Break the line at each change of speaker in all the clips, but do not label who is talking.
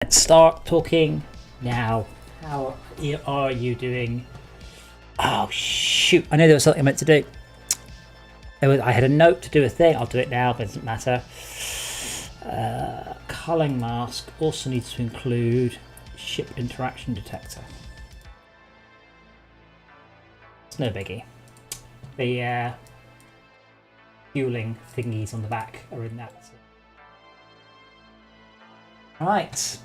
Let's start talking now. How are you doing? Oh shoot, I know there was something I meant to do. I had a note to do a thing. I'll do it now, but it doesn't matter. Culling mask also needs to include ship interaction detector. It's no biggie. The fueling thingies on the back are in that. Right,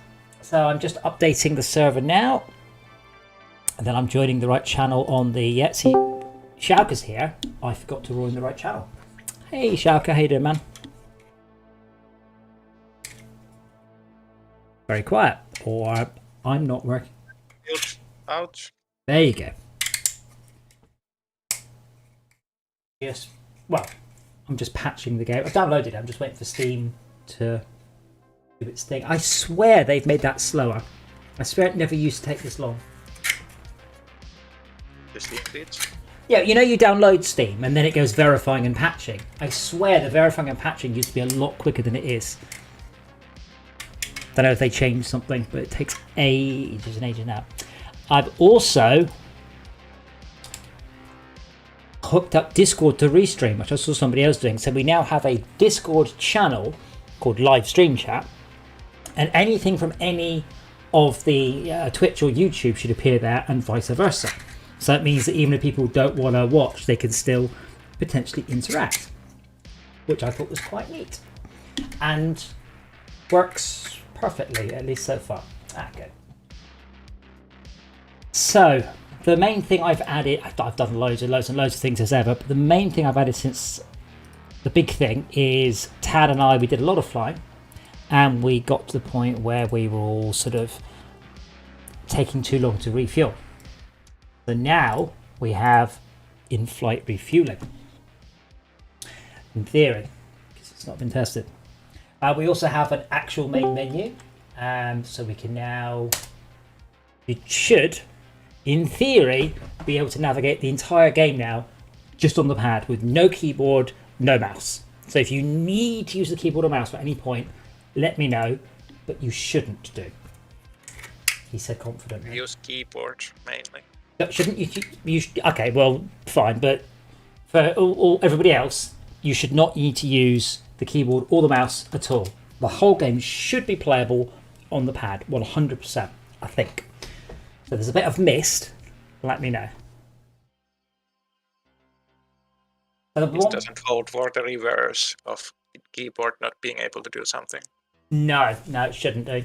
so I'm just updating the server now, and then I'm joining the right channel on the. See, Schalke's here. I forgot to join the right channel. Hey, Schalke, how you doing, man? Very quiet, or I'm not working.
Ouch.
There you go. Yes. Well, I'm just patching the game. I've downloaded it. I'm just waiting for Steam to do its thing. I swear they've made that slower. I swear it never used to take this long.
The Steam glitch?
Yeah, you know you download Steam and then it goes verifying and patching. I swear the verifying and patching used to be a lot quicker than it is. Don't know if they changed something, but it takes ages and ages now. I've also hooked up Discord to Restream, which I saw somebody else doing. So we now have a Discord channel called Live Stream Chat, and anything from any of the Twitch or YouTube should appear there, and vice versa. So that means that even if people don't want to watch, they can still potentially interact, which I thought was quite neat and works perfectly, at least so far. Good. So the main thing I've added, I've done loads and loads of things as ever, but the main thing I've added since the big thing is Tad and I, we did a lot of flying, and we got to the point where we were all sort of taking too long to refuel. So now we have in-flight refueling, in theory, because it's not been tested. We also have an actual main menu, so we can now, it should, in theory, be able to navigate the entire game now just on the pad with no keyboard, no mouse. So if you need to use the keyboard or mouse at any point, let me know, but you shouldn't do. He said confidently.
Use keyboard mainly.
Shouldn't you? Okay, well, fine, but for everybody else, you should not need to use the keyboard or the mouse at all. The whole game should be playable on the pad, 100%, I think. So there's a bit of mist. Let me know.
This doesn't hold for the reverse of keyboard not being able to do something.
No, it shouldn't do.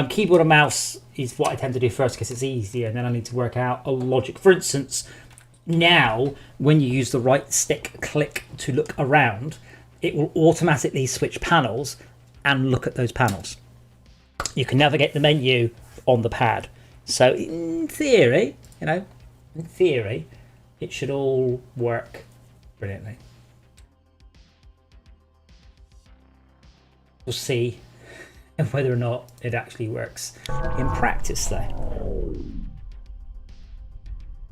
Keyboard and mouse is what I tend to do first because it's easier, and then I need to work out a logic. For instance, now when you use the right stick click to look around, it will automatically switch panels and look at those panels. You can navigate the menu on the pad. So in theory, it should all work brilliantly. We'll see whether or not it actually works in practice though.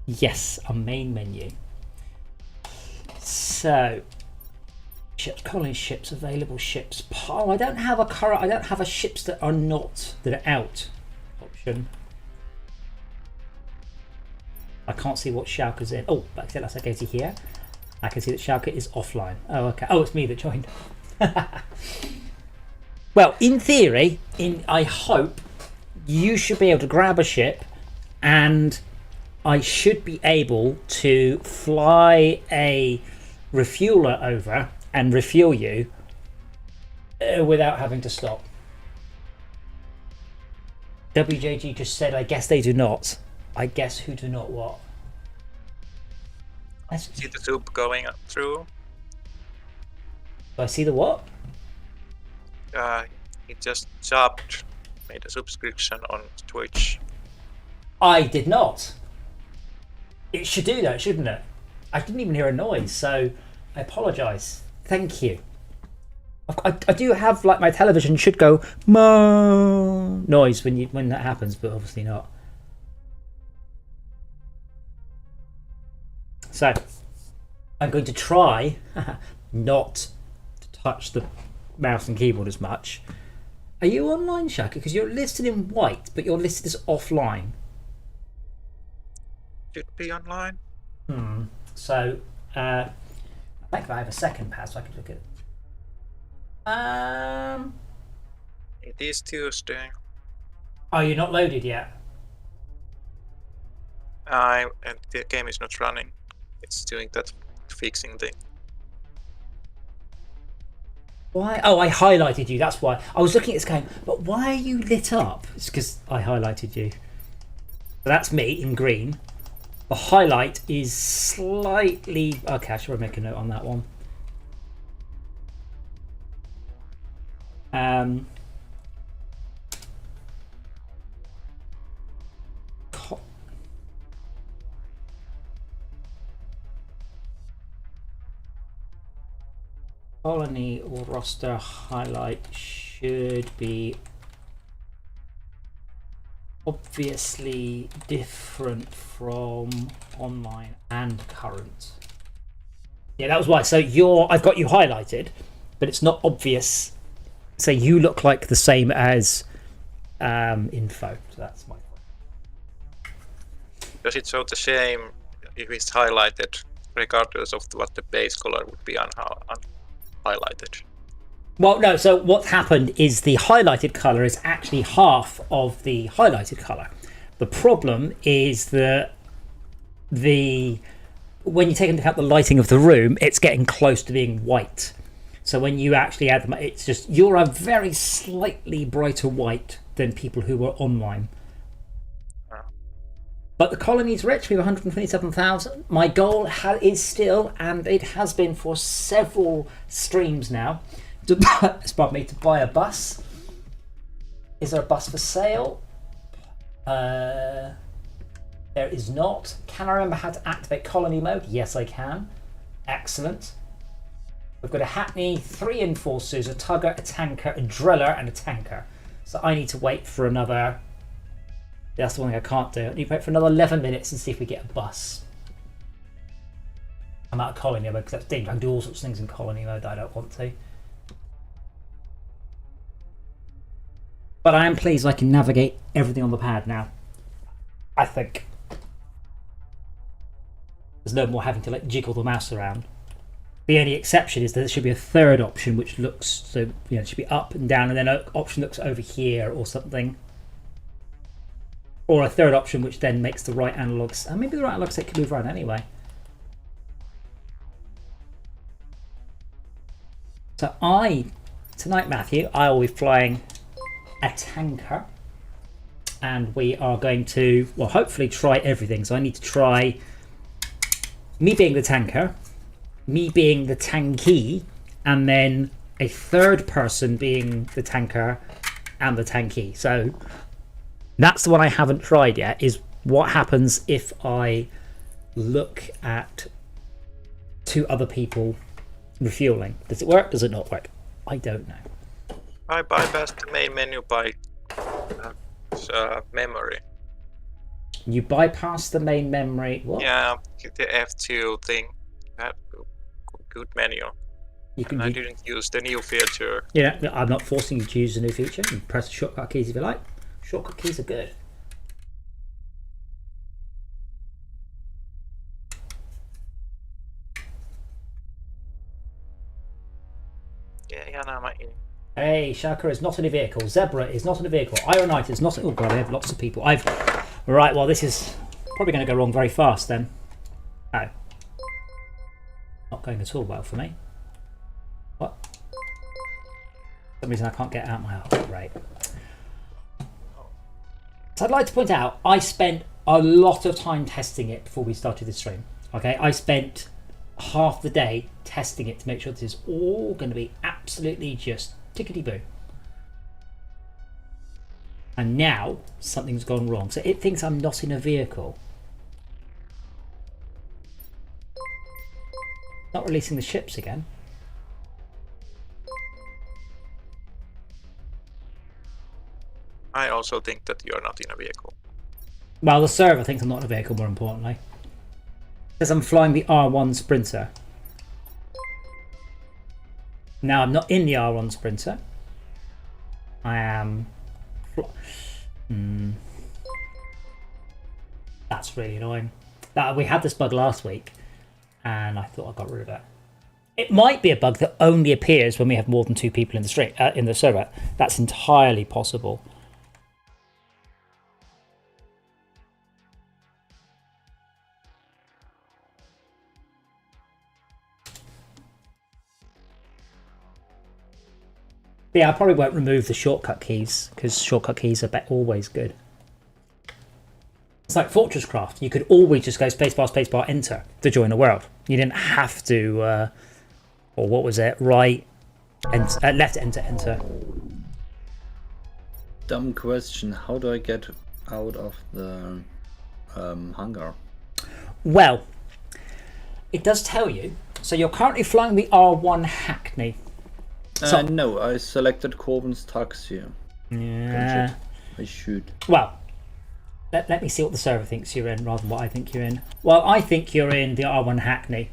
Yes, a main menu. So ships, colony ships, available ships. Oh, I don't have a ships that are out option. I can't see what Schalke's in. Oh, but I can see here. I can see that Schalke is offline. Oh, okay. Oh, it's me that joined. Well, in theory, I hope you should be able to grab a ship, and I should be able to fly a refueler over and refuel you without having to stop. WJG just said, I guess they do not. I guess who do not what?
See the soup going through?
Do I see the what?
He just made a subscription on Twitch.
I did not. It should do that, shouldn't it? I didn't even hear a noise, so I apologise. Thank you. I do have, like, my television should go mo noise when that happens, but obviously not. So I'm going to try not to touch the mouse and keyboard as much, Are you online, Shaka? Because you're listed in white, but you're listed as offline.
Should be online.
So, I think if I have a second pass, so I can look at it.
It is Tuesday.
Oh, you're not loaded yet?
And the game is not running. It's doing that fixing thing.
Why? Oh, I highlighted you. That's why. I was looking at this game, but why are you lit up? It's because I highlighted you. So that's me in green. The highlight is slightly... Okay, I should make a note on that one. Colony or roster highlight should be obviously different from online and current. Yeah, that was why. So I've got you highlighted, but it's not obvious. So you look like the same as info. So that's my point.
Does it show the same if it's highlighted, regardless of what the base color would be highlighted?
Well, no, so what's happened is the highlighted colour is actually half of the highlighted colour. The problem is that when you take into account the lighting of the room, it's getting close to being white. So when you actually add them, it's just, you're a very slightly brighter white than people who were online. But the colony's rich. We have 127,000. My goal is still, and it has been for several streams now, to buy a bus. Is there a bus for sale? There is not. Can I remember how to activate colony mode? Yes, I can. Excellent. We've got a Hackney, 3 enforcers, a tugger, a tanker, a driller, and a tanker. So I need to wait for another... That's the one thing I can't do. I need to wait for another 11 minutes and see if we get a bus. I'm out of colony mode because that's dangerous. I can do all sorts of things in colony mode that I don't want to. But I am pleased I can navigate everything on the pad now. I think. There's no more having to like jiggle the mouse around. The only exception is that there should be a third option which looks, so it should be up and down, and then an option looks over here or something. Or a third option which then makes the right analogs, and maybe the right analog stick can move around anyway. So tonight Matthew, I will be flying a tanker, and we are going to, well, hopefully try everything. So I need to try me being the tanker, me being the tankee, and then a third person being the tanker and the tankee. So that's the one I haven't tried yet, is what happens if I look at 2 other people refueling. Does it work? Does it not work? I don't know.
I bypassed the main menu by memory.
You bypass the main memory. What?
Yeah, the F2 thing. That good menu. I didn't use the new feature.
Yeah, I'm not forcing you to use the new feature. You can press the shortcut keys if you like. Shortcut keys are good.
Yeah, now I'm in.
Hey, Shaka is not in a vehicle. Zebra is not in a vehicle. Ironite is not. Oh god, I have lots of people. Right. Well, this is probably going to go wrong very fast then. Oh, not going at all well for me. What? For some reason I can't get out my right. So I'd like to point out, I spent a lot of time testing it before we started the stream. Okay, I spent half the day testing it to make sure this is all going to be absolutely just tickety-boo. And now something's gone wrong. So it thinks I'm not in a vehicle. Not releasing the ships again.
I also think that you're not in a vehicle.
Well, the server thinks I'm not in a vehicle, more importantly. It says I'm flying the R1 Sprinter. Now I'm not in the R1 Sprinter. I am... That's really annoying. We had this bug last week, and I thought I got rid of it. It might be a bug that only appears when we have more than 2 people in the server. That's entirely possible. But yeah, I probably won't remove the shortcut keys because shortcut keys are always good. It's like Fortress Craft. You could always just go spacebar, enter to join a world. You didn't have to, or what was it? Right, and left, enter.
Dumb question. How do I get out of the hangar?
Well, it does tell you. So you're currently flying the R1 Hackney.
No, I selected Corbin's taxi.
Yeah.
I should.
Well, let me see what the server thinks you're in rather than what I think you're in. Well, I think you're in the R1 Hackney.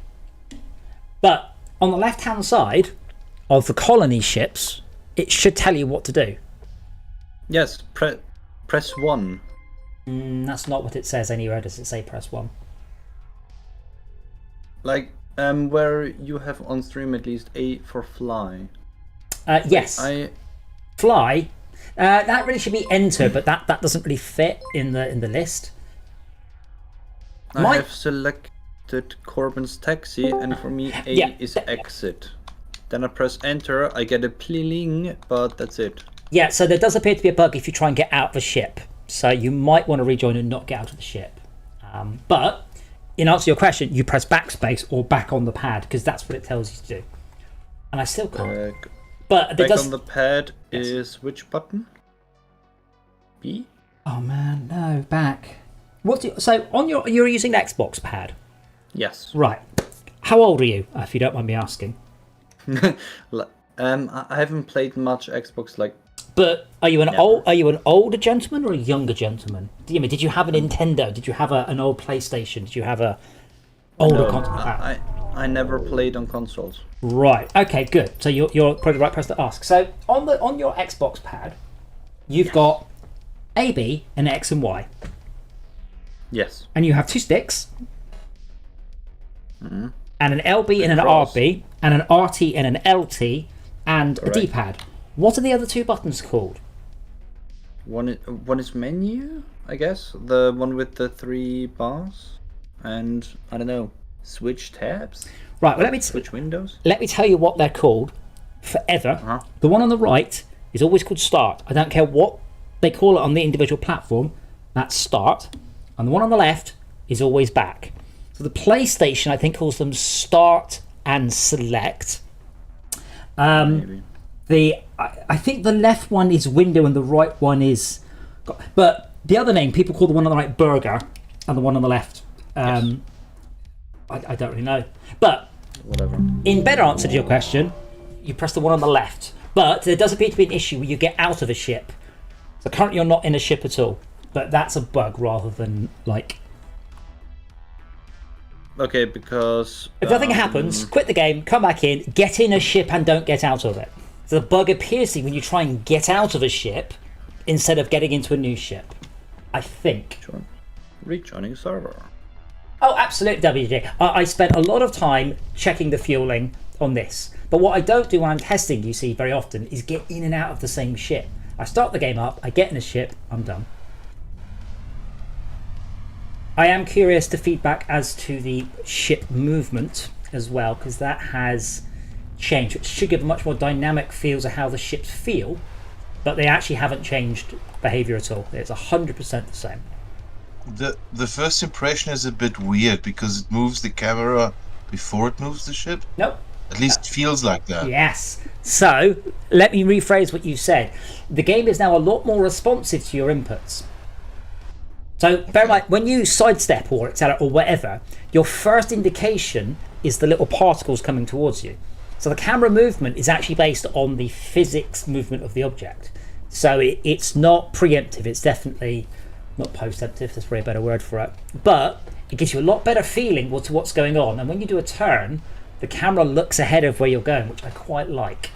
But on the left-hand side of the colony ships, it should tell you what to do.
Yes, press 1.
That's not what it says anywhere. Does it say press 1?
Like, where you have on stream at least A for fly.
Yes. Fly. That really should be enter, but that doesn't really fit in the list.
I have selected Corbin's taxi, and for me A is exit. Then I press enter, I get a pling, but that's it.
Yeah, so there does appear to be a bug if you try and get out of the ship. So you might want to rejoin and not get out of the ship. But in answer to your question, you press backspace or back on the pad because that's what it tells you to do. And I still can't. But
back on the pad is which button? B?
Oh man, no, back. So on you're using the Xbox pad?
Yes.
Right. How old are you, if you don't mind me asking?
I haven't played much Xbox like.
But are you an older gentleman or a younger gentleman? Did you have a Nintendo? Did you have an old PlayStation? Did you have a older console?
I never played on consoles.
Right. Okay. Good. So you're probably the right person to ask. So on your Xbox pad, you've got A, B, and X and Y.
Yes.
And you have 2 sticks. And an LB and an RB, and an RT and an LT, and a D-pad. What are the other 2 buttons called?
One is menu, I guess. The one with the 3 bars, and I don't know, switch tabs.
Right. Well,
switch windows.
Let me tell you what they're called forever. The one on the right is always called Start. I don't care what they call it on the individual platform. That's Start, and the one on the left is always Back. So the PlayStation, I think, calls them Start and Select.
Maybe.
I think the left one is Window and the right one is... But the other name, people call the one on the right Burger and the one on the left...
Yes.
I don't really know. But
whatever.
In better answer to your question, you press the one on the left. But there does appear to be an issue where you get out of a ship. So currently you're not in a ship at all. But that's a bug rather than like...
Okay, because...
If nothing happens, quit the game, come back in, get in a ship and don't get out of it. So the bug appears to be when you try and get out of a ship instead of getting into a new ship. I think.
Rejoining server.
Oh, absolutely, WJ. I spent a lot of time checking the fueling on this. But what I don't do when I'm testing, you see, very often, is get in and out of the same ship. I start the game up, I get in a ship, I'm done. I am curious to feedback as to the ship movement as well, because that has changed. It should give a much more dynamic feel to how the ships feel, but they actually haven't changed behavior at all. It's 100% the same.
The first impression is a bit weird because it moves the camera before it moves the ship.
Nope.
At least it feels like that.
Yes. So let me rephrase what you said. The game is now a lot more responsive to your inputs. So bear in mind, when you sidestep or accelerate or whatever, your first indication is the little particles coming towards you. So the camera movement is actually based on the physics movement of the object. So it's not preemptive, it's definitely not post-emptive, that's probably a better word for it. But it gives you a lot better feeling to what's going on. And when you do a turn, the camera looks ahead of where you're going, which I quite like.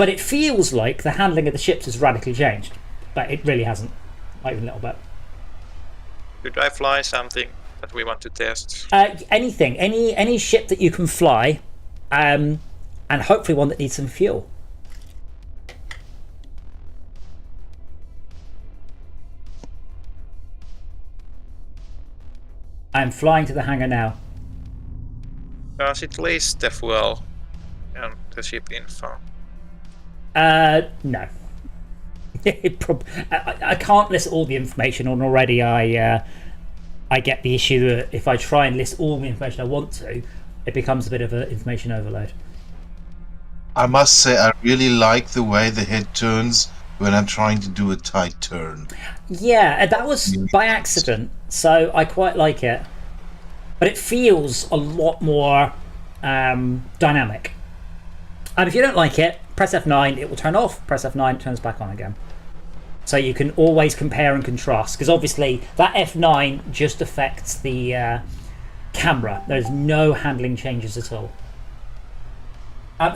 But it feels like the handling of the ships has radically changed. But it really hasn't. Not even a little bit.
Could I fly something that we want to test?
Anything. Any ship that you can fly. And hopefully one that needs some fuel. I'm flying to the hangar now.
Does it list the fuel and the ship info?
No. I can't list all the information, and already I get the issue that if I try and list all the information I want to, it becomes a bit of an information overload.
I must say, I really like the way the head turns when I'm trying to do a tight turn.
Yeah, that was by accident, so I quite like it. But it feels a lot more dynamic. And if you don't like it, press F9, it will turn off. Press F9, it turns back on again. So you can always compare and contrast, because obviously that F9 just affects the camera. There's no handling changes at all.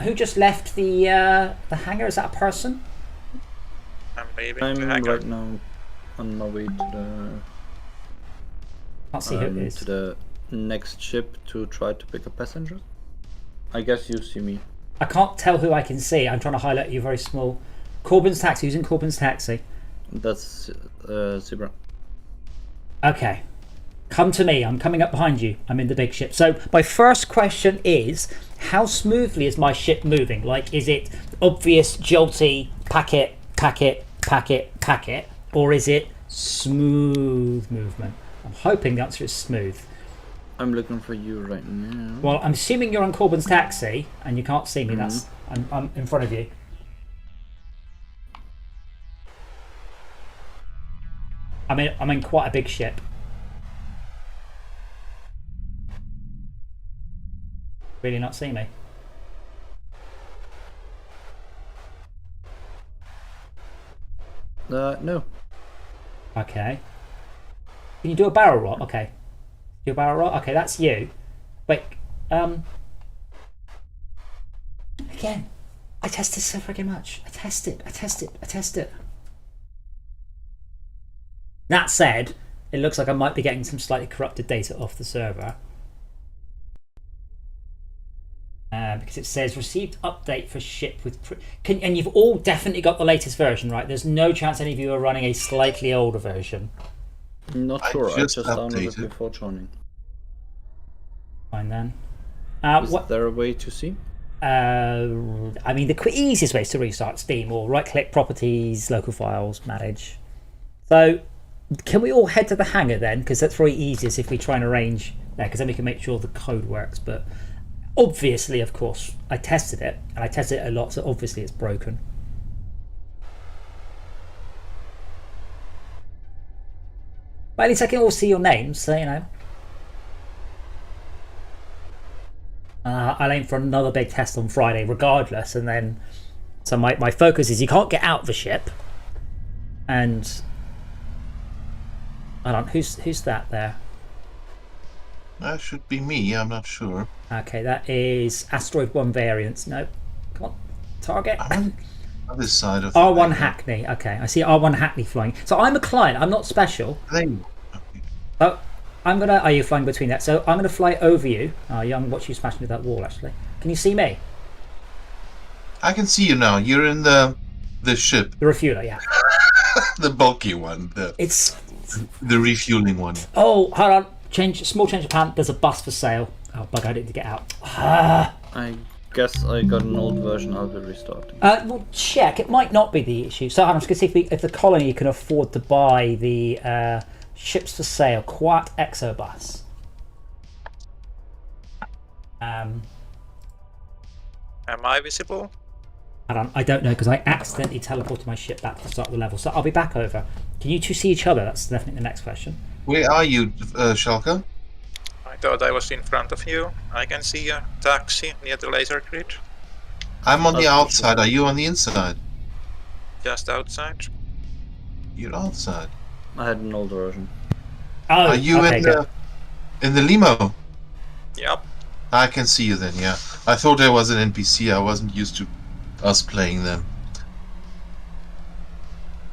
Who just left the hangar? Is that a person?
I'm leaving
I'm
the hangar.
right now on my way to
Can't see who it is.
to the next ship to try to pick up passengers. I guess you see me.
I can't tell who I can see. I'm trying to highlight you very small. Corbin's taxi. Who's in Corbin's taxi?
That's Zebra.
Okay. Come to me. I'm coming up behind you. I'm in the big ship. So my first question is, how smoothly is my ship moving? Like, is it obvious, jolty, packet, packet, packet, packet? Or is it smooth movement? I'm hoping the answer is smooth.
I'm looking for you right now.
Well, I'm assuming you're on Corbin's taxi and you can't see me. That's I'm in front of you. I'm in quite a big ship. Really not see me?
No.
Okay. Can you do a barrel roll? Okay. Do a barrel roll? Okay, that's you. Wait, again, I test this so freaking much. I test it. That said, it looks like I might be getting some slightly corrupted data off the server. Because it says received update for ship with... and you've all definitely got the latest version, right? There's no chance any of you are running a slightly older version.
Not
I
sure. I
just
just downloaded
updated.
it before joining.
Fine then.
Is there a way to see?
I mean, the easiest way is to restart Steam or right-click Properties, Local Files, Manage. So, can we all head to the hangar then? Because that's probably easiest if we try and arrange there, because then we can make sure the code works. But obviously, of course, I tested it, and I tested it a lot, so obviously it's broken. But at least I can all see your names, so you know. I'll aim for another big test on Friday regardless, and then so my focus is you can't get out of the ship, and hold on, who's that there?
That should be me, I'm not sure.
Okay, that is Asteroid 1 variants. No, come on, target.
I'm on this side of the
R1
hangar.
Hackney. Okay, I see R1 Hackney flying. So I'm a client, I'm not special.
Okay.
Oh, I'm gonna. Are you flying between that? So I'm gonna fly over you. Oh, yeah, I'm gonna watch you smash into that wall. Actually, can you see me?
I can see you now. You're in the ship,
The refueler, yeah.
the bulky one,
It's.
the refueling one.
Oh, hold on. Small change of plan. There's a bus for sale. Oh, bug! I didn't get out.
I guess I got an old version. I'll be restarting.
Well, check. It might not be the issue. So I'm just gonna see if the colony can afford to buy the ships for sale. Quat Exobus.
Am I visible?
Hold on, I don't know because I accidentally teleported my ship back to the start of the level. So I'll be back over. Can you two see each other? That's definitely the next question.
Where are you, Schalke?
I thought I was in front of you. I can see a taxi near the laser grid,
I'm on the
That's
outside. Are you on the inside?
just outside.
You're outside.
I had an old version.
Oh,
Are you
okay,
in
good.
the limo?
Yep.
I can see you then. Yeah. I thought there was an NPC. I wasn't used to us playing them.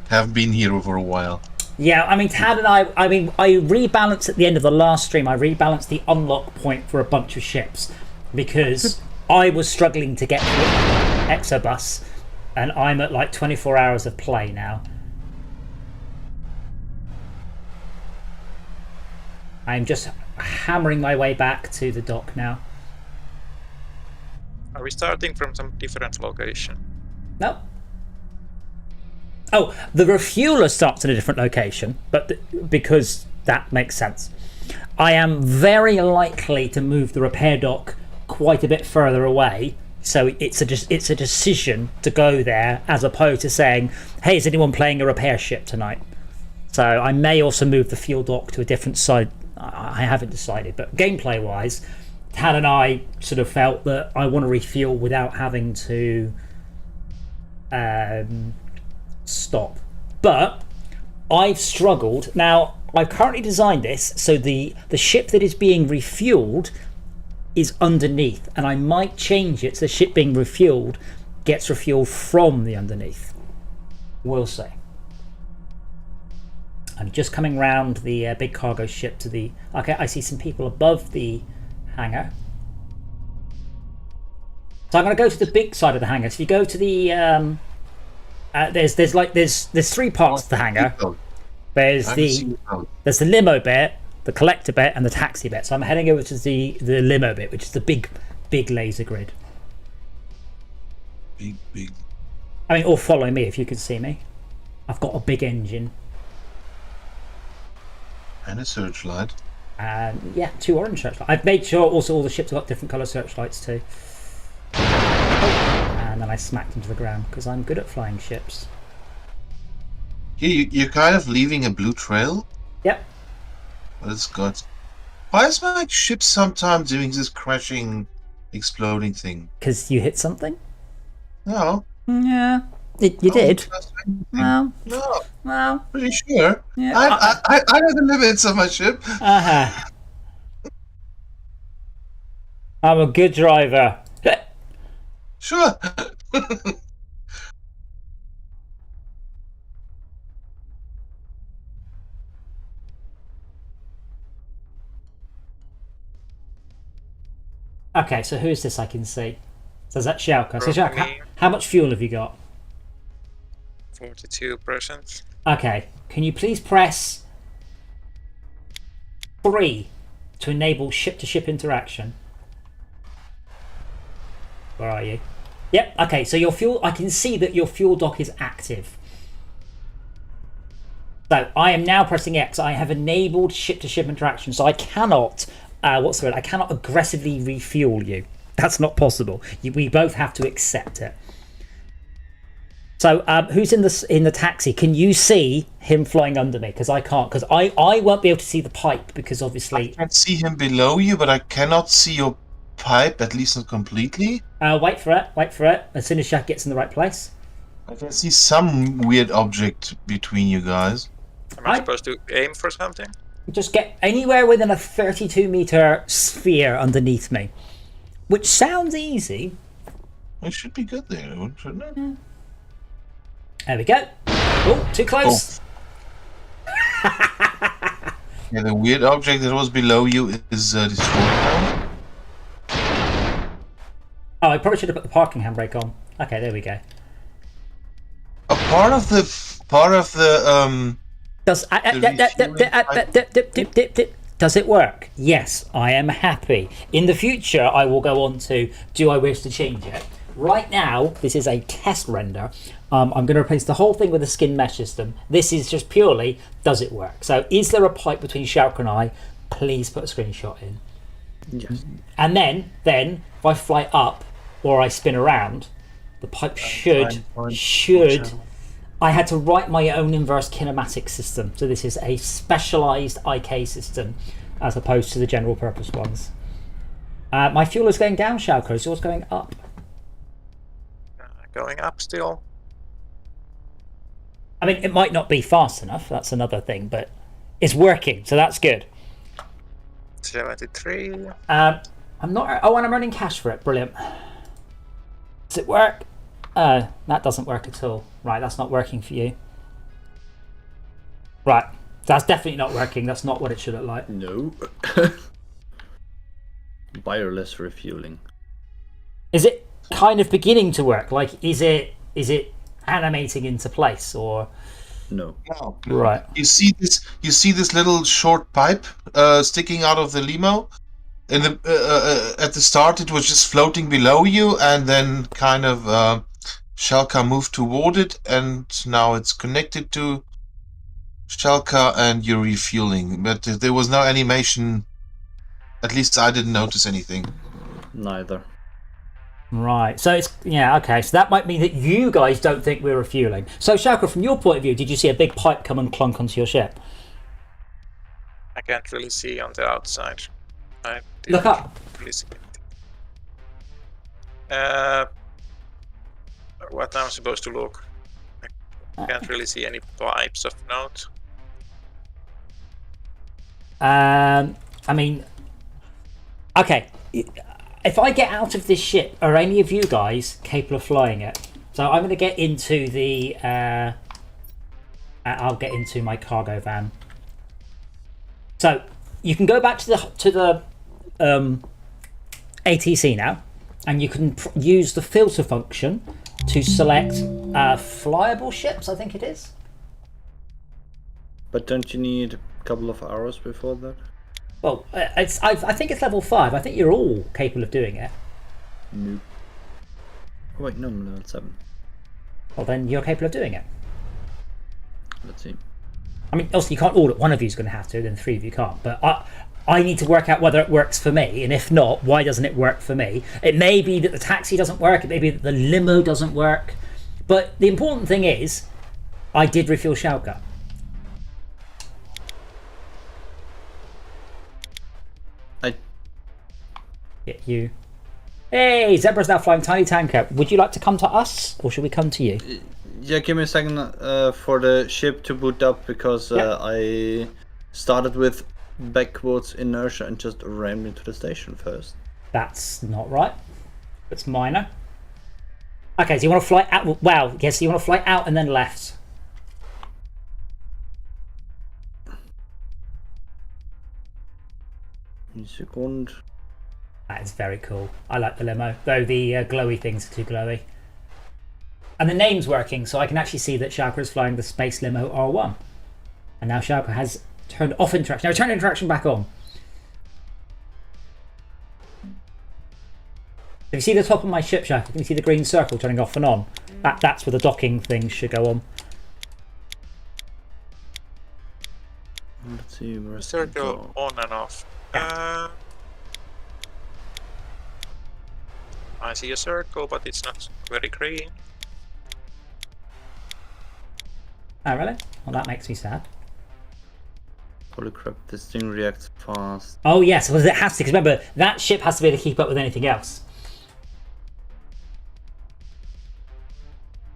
Haven't been here for a while.
Yeah, I mean, Tad and I rebalanced at the end of the last stream. I rebalanced the unlock point for a bunch of ships because I was struggling to get to Exobus, and I'm at like 24 hours of play now. I'm just hammering my way back to the dock now.
Are we starting from some different location?
No. Oh, the refueler starts in a different location, but because that makes sense. I am very likely to move the repair dock quite a bit further away, so it's a decision to go there as opposed to saying, hey, is anyone playing a repair ship tonight? So I may also move the fuel dock to a different side. I haven't decided, but gameplay wise, Tad and I sort of felt that I want to refuel without having to stop. But I've struggled. Now, I've currently designed this so the ship that is being refueled is underneath, and I might change it so the ship being refueled gets refueled from the underneath. We'll see. I'm just coming round the big cargo ship to the... Okay, I see some people above the hangar. So I'm going to go to the big side of the hangar. So if you go to the... there's three parts to the hangar. There's the limo bit, the collector bit, and the taxi bit. So I'm heading over to the limo bit, which is the big laser grid.
Big.
I mean, or follow me if you can see me. I've got a big engine.
And a searchlight.
Yeah, 2 orange searchlights. I've made sure also all the ships have got different colour searchlights too. And then I smacked into the ground because I'm good at flying ships.
You're kind of leaving a blue trail.
Yep.
That's good. Why is my ship sometimes doing this crashing, exploding thing?
Because you hit something?
No.
Yeah. You did?
No.
Well.
Pretty sure.
Yeah.
I know the limits of my ship.
Uh-huh. I'm a good driver.
Sure.
Okay, so who's this I can see? So is that Xiaoka? So Xiaoka,
Me.
how much fuel have you got?
42%.
Okay, can you please press 3 to enable ship-to-ship interaction? Where are you? Yep, okay, so your fuel, I can see that your fuel dock is active. So I am now pressing X. I have enabled ship-to-ship interaction, so I cannot, what's the word? I cannot aggressively refuel you. That's not possible. We both have to accept it. So who's in the taxi? Can you see him flying under me? Because I can't. Because I won't be able to see the pipe because obviously...
I can see him below you, but I cannot see your pipe, at least not completely.
Wait for it. Wait for it. As soon as Shaq gets in the right place.
I can see some weird object between you guys.
Am I supposed to aim for something?
Just get anywhere within a 32-meter sphere underneath me. Which sounds easy.
It should be good there, shouldn't it?
Yeah. There we go. Oh, too close.
Oh. Yeah, the weird object that was below you is destroyed now.
Oh, I probably should have put the parking handbrake on. Okay, there we go.
A part of the
Does it work? Yes, I am happy. In the future, I will go on to do I wish to change it. Right now, this is a test render. I'm going to replace the whole thing with a skin mesh system. This is just purely, does it work? So is there a pipe between Shauka and I? Please put a screenshot in.
Yes.
And then if I fly up or I spin around, the pipe should. I had to write my own inverse kinematic system. So this is a specialized IK system as opposed to the general purpose ones. My fuel is going down, Shauka. Is yours going up?
Going up still.
I mean, it might not be fast enough. That's another thing, but it's working, so that's good.
73.
I'm not. Oh, and I'm earning cash for it. Brilliant. Does it work? That doesn't work at all. Right, that's not working for you. Right, that's definitely not working. That's not what it should look like.
No. Wireless refueling.
Is it kind of beginning to work? Like, is it animating into place, or?
No.
No.
Right.
You see this little short pipe sticking out of the limo. In the at the start, it was just floating below you, and then kind of Shalka moved toward it, and now it's connected to Shalka, and you're refueling. But there was no animation. At least I didn't notice anything.
Neither.
Right. So it's okay. So that might mean that you guys don't think we're refueling. So Shalka, from your point of view, did you see a big pipe come and clunk onto your ship?
I can't really see on the outside. I
Look
didn't
up.
really see what I'm supposed to look. I can't really see any pipes of note.
I mean, okay. If I get out of this ship, are any of you guys capable of flying it? So I'm going to get into the. I'll get into my cargo van. So you can go back to the ATC now, and you can use the filter function to select flyable ships. I think it is.
But don't you need a couple of hours before that?
Well, I think it's level 5. I think you're all capable of doing it.
No. Oh, wait, no, I'm level 7.
Well, then you're capable of doing it.
Let's see.
I mean, also you can't order. One of you's going to have to, then 3 of you can't. But I need to work out whether it works for me, and if not, why doesn't it work for me? It may be that the taxi doesn't work. It may be that the limo doesn't work. But the important thing is, I did refuel Shalka. Get you. Hey, Zebra's now flying tiny tanker. Would you like to come to us, or should we come to you?
Yeah, give me a second for the ship to boot up, because I started with backwards inertia and just rammed into the station first.
That's not right. That's minor. Okay, so you want to fly out. Wow, yes, so you want to fly out and then left.
One second.
That is very cool. I like the limo, though the glowy things are too glowy. And the name's working, so I can actually see that Shalka is flying the Space Limo R1. And now Shalka has turned off interaction. Now turn interaction back on. If you see the top of my ship, Shalka, can you see the green circle turning off and on? That's where the docking thing should go on.
Let's see, where's
Circle on and off. I see a circle, but it's not very green.
Oh, really? Well, that makes me sad.
Holy crap, this thing reacts fast.
Oh, yes, well, it has to, because remember, that ship has to be able to keep up with anything else.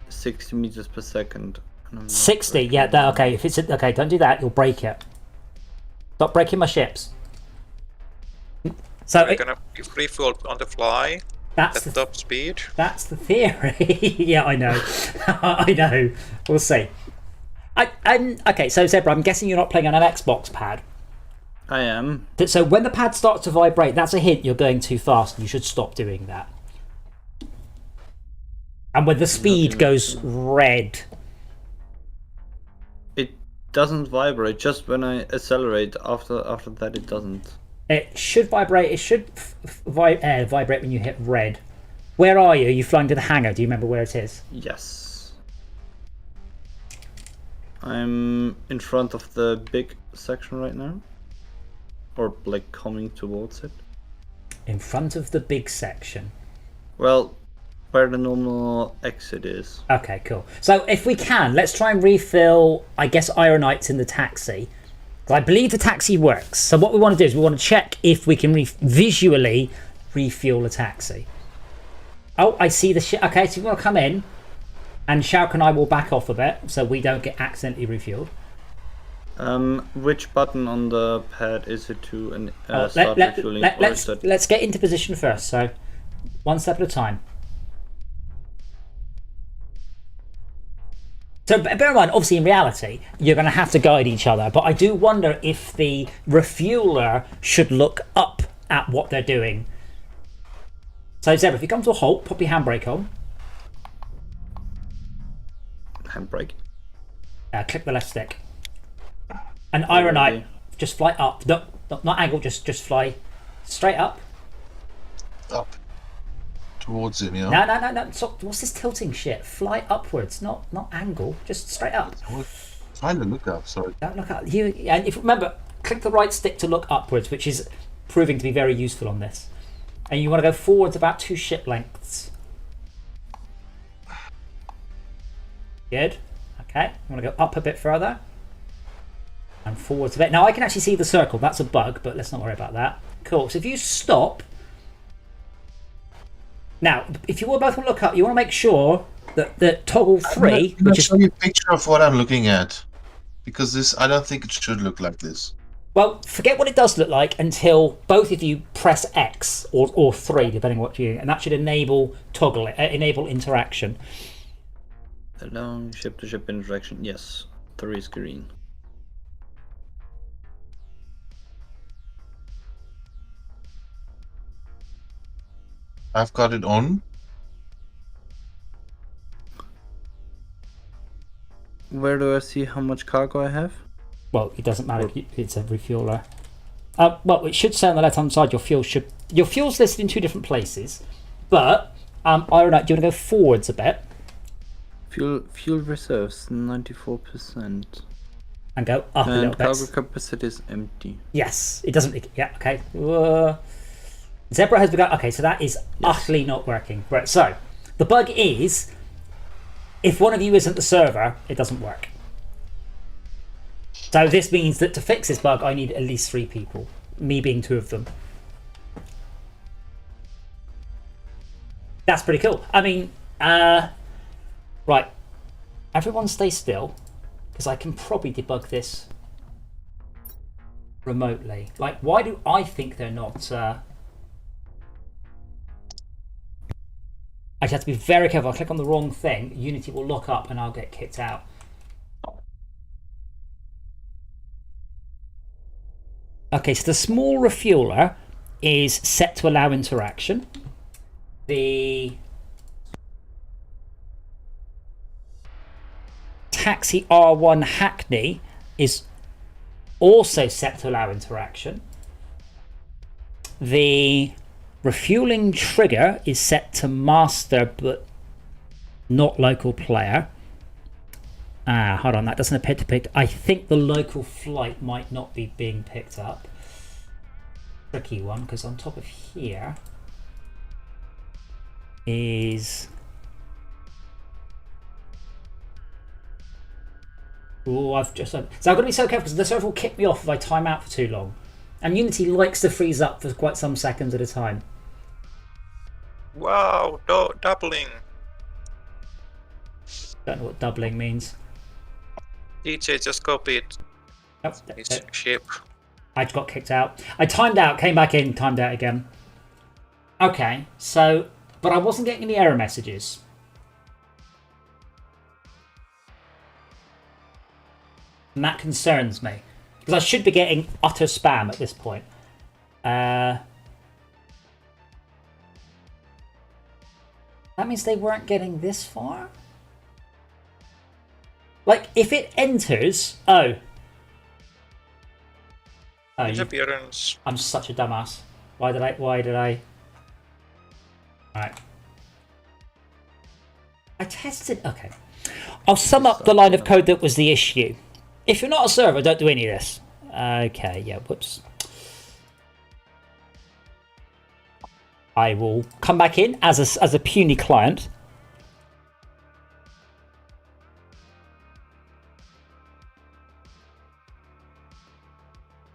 60 meters per second.
60, yeah, okay, if it's okay, don't do that, you'll break it. Stop breaking my ships. So
We're gonna refuel on the fly.
That's
at top speed.
That's the theory. Yeah, I know. I know. We'll see. Okay, so Zebra, I'm guessing you're not playing on an Xbox pad.
I am.
So when the pad starts to vibrate, that's a hint you're going too fast and you should stop doing that. And when the speed goes red.
It doesn't vibrate, just when I accelerate. After that it doesn't.
It should vibrate. It should vibrate when you hit red. Where are you? Are you flying to the hangar? Do you remember where it is?
Yes. I'm in front of the big section right now. Or like coming towards it.
In front of the big section.
Well, where the normal exit is.
Okay, cool. So if we can, let's try and refill, I guess, Ironites in the taxi. I believe the taxi works. So what we want to do is we want to check if we can visually refuel a taxi. Oh, I see the ship. Okay, so we want to come in, and Shalka and I will back off a bit so we don't get accidentally refueled.
Which button on the pad is it to start refueling?
Let's get into position first. So one step at a time. So bear in mind, obviously in reality, you're going to have to guide each other. But I do wonder if the refueler should look up at what they're doing. So Zebra, if you come to a halt, pop your handbrake on.
Handbrake.
Click the left stick. And Ironite, just fly up. No, not angle, just fly straight up.
Up. Towards him, yeah.
No. So, what's this tilting shit? Fly upwards, not angle, just straight up.
Trying to look up, sorry.
Don't look up. And if remember, click the right stick to look upwards, which is proving to be very useful on this. And you want to go forwards about 2 ship lengths. Good. Okay. You want to go up a bit further. And forwards a bit. Now I can actually see the circle. That's a bug, but let's not worry about that. Cool. So if you stop. Now, if you both want to look up, you want to make sure that the toggle 3,
which is show you a picture of what I'm looking at, because this I don't think it should look like this.
Well, forget what it does look like until both of you press X or 3, depending on what you, and that should enable enable interaction.
Allowing ship-to-ship interaction. Yes, 3 is green.
I've got it on.
Where do I see how much cargo I have?
Well, it doesn't matter if it's a refueler. Well, it should say on the left-hand side your fuel's listed in 2 different places, but Ironite, do you want to go forwards a bit?
Fuel reserves 94%.
And go up a little bit.
Cargo capacity is empty.
Yes, it doesn't. Yeah, okay. Zebra has begun. Okay, so that is utterly not working. Right, so the bug is if one of you isn't the server, it doesn't work. So this means that to fix this bug, I need at least 3 people, me being 2 of them. That's pretty cool. I mean, right, everyone stay still, because I can probably debug this remotely. Like, why do I think they're not... I have to be very careful. I'll click on the wrong thing. Unity will lock up and I'll get kicked out. Okay, so the small refueler is set to allow interaction. The taxi R1 Hackney is also set to allow interaction. The refueling trigger is set to master but not local player. Hold on, that doesn't appear to pick. I think the local flight might not be being picked up. Tricky one, because on top of here is... Oh, I've just... So I've got to be so careful because the server will kick me off if I time out for too long. And Unity likes to freeze up for quite some seconds at a time.
Wow, doubling.
Don't know what doubling means.
DJ just copied his ship.
I got kicked out. I timed out, came back in, timed out again. Okay, so... But I wasn't getting any error messages. And that concerns me. Because I should be getting utter spam at this point. That means they weren't getting this far? Like, if it enters... Oh.
Disappearance.
I'm such a dumbass. Why did I... Alright. I tested... Okay. I'll sum up the line of code that was the issue. If you're not a server, don't do any of this. Okay, yeah, whoops. I will come back in as a puny client.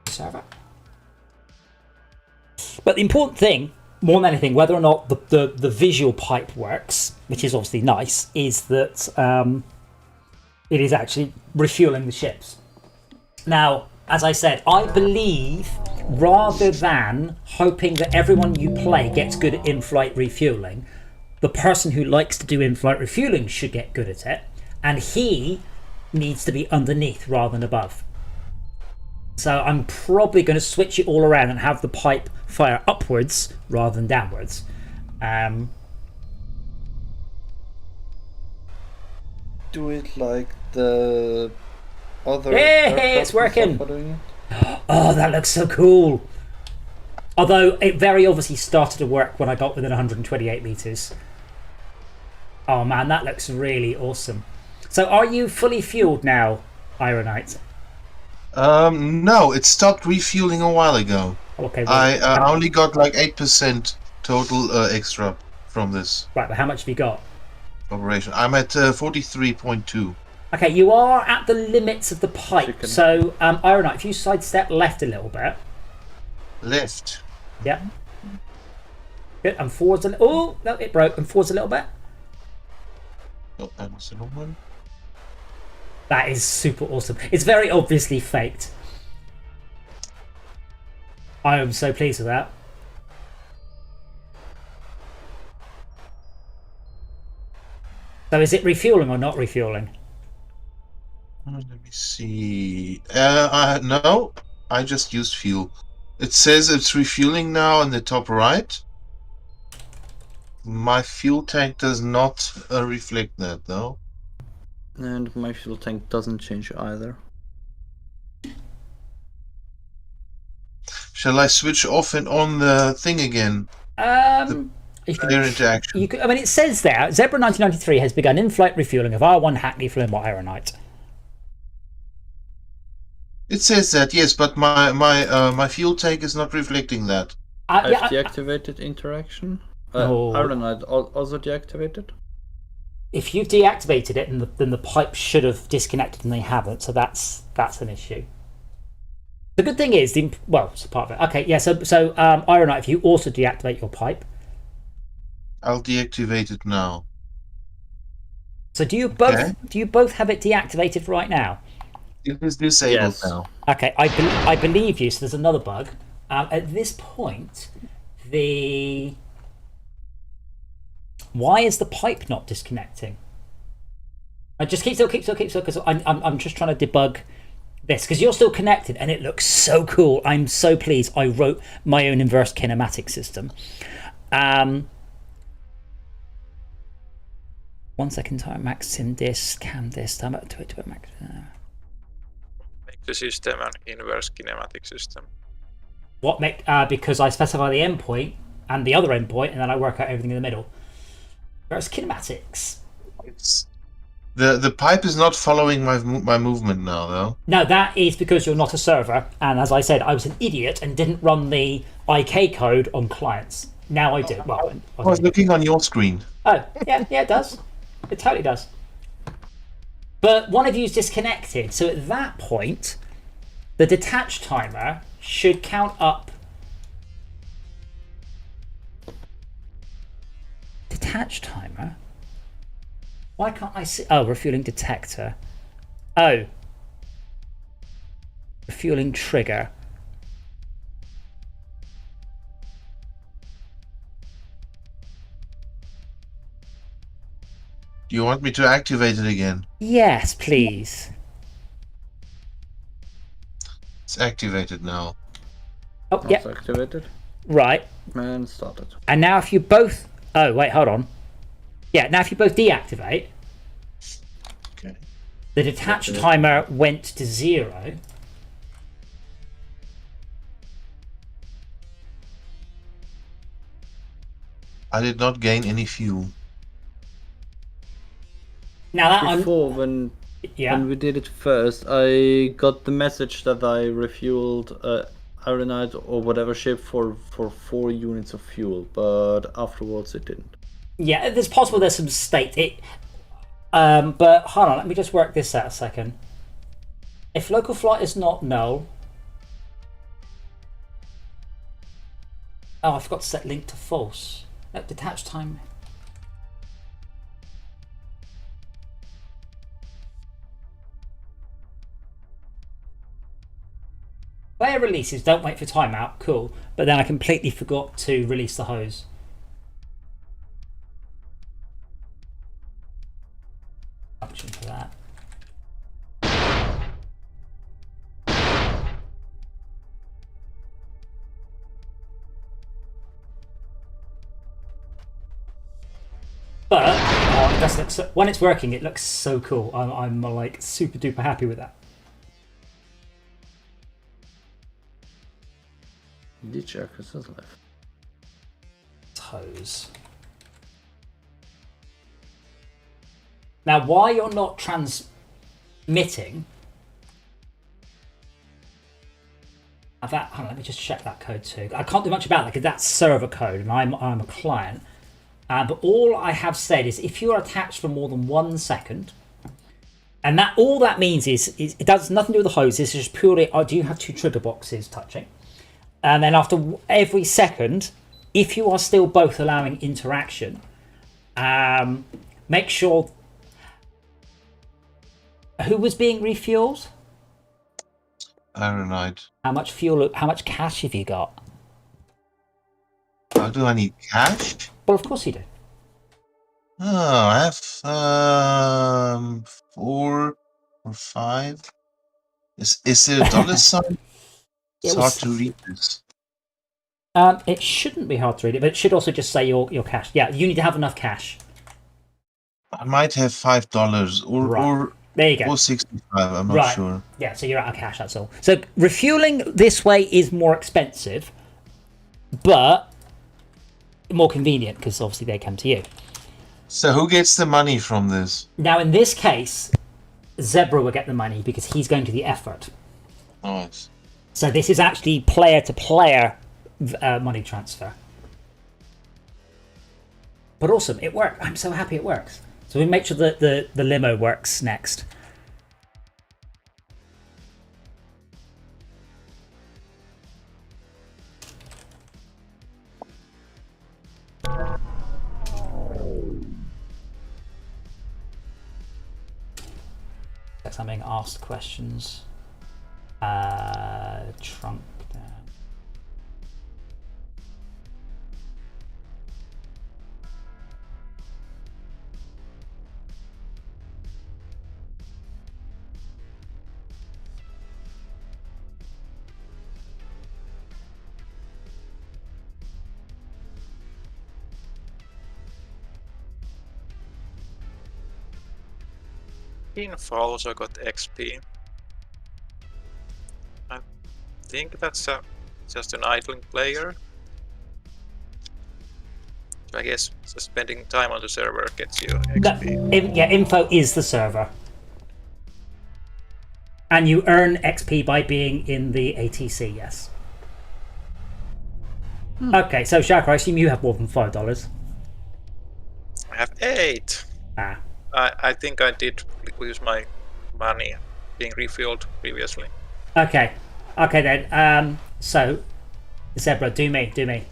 Server. But the important thing, more than anything, whether or not the visual pipe works, which is obviously nice, is that it is actually refueling the ships. Now, as I said, I believe rather than hoping that everyone you play gets good at in-flight refueling, the person who likes to do in-flight refueling should get good at it. and he needs to be underneath rather than above. So I'm probably going to switch it all around and have the pipe fire upwards rather than downwards.
Do it like the other.
Hey, it's working.
Doing it.
Oh, that looks so cool. Although it very obviously started to work when I got within 128 meters. Oh man, that looks really awesome. So are you fully fueled now, Ironite?
No, it stopped refueling a while ago.
Okay. Well,
I only got like 8% total extra from this
right, but how much have you got?
operation. I'm at 43.2.
Okay, you are at the limits of the pipe.
Chicken.
So, Ironite, if you sidestep left a little bit.
Left.
Yep. Good. And forwards a little. Oh, no, it broke. And forwards a little bit.
Oh, that was the wrong one.
That is super awesome. It's very obviously faked. I am so pleased with that. So is it refueling or not refueling?
Let me see. No, I just used fuel. It says it's refueling now in the top right. My fuel tank does not reflect that though.
And my fuel tank doesn't change either.
Shall I switch off and on the thing again?
You can,
Player interaction.
you can, I mean, it says there, Zebra 1993 has begun in-flight refueling of R1 Hackney fuel and Ironite.
It says that, yes, but my fuel tank is not reflecting that.
I've
Yeah,
deactivated interaction.
Oh.
Ironite also deactivated.
if you've deactivated it, then the pipe should have disconnected and they haven't, so that's an issue. The good thing is, it's a part of it. Okay, yeah, so Ironite, if you also deactivate your pipe.
I'll deactivate it now.
So do you both have it deactivated right now?
It is disabled now.
Okay, I believe you. So there's another bug. At this point, why is the pipe not disconnecting? I just keep still, because I'm just trying to debug this, because you're still connected and it looks so cool. I'm so pleased. I wrote my own inverse kinematic system. 1 second time max sim disk cam disk time up to it max.
Make the system an inverse kinematic system.
What make because I specify the endpoint and the other endpoint, and then I work out everything in the middle. Whereas kinematics.
It's the pipe is not following my movement now, though.
No, that is because you're not a server, and as I said, I was an idiot and didn't run the IK code on clients. Now I do. Well,
I was looking on your screen.
Oh, yeah, it does. It totally does. But one of you's disconnected, so at that point, the detach timer should count up. Detach timer? Why can't I see? Oh, refueling detector. Oh. Refueling trigger.
Do you want me to activate it again?
Yes, please.
It's activated now.
Oh,
It's
yeah.
activated
Right.
and started.
And now if you both... Oh, wait, hold on. Yeah, now if you both deactivate,
Okay.
the detach timer went to 0.
I did not gain any fuel.
Now that
Before, when we did it first, I got the message that I refueled Ironite or whatever ship for 4 units of fuel, but afterwards it didn't.
Yeah, it's possible there's some state. But hold on, let me just work this out a second. If local flight is not null... Oh, I forgot to set link to false. No, detach time... Player releases don't wait for timeout, cool. But then I completely forgot to release the hose. Option for that. Just looks when it's working, it looks so cool. I'm like super duper happy with that.
DCX is left.
Hose. Now, why you're not transmitting? Hold on, let me just check that code too. I can't do much about that because that's server code, and I'm a client. But all I have said is if you are attached for more than 1 second, and that all that means is it does nothing to do with the hose. This is just purely do you have 2 trigger boxes touching? And then after every second, if you are still both allowing interaction, make sure. Who was being refueled?
Ironite.
How much fuel? How much cash have you got?
Do I need cash?
Well, of course you do.
Oh, I have 4 or 5. Is there a dollar sign? It's hard to read this.
It shouldn't be hard to read it, but it should also just say your cash. Yeah, you need to have enough cash.
I might have $5 or
there you go.
Or 65. I'm not sure.
Yeah, so you're out of cash. That's all. So refueling this way is more expensive, but more convenient because obviously they come to you.
So who gets the money from this?
Now, in this case, Zebra will get the money because he's going to the effort.
Nice.
So this is actually player-to-player money transfer. But awesome, it worked. I'm so happy it works. So we make sure that the limo works next. I'm being asked questions. Trunk down.
Info also got XP. I think that's just an idling player. So I guess spending time on the server gets you XP.
Yeah, info is the server. And you earn XP by being in the ATC, yes. Okay, so Shaka, I assume you have more than $5.
I have 8.
Ah.
I think I did lose my money being refueled previously.
Okay then. So, Zebra, do me.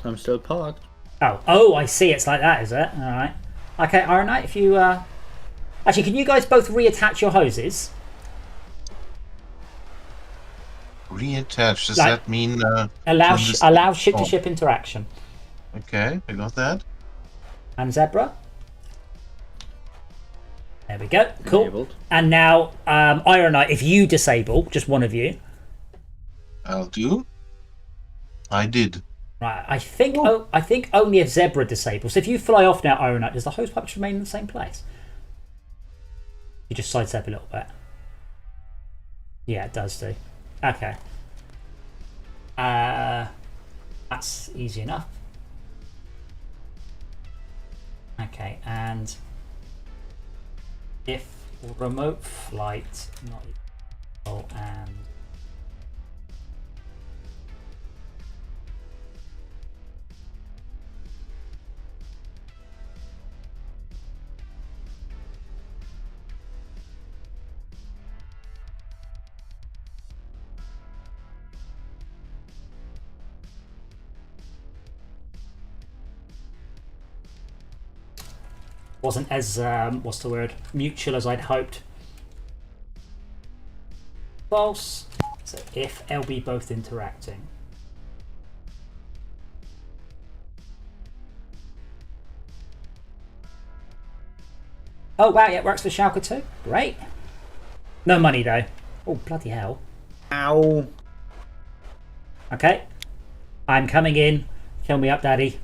I'm still parked.
Oh, I see. It's like that, is it? All right. Okay, Ironite, if you actually, can you guys both reattach your hoses?
Reattach. Does that mean
allow ship-to-ship interaction?
Okay, I got that.
And Zebra. There we go. Cool.
Enabled.
And now, Ironite, if you disable, just one of you.
I'll do. I did.
Right. I think only if Zebra disables. So if you fly off now, Ironite, does the hose pipe just remain in the same place? You just sidestep a little bit. Yeah, it does do. Okay. That's easy enough. Okay, and if remote flight not equal and wasn't as what's the word, mutual as I'd hoped. False. So if LB both interacting. Oh wow, yeah, it works for Schalke too. Great. No money though. Oh bloody hell.
Ow.
Okay. I'm coming in. Fill me up, Daddy.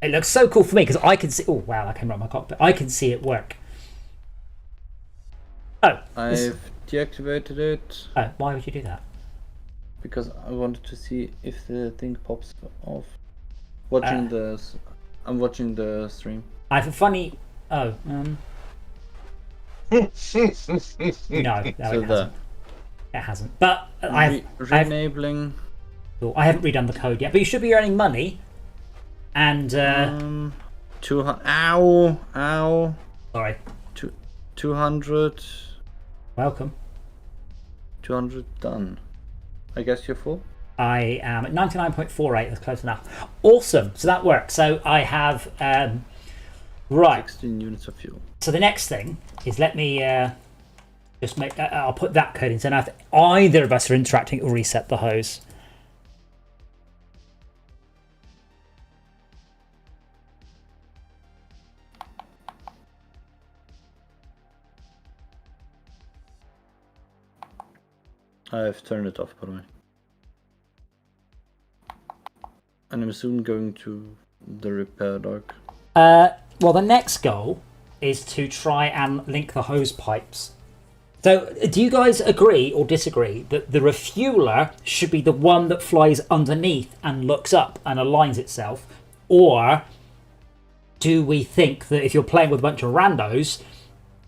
It looks so cool for me because I can see. Oh wow, I came right in my cockpit. I can see it work. Oh,
I've deactivated it
oh, why would you do that?
because I wanted to see if the thing pops off. I'm watching the stream.
I have a funny. Oh, no, it hasn't. It hasn't. But
Re-enabling.
I haven't redone the code yet. But you should be earning money. And
200. Ow!
sorry.
200.
Welcome.
200 done. I guess you're full.
I am at 99.48. That's close enough. Awesome. So that works. So I have right.
16 units of fuel.
So the next thing is let me just make. I'll put that code in. So now if either of us are interacting, it will reset the hose.
I've turned it off, by the way. And I'm soon going to the repair dock.
Well, the next goal is to try and link the hose pipes. So, do you guys agree or disagree that the refueler should be the one that flies underneath and looks up and aligns itself? Or do we think that if you're playing with a bunch of randos,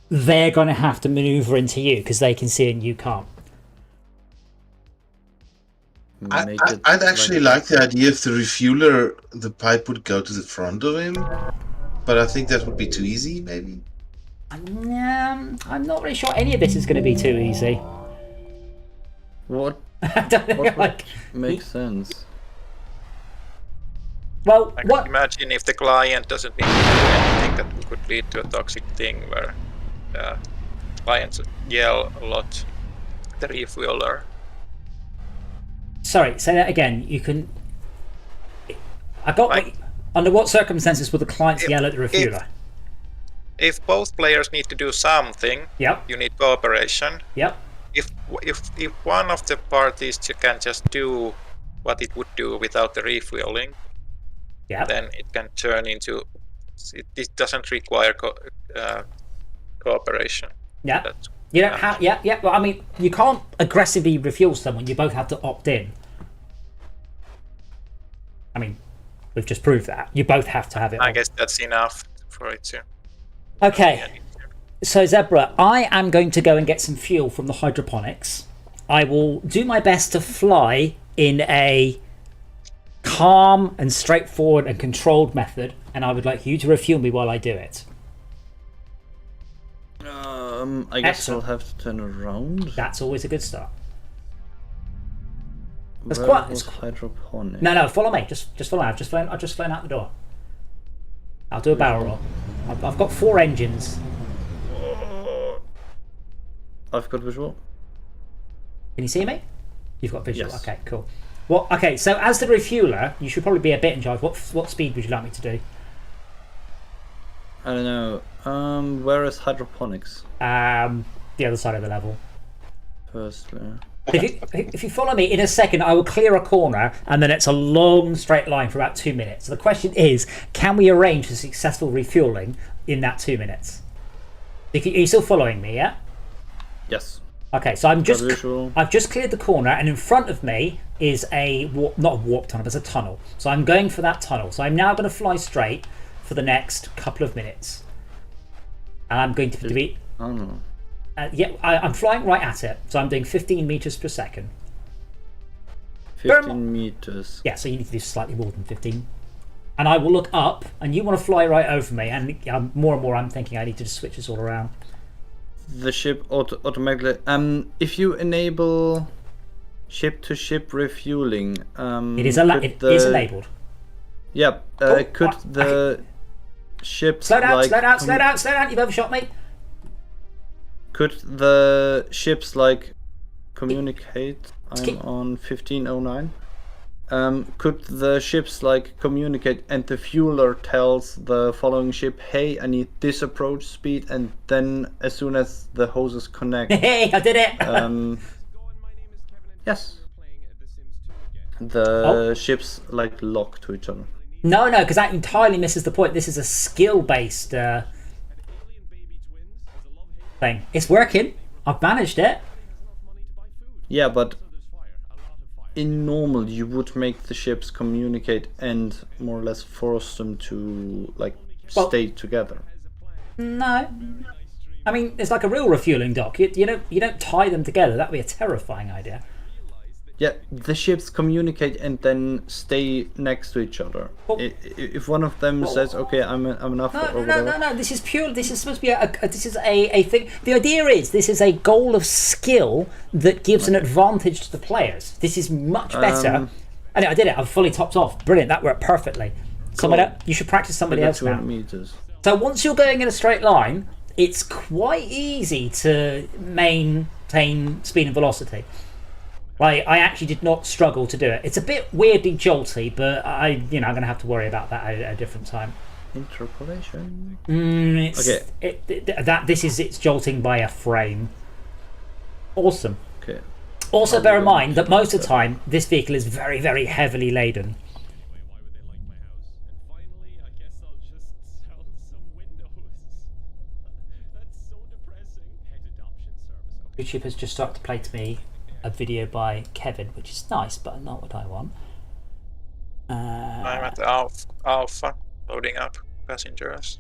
they're going to have to maneuver into you because they can see and you can't?
I'd actually like the idea if the refueler, the pipe would go to the front of him, but I think that would be too easy, maybe.
I'm not really sure any of this is going to be too easy.
What?
I don't know,
What makes sense?
Well,
I
what?
can imagine if the client doesn't need to do anything, that could lead to a toxic thing where clients yell a lot at the refueler.
Sorry, say that again. You can. I got. Under what circumstances would the clients yell at the refueler?
If both players need to do something,
Yep.
you need cooperation.
Yep.
If one of the parties can just do what it would do without the refueling,
Yep.
then it can turn into. It doesn't require cooperation.
Yeah.
That's,
You don't have. Yeah. Yeah. Well, I mean, you can't aggressively refuel someone. You both have to opt in. I mean, we've just proved that you both have to have it.
I guess that's enough for it to.
Okay. So Zebra, I am going to go and get some fuel from the hydroponics. I will do my best to fly in a calm and straightforward and controlled method, and I would like you to refuel me while I do it.
I guess
Excellent.
I'll have to turn around.
That's always a good start. It's
Where
quite.
was hydroponic?
No, follow me. Just follow me. I've just flown out the door. I'll do a barrel roll. I've got 4 engines.
I've got visual.
Can you see me? You've got visual.
Yes.
Okay, cool. Well, okay. So as the refueler, you should probably be a bit in charge. What speed would you like me to do?
I don't know. Where is hydroponics?
The other side of the level.
First, where?
If you follow me, in a second I will clear a corner and then it's a long straight line for about 2 minutes. So the question is, can we arrange for successful refueling in that 2 minutes? Are you still following me, yeah?
Yes.
Okay, so I've just cleared the corner and in front of me is not a warp tunnel, but it's a tunnel. So I'm going for that tunnel. So I'm now going to fly straight for the next couple of minutes. And I'm going to be...
Oh no.
I'm flying right at it, so I'm doing 15 meters per second.
15 meters.
Yeah, so you need to do slightly more than 15. And I will look up, and you want to fly right over me, and more and more I'm thinking I need to just switch this all around.
The ship automatically. If you enable ship-to-ship refueling,
It is enabled.
Yep. Could the ship
slow down? You've overshot me.
Could the ships communicate? I'm on 1509. Could the ships communicate and the fueler tells the following ship, hey, I need this approach speed, and then as soon as the hoses connect,
hey, I did it.
Yes. The ships lock to each other.
No, because that entirely misses the point. This is a skill-based thing. It's working. I've managed it.
Yeah, but in normal, you would make the ships communicate and more or less force them to stay together.
No. I mean, it's like a real refueling dock. You don't tie them together. That'd be a terrifying idea.
Yeah, the ships communicate and then stay next to each other.
Well,
if one of them says, "Okay, I'm enough," or whatever.
No. This is pure. This is supposed to be this is a thing. The idea is this is a goal of skill that gives an advantage to the players. This is much better. I did it. I'm fully topped off. Brilliant. That worked perfectly. Somebody, you should practice somebody else now.
Meters.
So once you're going in a straight line, it's quite easy to maintain speed and velocity. Like, I actually did not struggle to do it. It's a bit weirdly jolty, but I'm going to have to worry about that at a different time.
Interpolation.
Okay. It's jolting by a frame. Awesome.
Okay.
Also, bear in mind that most of the time, this vehicle is very, very heavily laden. YouTube has just started to play to me a video by Kevin, which is nice, but not what I want.
I'm at Alpha, loading up passengers.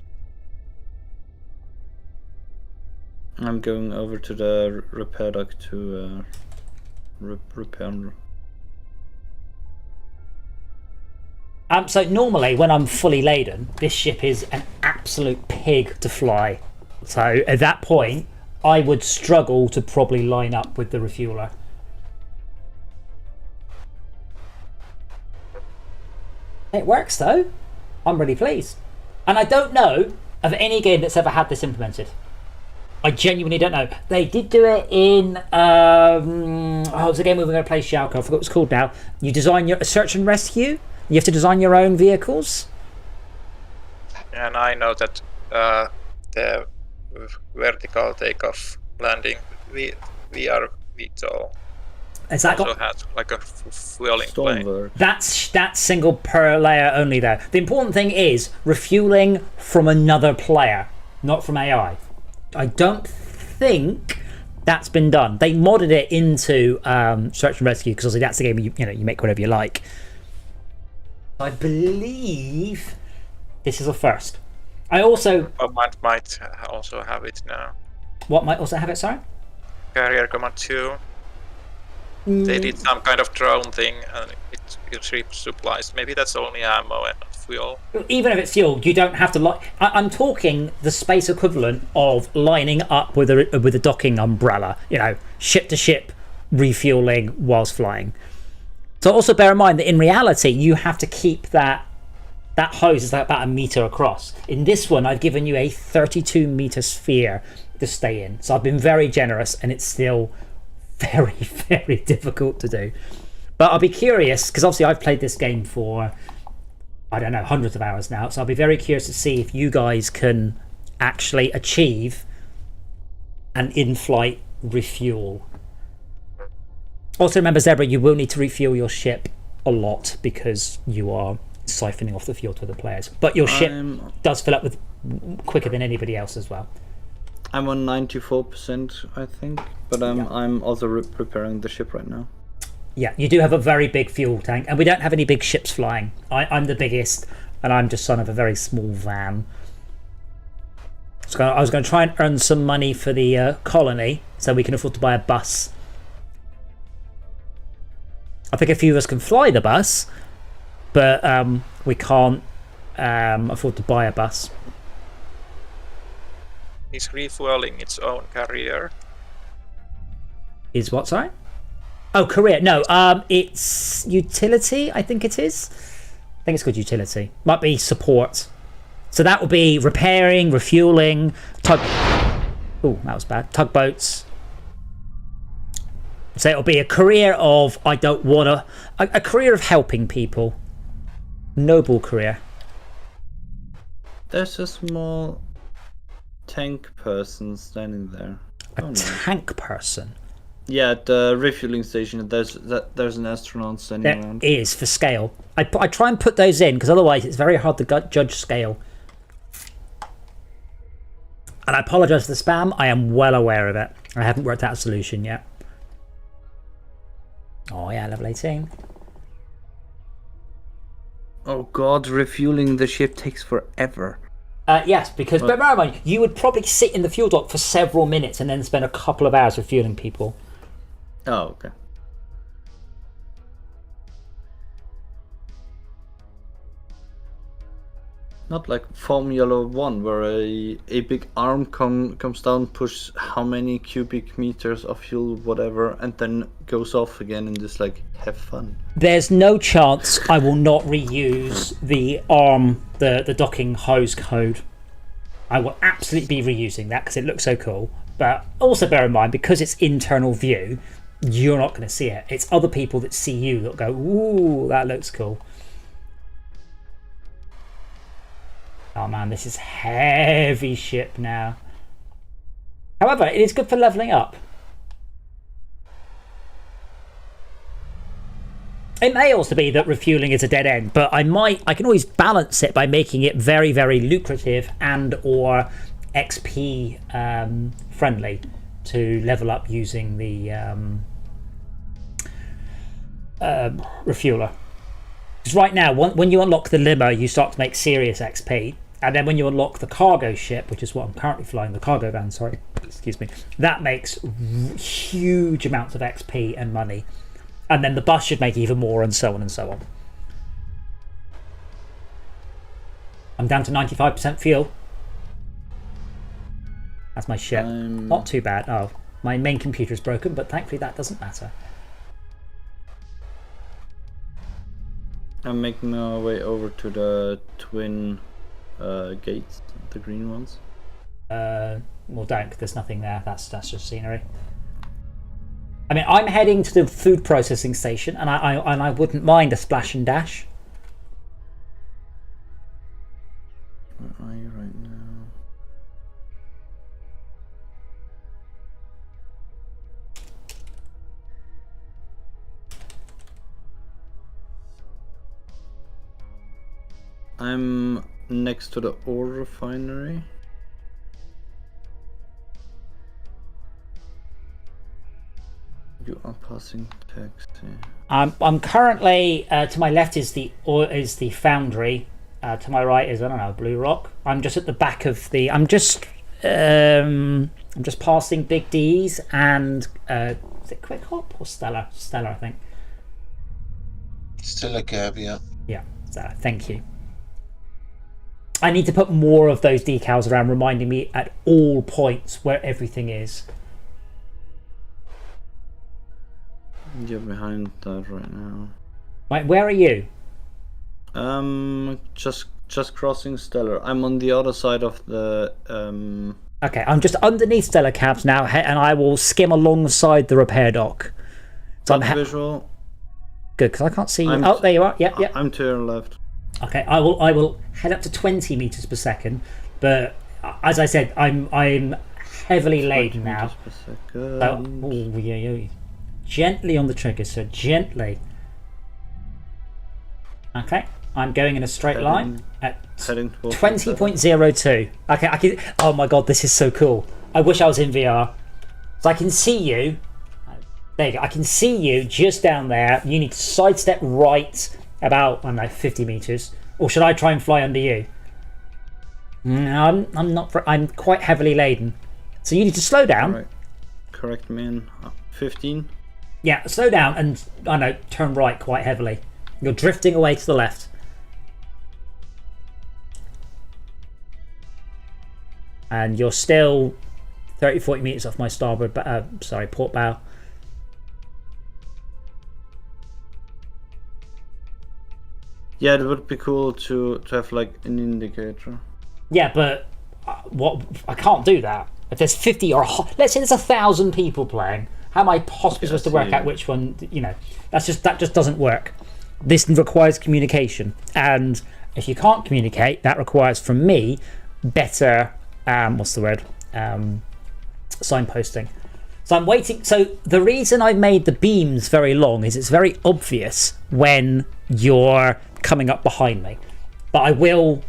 I'm going over to the repair dock to repair.
So normally, when I'm fully laden, this ship is an absolute pig to fly. So at that point, I would struggle to probably line up with the refueler. It works though. I'm really pleased. And I don't know of any game that's ever had this implemented. I genuinely don't know. They did do it in it was a game we were going to play, Schalke. I forgot what it's called now. You design your search and rescue. You have to design your own vehicles.
And I know that the vertical takeoff landing VR VTOL also had like a fueling plane.
That's single per layer only though. The important thing is refueling from another player, not from AI. I don't think that's been done. They modded it into Search and Rescue because obviously that's the game you make whatever you like. I believe this is a first. I also
might also have it now.
What might also have it? Sorry.
Carrier Command 2. They did some kind of drone thing and it ships supplies. Maybe that's only ammo and not fuel.
Even if it's fuel, you don't have to I'm talking the space equivalent of lining up with a docking umbrella. Ship to ship refueling whilst flying. So also bear in mind that in reality you have to keep that hose is about a meter across. In this one, I've given you a 32-meter sphere to stay in. So I've been very generous, and it's still very, very difficult to do. But I'll be curious, because obviously I've played this game for, I don't know, hundreds of hours now. So I'll be very curious to see if you guys can actually achieve an in-flight refuel. Also remember, Zebra, you will need to refuel your ship a lot because you are siphoning off the fuel to other players. But your ship does fill up with quicker than anybody else as well.
I'm on 94%, I think, but I'm also preparing the ship right now.
Yeah, you do have a very big fuel tank, and we don't have any big ships flying. I'm the biggest, and I'm just son of a very small van. So I was going to try and earn some money for the colony, so we can afford to buy a bus. I think a few of us can fly the bus, but we can't afford to buy a bus.
Is refueling its own carrier?
Is what, sorry? Oh, career. No, it's utility, I think it is. I think it's called utility. Might be support. So that will be repairing, refueling, oh, that was bad. Tugboats. So it'll be a career of, I don't want to, a career of helping people. Noble career.
There's a small tank person standing there.
A tank person?
Yeah, at the refueling station, there's an astronaut standing around.
There is, for scale. I try and put those in, because otherwise it's very hard to judge scale. And I apologise for the spam. I am well aware of it. I haven't worked out a solution yet. Oh yeah, level 18.
Oh god, refueling the ship takes forever.
Yes, because bear in mind, you would probably sit in the fuel dock for several minutes and then spend a couple of hours refueling people.
Oh, okay. Not like Formula 1, where a big arm comes down, pushes how many cubic meters of fuel, whatever, and then goes off again and just like have fun.
There's no chance I will not reuse the arm, the docking hose code. I will absolutely be reusing that because it looks so cool. But also bear in mind, because it's internal view, you're not going to see it. It's other people that see you that go, ooh, that looks cool. Oh man, this is heavy ship now. However, it is good for leveling up. It may also be that refueling is a dead end, but I can always balance it by making it very, very lucrative and or XP friendly to level up using the refueler. Because right now, when you unlock the limo, you start to make serious XP. And then when you unlock the cargo ship, which is what I'm currently flying, the cargo van, sorry, excuse me, that makes huge amounts of XP and money. And then the bus should make even more, and so on and so on. I'm down to 95% fuel. That's my ship. Not too bad. Oh, my main computer is broken, but thankfully that doesn't matter.
I'm making my way over to the twin gates, the green ones.
Well, don't, 'cause there's nothing there. That's just scenery. I mean, I'm heading to the food processing station, and I wouldn't mind a splash and dash.
Where are you right now? I'm next to the ore refinery. You are passing taxi.
I'm currently to my left is the foundry. To my right is, I don't know, Blue Rock. I'm just at the back of the. I'm just passing Big D's and is it Quick Hop or Stella? Stella, I think.
Still a cab, yeah.
Yeah, Stella. Thank you. I need to put more of those decals around, reminding me at all points where everything is.
You're behind that right now.
Right, where are you?
Just crossing Stellar. I'm on the other side of the
Okay, I'm just underneath Stellar cabs now, and I will skim alongside the repair dock. So I'm
visual.
Good, because I can't see you. Oh, there you are. Yep, yep.
I'm to your left.
Okay, I will head up to 20 meters per second, but as I said, I'm heavily laden now. So, ooh, yeah. Gently on the trigger, so gently. Okay, I'm going in a straight line at 20.02. Okay, I can. Oh my god, this is so cool. I wish I was in VR. So I can see you. There you go. I can see you just down there. You need to sidestep right about, I don't know, 50 meters. Or should I try and fly under you? No, I'm not. I'm quite heavily laden. So you need to slow down.
Right. Correct me in 15.
Yeah, slow down and, I know, turn right quite heavily. You're drifting away to the left. And you're still 30-40 meters off my starboard, port bow.
Yeah, it would be cool to have like an indicator.
Yeah, but what I can't do that. If there's 50 or let's say there's 1,000 people playing, how am I possibly supposed to work out which one? You know, that just doesn't work. This requires communication, and if you can't communicate, that requires from me better. What's the word? Signposting. So I'm waiting. So the reason I made the beams very long is it's very obvious when you're coming up behind me. But I will,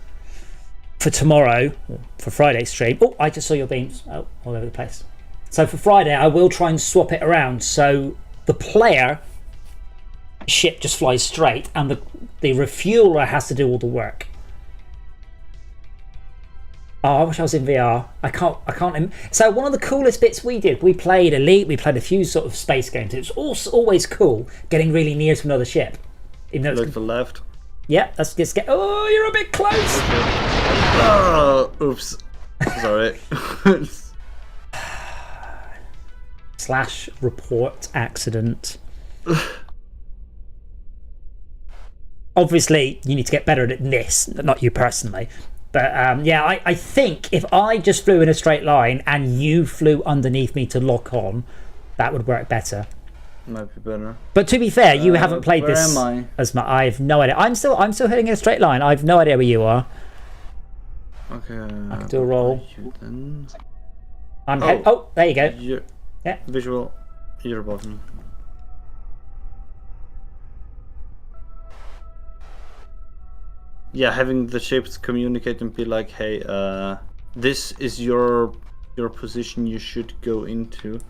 for tomorrow, for Friday's stream. Oh, I just saw your beams. Oh, all over the place. So for Friday, I will try and swap it around so the player ship just flies straight and the refueler has to do all the work. Oh, I wish I was in VR. I can't. So one of the coolest bits we did, we played Elite, we played a few sort of space games. It was also always cool getting really near to another ship. Even though
Look to the left.
Yeah, let's just get. Oh, you're a bit close.
Oh, oops. Sorry.
/ report accident. Obviously, you need to get better at this, not you personally. But yeah, I think if I just flew in a straight line and you flew underneath me to lock on, that would work better.
Might be better.
But to be fair, you haven't played
where
this
am I?
as much. I have no idea. I'm still heading in a straight line. I have no idea where you are.
Okay.
I can do a roll.
Then.
Oh, there you go. Yeah.
Visual. You're above me. Yeah, having the ships communicate and be like, hey, this is your position you should go into.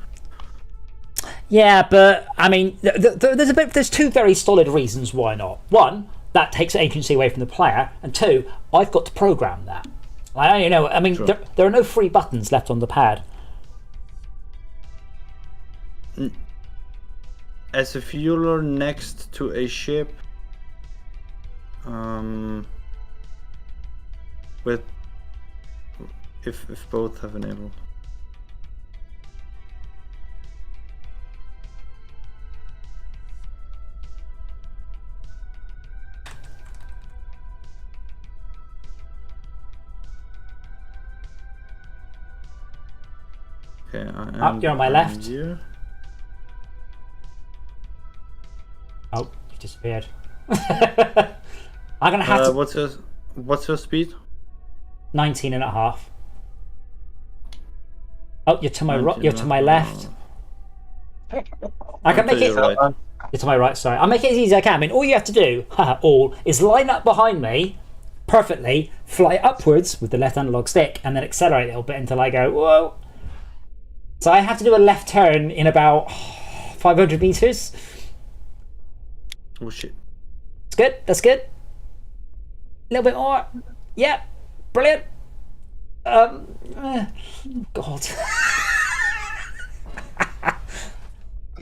Yeah, but I mean, there's two very solid reasons why not. One, that takes agency away from the player, and two, I've got to program that. I mean,
Sure.
there are no free buttons left on the pad.
As a fueler next to a ship, with if both have enabled. Okay,
You're on my left.
Here.
Oh, you disappeared. I'm gonna have to.
What's your speed?
19.5. Oh, you're to my right. You're to my left. I can make it.
Right.
You're to my right. Sorry, I'll make it as easy as I can. I mean, all you have to do, is line up behind me perfectly, fly upwards with the left analog stick, and then accelerate a little bit until I go whoa. So I have to do a left turn in about 500 meters.
Oh shit.
That's good. That's good. A little bit more. Yeah. Brilliant. God.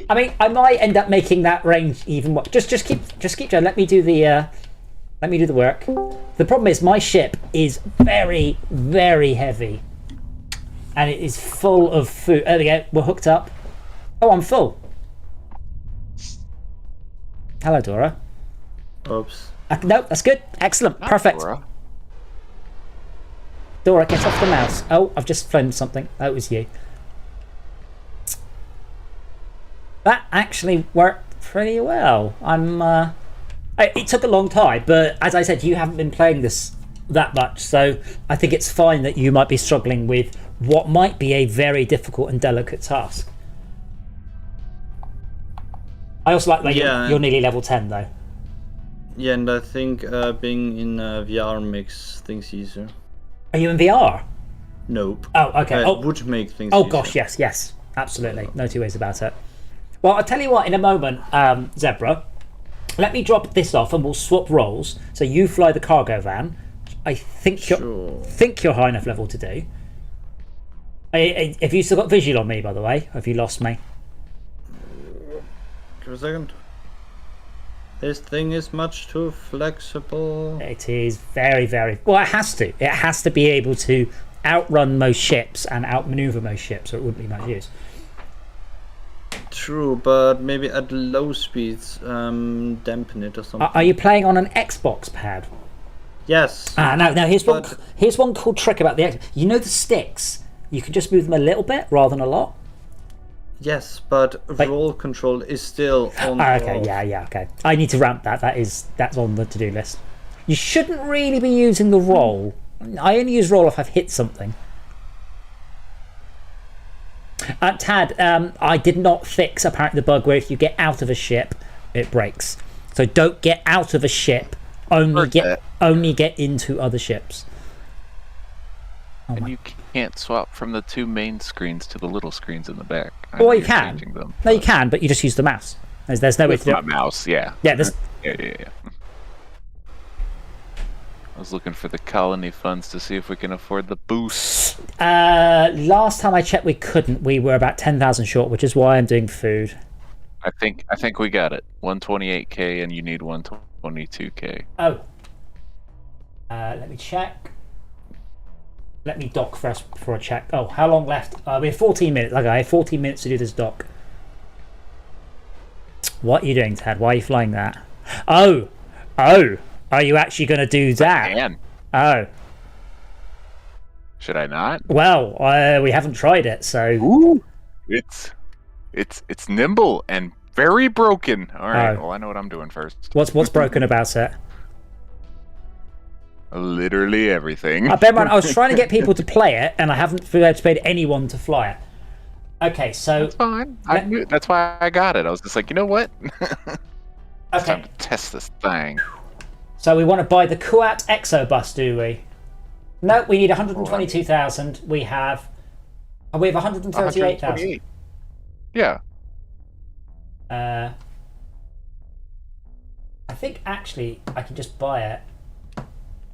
I mean, I might end up making that range even more. Just keep going. Let me do the work. The problem is my ship is very, very heavy, and it is full of food. There we go. We're hooked up. Oh, I'm full. Hello, Dora.
Oops.
No, that's good. Excellent. Perfect.
Dora.
Dora, get off the mouse. Oh, I've just flown something. That was you. That actually worked pretty well. It took a long time, but as I said, you haven't been playing this that much, so I think it's fine that you might be struggling with what might be a very difficult and delicate task. I also like that you're nearly level 10 though.
Yeah, and I think being in VR makes things easier.
Are you in VR?
Nope.
Oh, okay.
It would make things
Oh
easier.
gosh, yes, absolutely. No two ways about it. Well, I'll tell you what, in a moment, Zebra, let me drop this off and we'll swap roles. So you fly the cargo van. I think you're high enough level to do. Have you still got visual on me, by the way? Have you lost me?
Give a second. This thing is much too flexible.
It is very, very... Well, it has to. It has to be able to outrun most ships and outmaneuver most ships, or it wouldn't be much use.
True, but maybe at low speeds, dampen it or something.
Are you playing on an Xbox pad?
Yes.
No. Here's one cool trick about the Xbox. You know the sticks? You can just move them a little bit rather than a lot.
Yes, but roll control is still on.
Okay, yeah, okay. I need to ramp that. That's on the to-do list. You shouldn't really be using the roll. I only use roll if I've hit something. Tad, I did not fix apparently the bug where if you get out of a ship, it breaks. So don't get out of a ship. Only get into other ships.
And you can't swap from the 2 main screens to the little screens in the back.
Well, you can. No, you can, but you just use the mouse. There's no way to do it.
Mouse, yeah.
Yeah, there's...
Yeah. I was looking for the colony funds to see if we can afford the boost.
Last time I checked, we couldn't. We were about 10,000 short, which is why I'm doing food.
I think we got it. 128k, and you need 122k.
Oh. Let me check. Let me dock first before I check. Oh, how long left? We have 14 minutes. Okay, I have 14 minutes to do this dock. What are you doing, Tad? Why are you flying that? Oh. Are you actually going to do that?
I can.
Oh.
Should I not?
Well, we haven't tried it, so...
Ooh. It's nimble and very broken. All right, well, I know what I'm doing first.
What's broken about it?
Literally everything.
Bear in mind, I was trying to get people to play it, and I haven't persuaded anyone to fly it. Okay, so...
That's fine. That's why I got it. I was just like, you know what? It's time to test this thing.
So we want to buy the Kuat Exo bus, do we? No, we need 122,000. We have 138,000.
Yeah.
I think actually I can just buy it.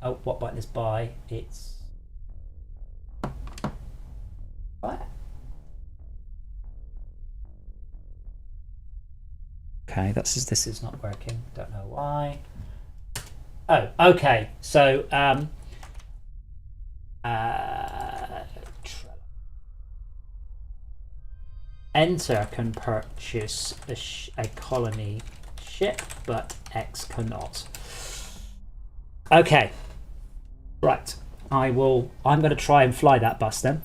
Oh, what button is buy? It's buy it. Okay, this is not working. Don't know why. Oh, okay. So Enter can purchase a colony ship, but X cannot. Okay. Right. I'm going to try and fly that bus then.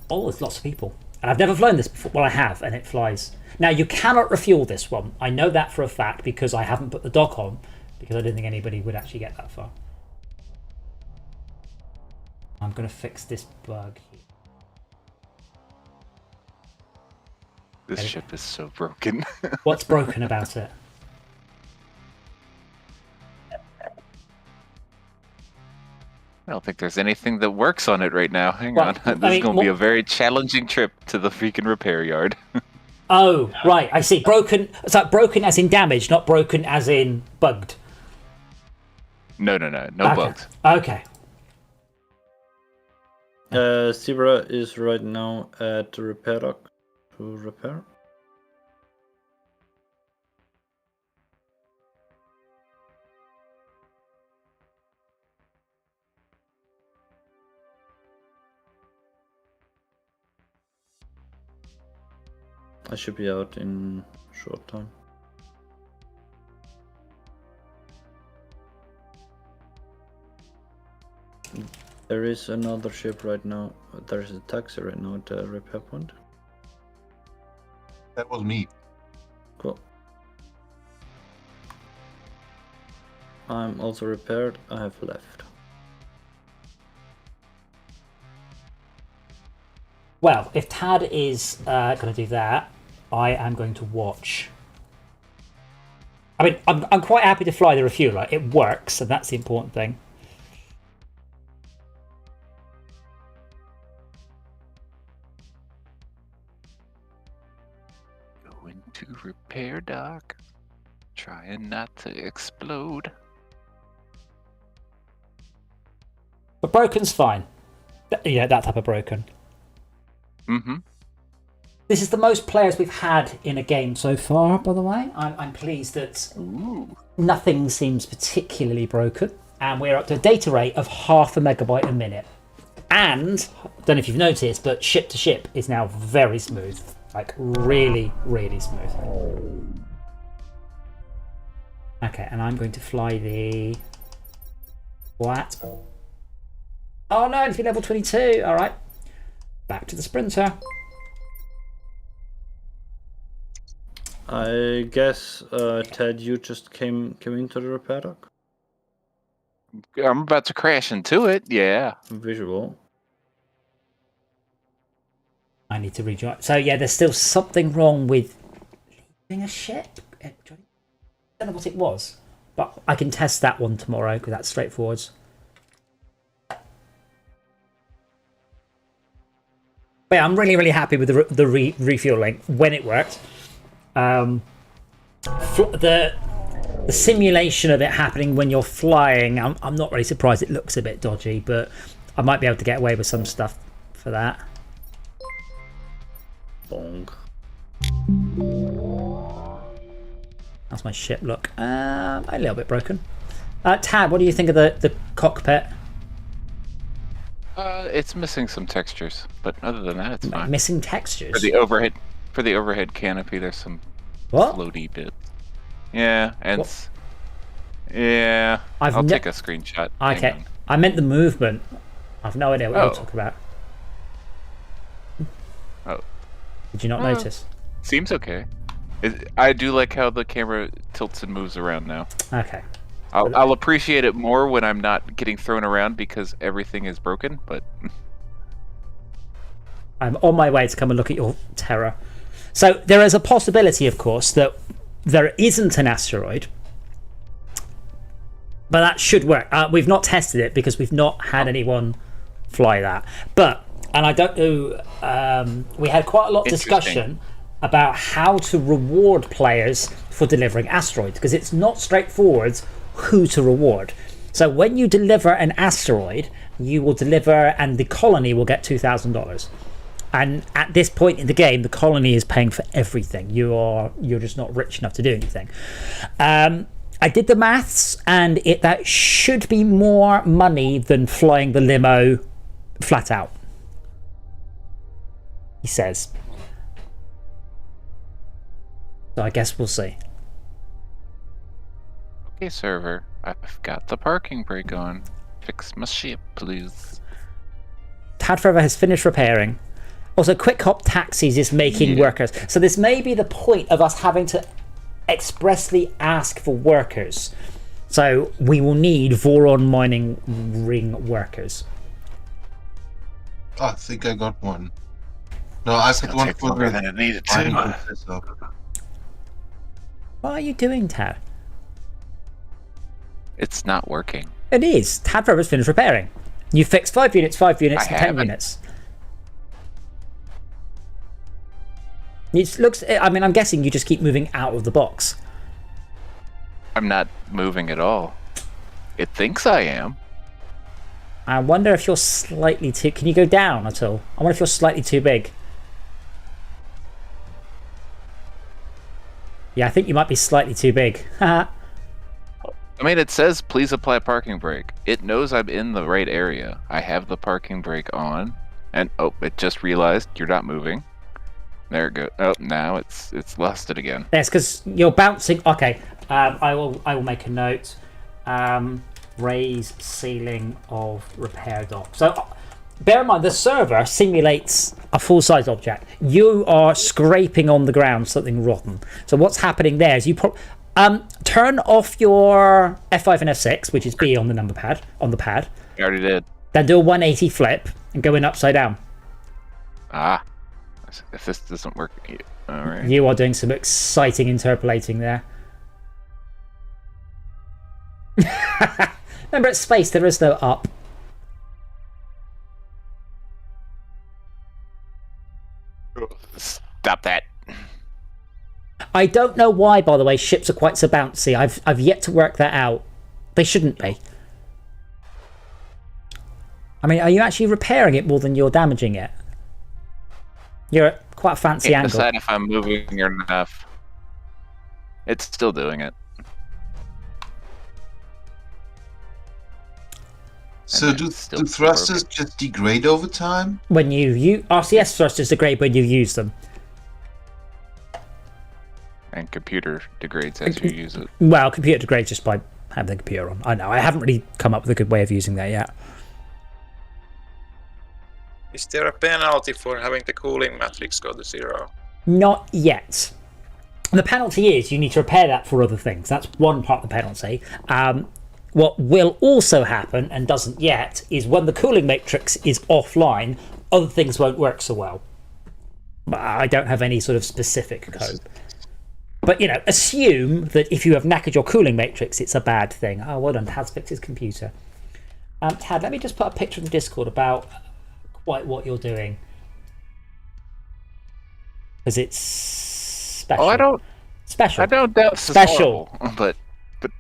Oh, there's lots of people. And I've never flown this before. Well, I have, and it flies. Now, you cannot refuel this one. I know that for a fact because I haven't put the dock on, because I didn't think anybody would actually get that far. I'm going to fix this bug here.
This ship is so broken.
What's broken about it?
I don't think there's anything that works on it right now. Hang on. This is going to be a very challenging trip to the freaking repair yard.
Oh, right. I see. Broken. It's like broken as in damaged, not broken as in bugged.
No bugs.
Okay.
Zebra is right now at the repair dock to repair. I should be out in short time. There is another ship right now. There is a taxi right now at the repair point.
That was me.
Cool. I'm also repaired. I have left.
Well, if Tad is going to do that, I am going to watch. I mean, I'm quite happy to fly the refueler. It works, and that's the important thing.
Going to repair dock. Trying not to explode.
But broken's fine. Yeah, that type of broken.
Mm-hmm.
This is the most players we've had in a game so far, by the way. I'm pleased that nothing seems particularly broken. And we're up to a data rate of 0.5 megabyte a minute. And, I don't know if you've noticed, but ship to ship is now very smooth. Like, really, really smooth. Okay, and I'm going to fly the... What? Oh no, it's level 22. Alright. Back to the Sprinter.
I guess, Ted, you just came into the repair dock?
I'm about to crash into it, yeah.
Visual.
I need to rejoin. So yeah, there's still something wrong with leaving a ship. I don't know what it was, but I can test that one tomorrow because that's straightforward. But yeah, I'm really happy with the refueling when it worked. The simulation of it happening when you're flying, I'm not really surprised. It looks a bit dodgy, but I might be able to get away with some stuff for that.
Bong.
How's my ship look? A little bit broken. Tad, what do you think of the cockpit?
It's missing some textures, but other than that, it's fine.
Missing textures?
For the overhead canopy, there's some
what?
floaty bits. Yeah, and yeah, I'll take a screenshot.
Okay, I meant the movement. I've no idea what you're talking about.
Oh,
did you not notice?
Seems okay. I do like how the camera tilts and moves around now.
Okay.
I'll appreciate it more when I'm not getting thrown around because everything is broken, but...
I'm on my way to come and look at your Terra. So there is a possibility, of course, that there isn't an asteroid, but that should work. We've not tested it because we've not had anyone fly that. But, and I don't know, we had quite a lot of discussion about how to reward players for delivering asteroids, because it's not straightforward who to reward. So when you deliver an asteroid, you will deliver and the colony will get $2,000. And at this point in the game, the colony is paying for everything. You're just not rich enough to do anything. I did the maths, and that should be more money than flying the limo flat out, he says. So I guess we'll see.
Okay, server. I've got the parking brake on. Fix my ship, please.
Tad Forever has finished repairing. Also, Quick Hop Taxis is making workers. So this may be the point of us having to expressly ask for workers. So we will need Voron mining ring workers.
I think I got one. No, I got one for
longer than it needed to.
What are you doing, Tad?
It's not working.
It is. Tad Forever's finished repairing. You fixed 5 units, 5 units, and 10
haven't.
units. It looks. I mean, I'm guessing you just keep moving out of the box.
I'm not moving at all. It thinks I am.
I wonder if you're slightly too... Can you go down at all? I wonder if you're slightly too big. Yeah, I think you might be slightly too big.
I mean, it says, please apply parking brake. It knows I'm in the right area. I have the parking brake on. And, oh, it just realized you're not moving. There it goes. Oh, now it's lost it again.
Yes, because you're bouncing. Okay, I will make a note. Raise ceiling of repair dock. So bear in mind the server simulates a full-size object. You are scraping on the ground something rotten. So what's happening there is you turn off your F5 and F6, which is B on the number pad on the pad.
I already did.
Then do a 180 flip and go in upside down.
Ah. If this doesn't work, all right.
You are doing some exciting interpolating there. Remember, at space there is no up.
Stop that.
I don't know why, by the way, ships are quite so bouncy. I've yet to work that out. They shouldn't be. I mean, are you actually repairing it more than you're damaging it? You're at quite a fancy angle.
Decide if I'm moving or enough. It's still doing it.
So do thrusters just degrade over time?
When you RCS thrusters degrade when you use them.
And computer degrades as you use it.
Well, computer degrades just by having the computer on. I know, I haven't really come up with a good way of using that yet.
Is there a penalty for having the cooling matrix go to 0?
Not yet. The penalty is you need to repair that for other things. That's one part of the penalty. What will also happen, and doesn't yet, is when the cooling matrix is offline, other things won't work so well. But I don't have any sort of specific code. But, you know, assume that if you have knackered your cooling matrix, it's a bad thing. Oh, well done. Tad's fixed his computer. Tad, let me just put a picture in Discord about quite what you're doing. Because it's special.
Oh, I don't doubt
special.
Horrible, but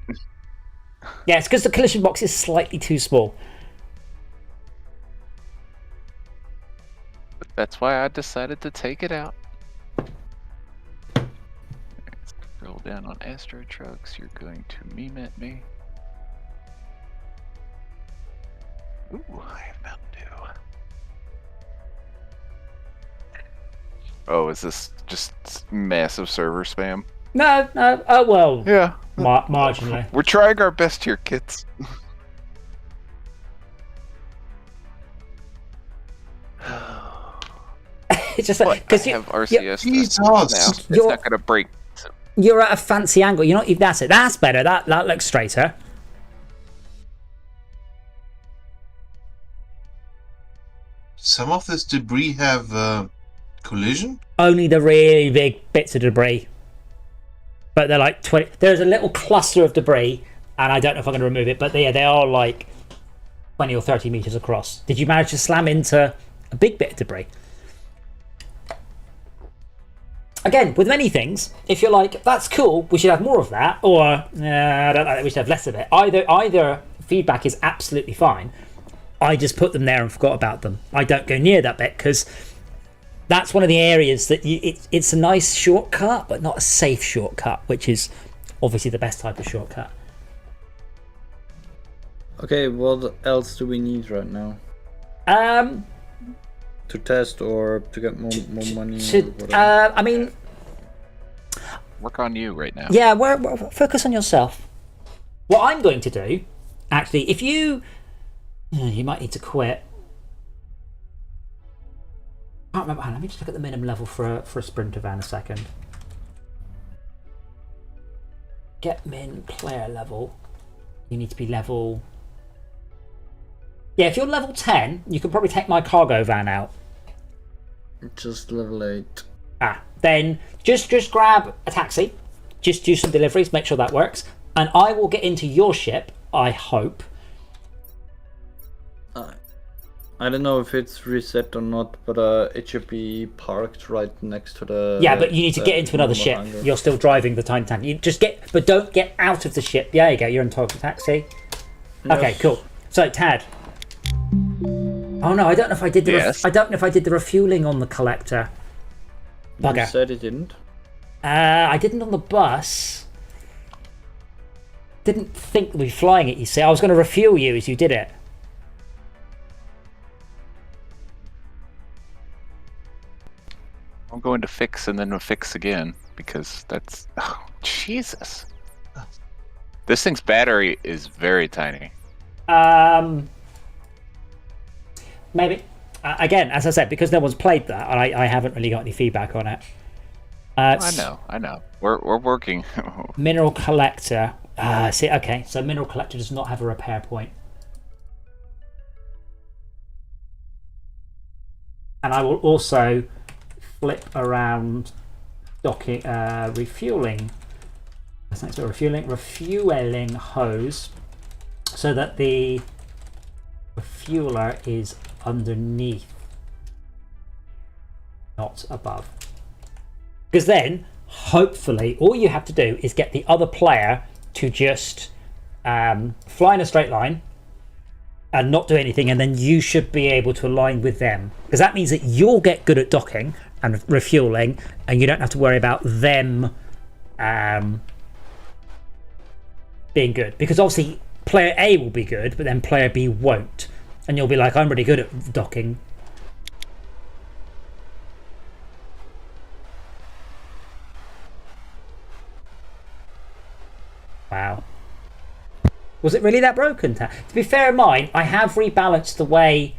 yeah, it's because the collision box is slightly too small.
That's why I decided to take it out. Scroll down on AstroTrucks. You're going to meme at me. Ooh, I have Mountain Dew. Oh, is this just massive server spam?
No. Oh, well.
Yeah.
Marginally.
We're trying our best here, kids.
It's just like because you
have RCS.
Jesus.
Now. It's not going to break.
You're at a fancy angle. You're not even. That's it. That's better. That looks straighter.
Some of this debris have collision?
Only the really big bits of debris. But they're like 20. There's a little cluster of debris, and I don't know if I'm going to remove it, but they are like 20 or 30 meters across. Did you manage to slam into a big bit of debris? Again, with many things, if you're like, that's cool, we should have more of that, or I don't like that, we should have less of it. Either feedback is absolutely fine. I just put them there and forgot about them. I don't go near that bit because that's one of the areas that it's a nice shortcut, but not a safe shortcut, which is obviously the best type of shortcut.
Okay, what else do we need right now? To test or to get more money?
I mean,
work on you right now.
Yeah, focus on yourself. What I'm going to do, actually, if you might need to quit. I can't remember. Let me just look at the minimum level for a sprinter van a second. Get min player level. You need to be level. Yeah, if you're level 10, you can probably take my cargo van out.
Just level 8.
Then just grab a taxi. Just do some deliveries, make sure that works. And I will get into your ship, I hope.
I don't know if it's reset or not, but it should be parked right next to the...
Yeah, but you need to get into another ship. Hangar. You're still driving the tiny tank. You just but don't get out of the ship. There you go, you're in Total Taxi. Yes. Okay, cool. So, Tad. Oh no, I don't know if I did the I don't know if I did the refueling on the collector. Bugger.
You said it didn't?
I didn't on the bus. Didn't think we'd be flying it, you see. I was going to refuel you as you did it.
I'm going to fix and then fix again because that's... Oh, Jesus. This thing's battery is very tiny.
Maybe. Again, as I said, because no one's played that, I haven't really got any feedback on it.
I know. We're working.
Mineral collector. See, okay, so mineral collector does not have a repair point. And I will also flip around docking, refueling. Thanks for refueling hose, so that the refueler is underneath, not above. Because then, hopefully, all you have to do is get the other player to just fly in a straight line and not do anything, and then you should be able to align with them. Because that means that you'll get good at docking and refueling, and you don't have to worry about them being good. Because obviously, player A will be good, but then player B won't. And you'll be like, I'm really good at docking. Wow. Was it really that broken? To be fair in mind, I have rebalanced the way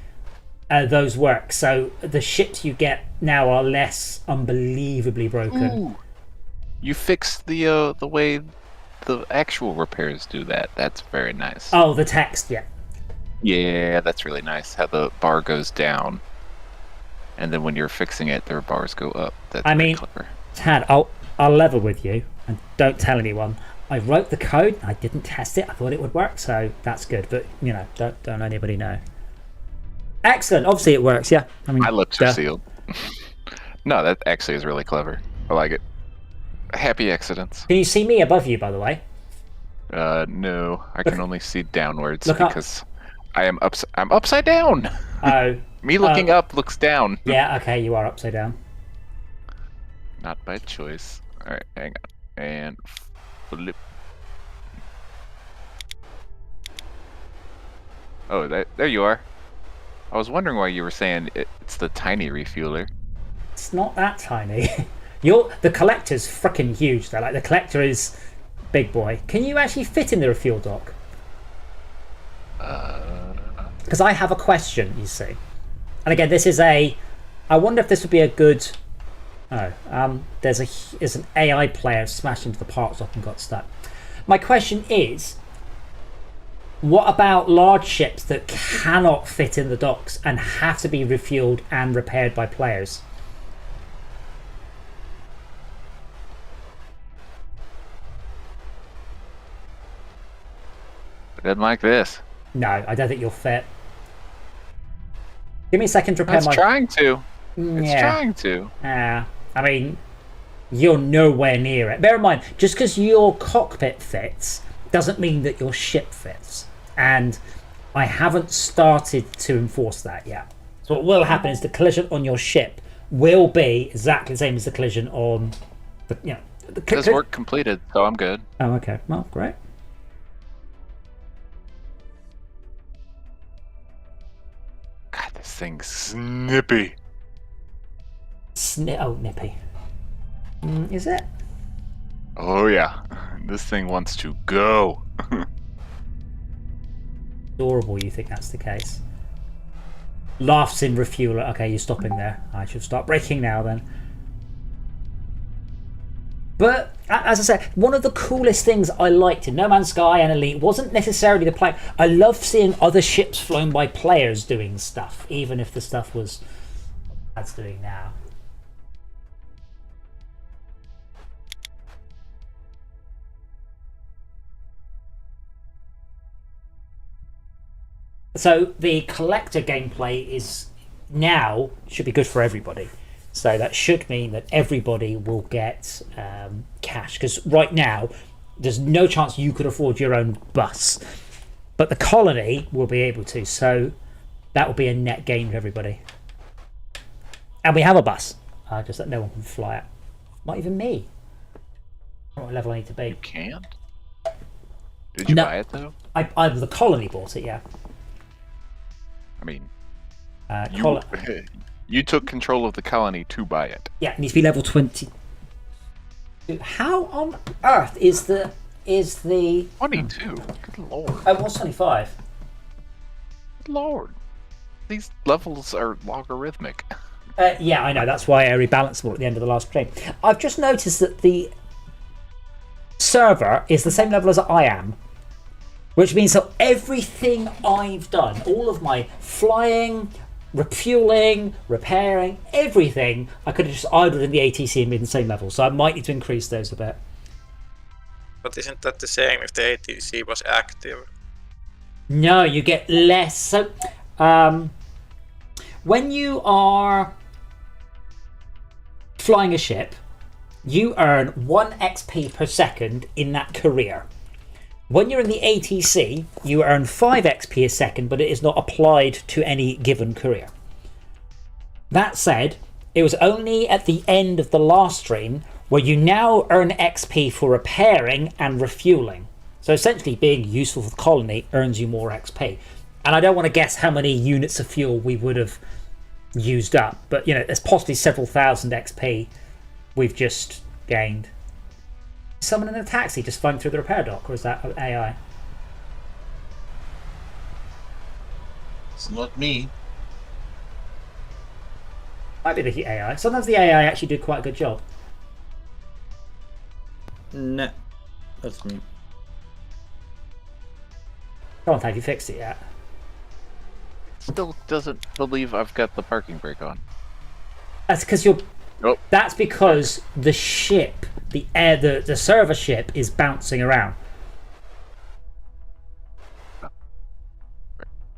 those work. So the ships you get now are less unbelievably broken.
Ooh. You fixed the way the actual repairs do that. That's very nice.
Oh, the text, yeah.
Yeah, that's really nice. How the bar goes down. and then when you're fixing it, their bars go up. That's
I mean,
clever.
Tad, I'll level with you, and don't tell anyone. I wrote the code. I didn't test it. I thought it would work, so that's good. But you know, don't anybody know. Excellent. Obviously, it works. Yeah. I mean,
My lips are sealed. No, that actually is really clever. I like it. Happy accidents.
Can you see me above you, by the way?
No, I can only see downwards
Look up.
because I'm upside down.
Oh.
Me looking up looks down.
Yeah. Okay. You are upside down.
Not by choice. All right, hang on, and flip. Oh, there you are. I was wondering why you were saying it's the tiny refueler.
It's not that tiny. The collector's freaking huge though. Like the collector is big boy. Can you actually fit in the refuel dock? Because I have a question, you see. And again, this is I wonder if this would be a good. Oh, there's an AI player smashed into the parts dock and got stuck. My question is, what about large ships that cannot fit in the docks and have to be refueled and repaired by players?
I didn't like this.
No, I don't think you'll fit. Give me a second to repair
It's trying to. It's trying to.
Yeah. I mean, you're nowhere near it. Bear in mind, just because your cockpit fits doesn't mean that your ship fits. And I haven't started to enforce that yet. So what will happen is the collision on your ship will be exactly the same as the collision on the, you know,
This work completed, so I'm good.
Oh, okay. Well, great.
God, this thing's snippy.
Nippy. Is it?
Oh yeah, this thing wants to go.
Adorable, you think that's the case. Laughs in refueler. Okay, you're stopping there. I should start braking now then. But, as I said, one of the coolest things I liked in No Man's Sky and Elite wasn't necessarily the play. I love seeing other ships flown by players doing stuff, even if the stuff was that's doing now. So the collector gameplay should be good for everybody. So that should mean that everybody will get cash. Because right now, there's no chance you could afford your own bus. But the colony will be able to. So that will be a net gain for everybody. And we have a bus. Just that no one can fly it. Not even me. What level I need to be.
You can't? Did you buy it though?
The colony bought it, yeah.
I mean, you took control of the colony to buy it.
Yeah, it needs to be level 20. How on earth is the
22? Good lord.
Oh, it was 25.
Good lord. These levels are logarithmic.
Yeah, I know. That's why I rebalanced them at the end of the last stream. I've just noticed that the server is the same level as I am. Which means that everything I've done, all of my flying, refueling, repairing, everything, I could have just idled in the ATC and been the same level. So I might need to increase those a bit.
But isn't that the same if the ATC was active?
No, you get less. So when you are flying a ship, you earn 1 XP per second in that career. When you're in the ATC, you earn 5 XP a second, but it is not applied to any given career. That said, it was only at the end of the last stream where you now earn XP for repairing and refueling. So essentially being useful for the colony earns you more XP. And I don't want to guess how many units of fuel we would have used up, but you know, there's possibly several thousand XP we've just gained. Someone in a taxi just flying through the repair dock, or is that AI?
It's not me.
Might be the AI. Sometimes the AI actually do quite a good job.
Nah, that's me.
Come on, have you fixed it yet?
Still doesn't believe I've got the parking brake on.
That's because you're.
Nope.
That's because the ship, the server ship, is bouncing around.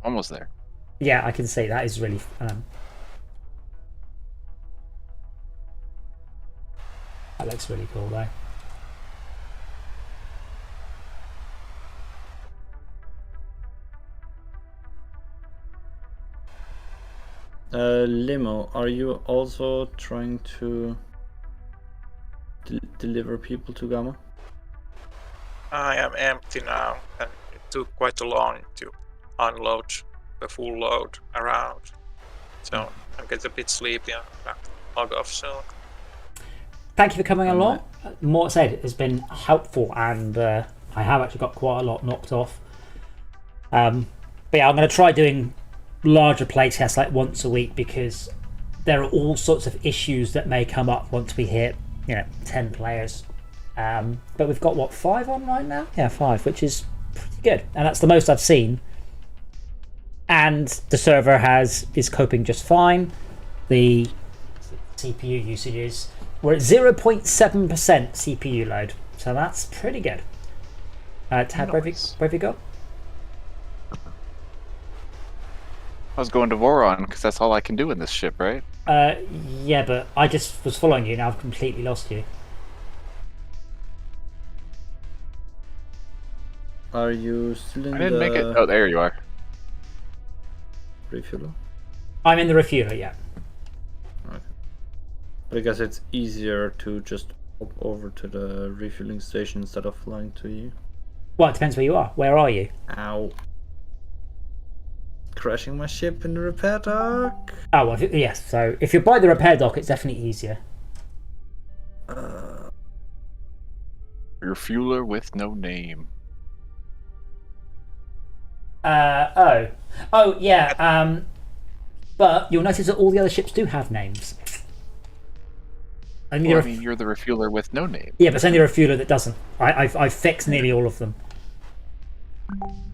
Almost there.
Yeah, I can see that is really. That looks really cool, though.
Limo, are you also trying to deliver people to Gamma?
I am empty now, and it took quite a long to unload the full load around. So I'm getting a bit sleepy and log off soon.
Thank you for coming along. More said, it has been helpful, and I have actually got quite a lot knocked off. But yeah, I'm going to try doing larger play tests like once a week, because there are all sorts of issues that may come up once we hit 10 players. But we've got what, 5 on right now? Yeah, 5, which is pretty good, and that's the most I've seen. And the server is coping just fine. The CPU usage we're at 0.7% CPU load, so that's pretty good. Tad, where have you got?
I was going to Voron because that's all I can do in this ship, right?
Yeah, but I just was following you. Now I've completely lost you.
Are you still in
I didn't make it. Oh, there you are.
Refueler?
I'm in the refueler, yeah.
Okay. But I guess it's easier to just hop over to the refueling station instead of flying to you.
Well, it depends where you are. Where are you?
Ow. Crashing my ship in the repair dock.
Oh, well, yes. So if you're by the repair dock, it's definitely easier.
Refueler with no name.
Oh, yeah. But you'll notice that all the other ships do have names.
Well, I mean, you're the refueler with no name.
Yeah, but it's only a refueler that doesn't. I've fixed nearly all of them.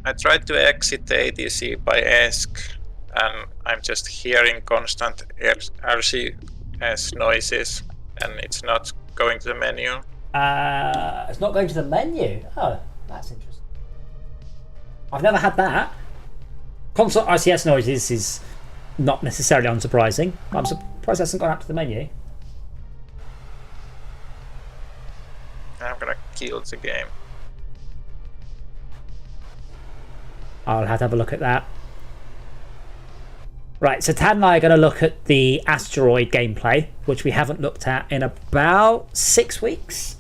I tried to exit the ATC by ESC, and I'm just hearing constant RCS noises, and it's not going to the menu.
It's not going to the menu. Oh, that's interesting. I've never had that. Constant RCS noises is not necessarily unsurprising. I'm surprised it hasn't gone up to the menu.
I'm gonna kill the game.
I'll have to have a look at that. Right, so Tad and I are going to look at the asteroid gameplay, which we haven't looked at in about 6 weeks.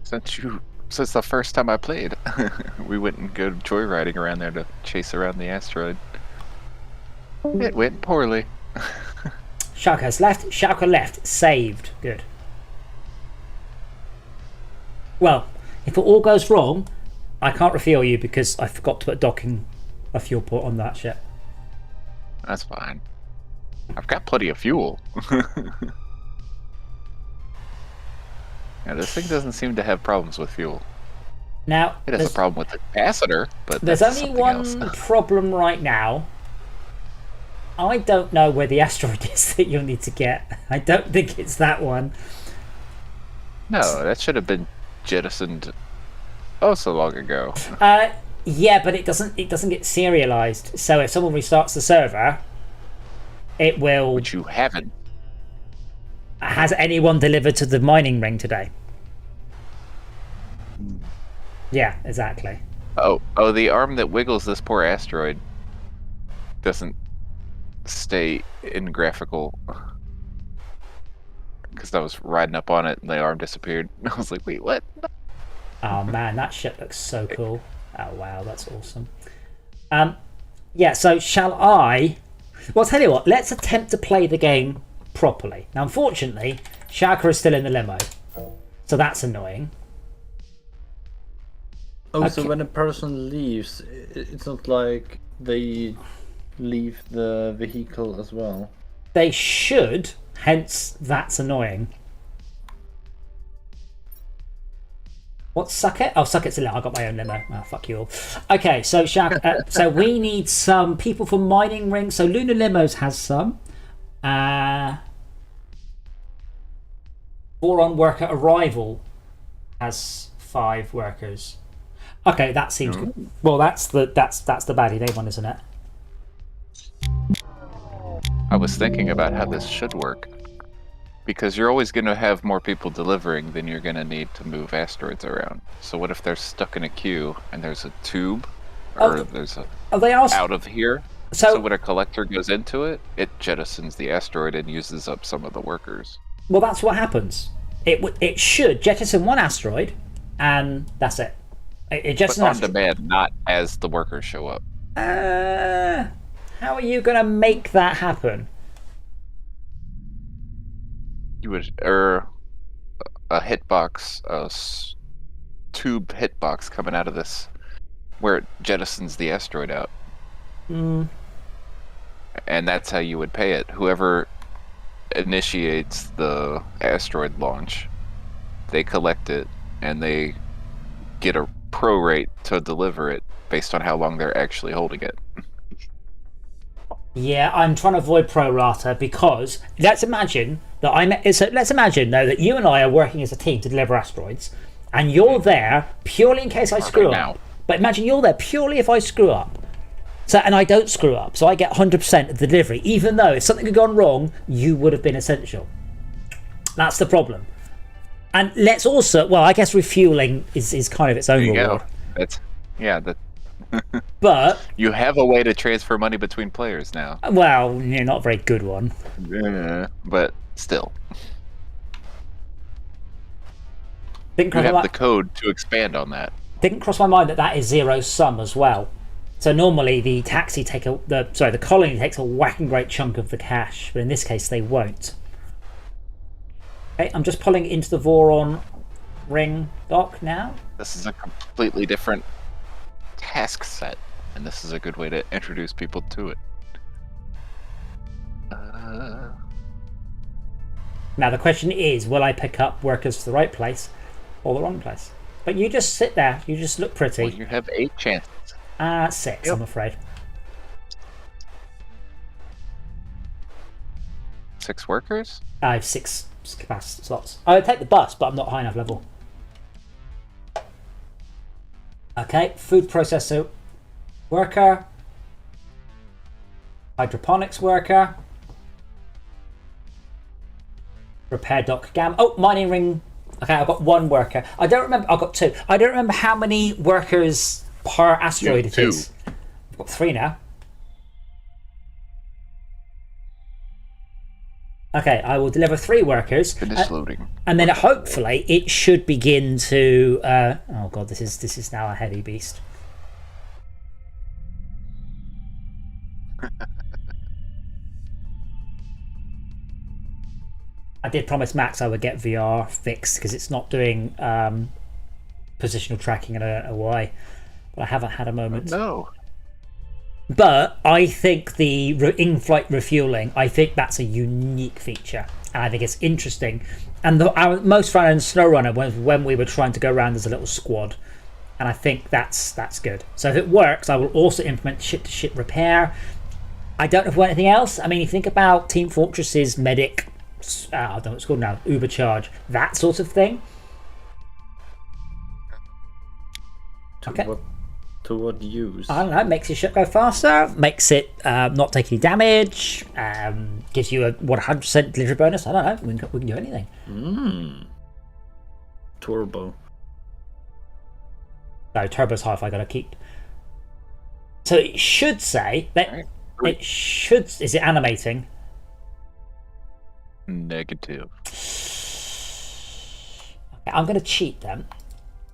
Since the first time I played, we went and go joyriding around there to chase around the asteroid. It went poorly.
Shauka's left. Shauka left. Saved. Good. Well, if it all goes wrong, I can't refuel you because I forgot to put a fuel port on that ship.
That's fine. I've got plenty of fuel. Yeah, this thing doesn't seem to have problems with fuel.
Now
it has a problem with the capacitor, but
there's only one problem right now. I don't know where the asteroid is that you'll need to get. I don't think it's that one.
No, that should have been jettisoned so long ago.
Yeah, but it doesn't get serialized. So if someone restarts the server, it will.
Which you haven't.
Has anyone delivered to the mining ring today? Yeah, exactly.
Oh, the arm that wiggles this poor asteroid doesn't stay in graphical. Because I was riding up on it and the arm disappeared. I was like, wait, what?
Oh man, that ship looks so cool. Oh wow, that's awesome. Yeah, so shall I... Well, I'll tell you what, let's attempt to play the game properly. Now, unfortunately, Shaka is still in the limo. So that's annoying.
Oh,
Okay.
So when a person leaves, it's not like they leave the vehicle as well?
They should, hence that's annoying. What's Sucket? Oh, Sucket's a limo. I got my own limo. Oh, fuck you all. Okay, so Shaka, so we need some people for mining ring. So Lunar Limos has some. Boron worker arrival has 5 workers. Okay, that seems good. Well, that's the baddie day one, isn't it?
I was thinking about how this should work. Because you're always going to have more people delivering than you're going to need to move asteroids around. So what if they're stuck in a queue and there's a tube, or there's a out of here? So when a collector goes into it, it jettisons the asteroid and uses up some of the workers.
Well, that's what happens. It should jettison one asteroid, and that's it. It jettisons
on demand, not as the workers show up.
How are you going to make that happen?
You would a hitbox, tube hitbox coming out of this, where it jettisons the asteroid out. And that's how you would pay it. Whoever initiates the asteroid launch, they collect it, and they get a pro rate to deliver it based on how long they're actually holding it.
Yeah, I'm trying to avoid pro rata because let's imagine that let's imagine though that you and I are working as a team to deliver asteroids, and you're there purely in case I screw up. But imagine you're there purely if I screw up. So and I don't screw up, so I get 100% of the delivery, even though if something had gone wrong, you would have been essential. That's the problem. And let's also, well, I guess refueling is kind of its own reward. But
you have a way to transfer money between players now.
Well, not a very good one.
Yeah, but still.
You
have the code to expand on that.
Didn't cross my mind that is zero sum as well. So normally the the colony takes a whacking great chunk of the cash, but in this case they won't. Okay, I'm just pulling into the Voron ring dock now.
This is a completely different task set, and this is a good way to introduce people to it.
Now the question is, will I pick up workers to the right place or the wrong place? But you just sit there, you just look pretty.
Well, you have 8 chances.
6, I'm afraid.
6 workers?
I have 6 capacity slots. I would take the bus, but I'm not high enough level. Okay, food processor worker, hydroponics worker, repair dock gam. Oh, mining ring. Okay, I've got 1 worker. I don't remember. I've got 2. I don't remember how many workers per asteroid it is. I've got 3 now. Okay, I will deliver 3 workers.
Finish loading.
And then hopefully it should begin to. Oh god, this is now a heavy beast. I did promise Max I would get VR fixed because it's not doing positional tracking, and I don't know why, but I haven't had a moment.
No.
But I think the in-flight refueling, I think that's a unique feature, and I think it's interesting. And our most fun in SnowRunner was when we were trying to go around as a little squad, and I think that's good. So if it works, I will also implement ship-to-ship repair. I don't know if anything else. I mean, if you think about Team Fortress's medic, I don't know what it's called now, Uber charge, that sort of thing.
To what use?
I don't know, makes your ship go faster, makes it not take any damage, gives you a 100% delivery bonus. I don't know, we can do anything.
Turbo.
No, turbo's high if I gotta keep. So it should say that it should. Is it animating?
Negative.
Okay, I'm gonna cheat them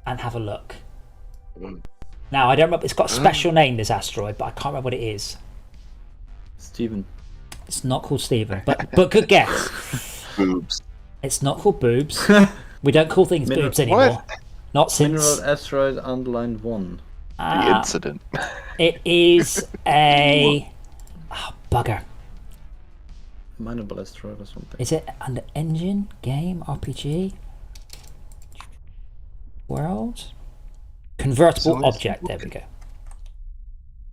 and have a look. Now I don't remember. It's got a special name, this asteroid, but I can't remember what it is.
Steven.
It's not called Steven, but good guess.
Boobs.
It's not called boobs. We don't call things boobs anymore.
What?
Not since
Mineral asteroid underlined 1.
The incident.
It is a bugger.
Mineable asteroid or something.
Is it under engine, game, RPG, world, convertible object? There we go.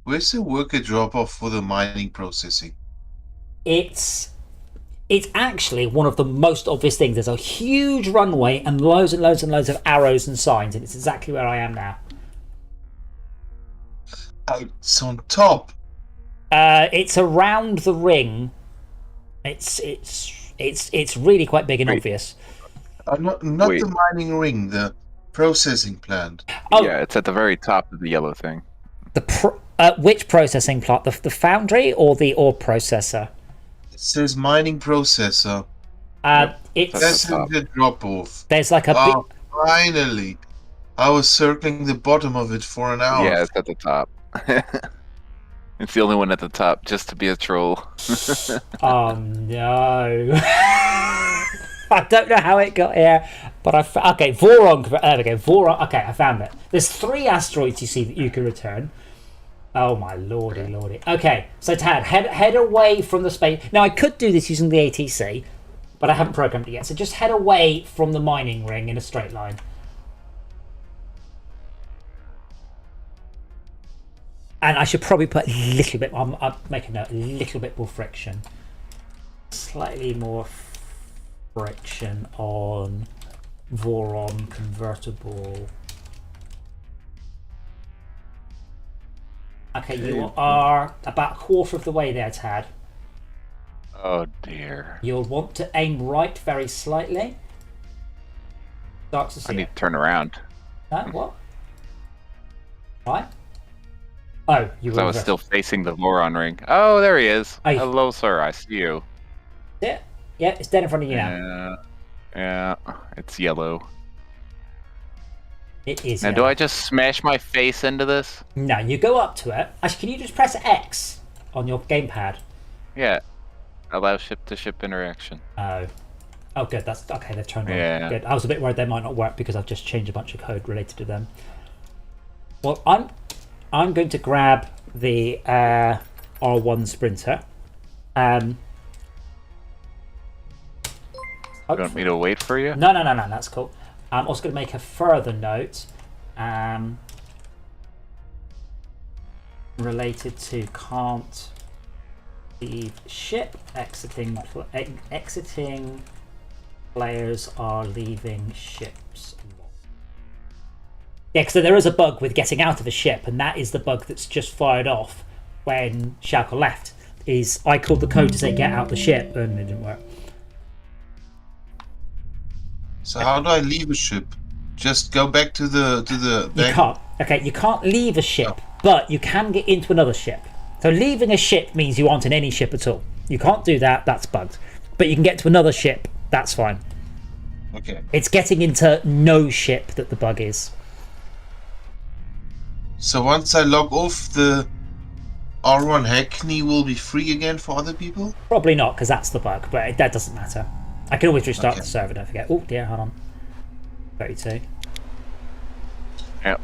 Where's the worker drop off for the mining processing?
It's It's actually one of the most obvious things. There's a huge runway and loads and loads and loads of arrows and signs, and it's exactly where I am now.
It's on top.
It's around the ring. It's really quite big and obvious.
Not
Wait.
the mining ring, the processing plant.
Oh.
Yeah, it's at the very top of the yellow thing.
Which processing plant? The foundry or the ore processor?
It says mining processor.
It's
That's in the drop off.
there's like a big.
Finally. I was circling the bottom of it for an hour.
Yeah, it's at the top. It's the only one at the top, just to be a troll.
Oh no! I don't know how it got here, but okay. Voron. There we go. Voron. Okay, I found it. There's 3 asteroids you see that you can return. Oh my lordy, lordy. Okay, so Tad, head away from the space. Now I could do this using the ATC, but I haven't programmed it yet. So just head away from the mining ring in a straight line. And I should probably put a little bit. I'll make a note. A little bit more friction. Slightly more friction on Voron convertible. Okay, you are about a quarter of the way there, Tad.
Oh dear.
You'll want to aim right very slightly. Start to see
I need
it.
to turn around.
What? Why? Oh, you were
I was still facing the Voron ring. Oh, there he is.
Hey.
Hello, sir. I see you.
Yeah, it's dead in front of you now.
Yeah, it's yellow.
It is.
Now, do I just smash my face into this?
No, you go up to it. Actually, can you just press X on your gamepad?
Yeah. Allow ship-to-ship interaction.
Oh, good. That's okay. They've turned on.
Yeah.
Good. I was a bit worried they might not work because I've just changed a bunch of code related to them. Well, I'm going to grab the R1 Sprinter.
You want me to wait for you?
No. That's cool. I'm also going to make a further note related to can't leave ship. Exiting players are leaving ships. Yeah, because there is a bug with getting out of a ship, and that is the bug that's just fired off when Schalke left. Is I called the code to say get out the ship, and it didn't work.
So how do I leave a ship? Just go back to the
You can't. Okay, you can't leave a ship, but you can get into another ship. So leaving a ship means you aren't in any ship at all. You can't do that. That's bugged. But you can get to another ship. That's fine.
Okay.
It's getting into no ship that the bug is.
So once I log off, the R1 Hackney will be free again for other people?
Probably not, because that's the bug, but that doesn't matter. I can always restart
Okay.
the server, don't forget. Oh dear, hold on. 32.
Yeah.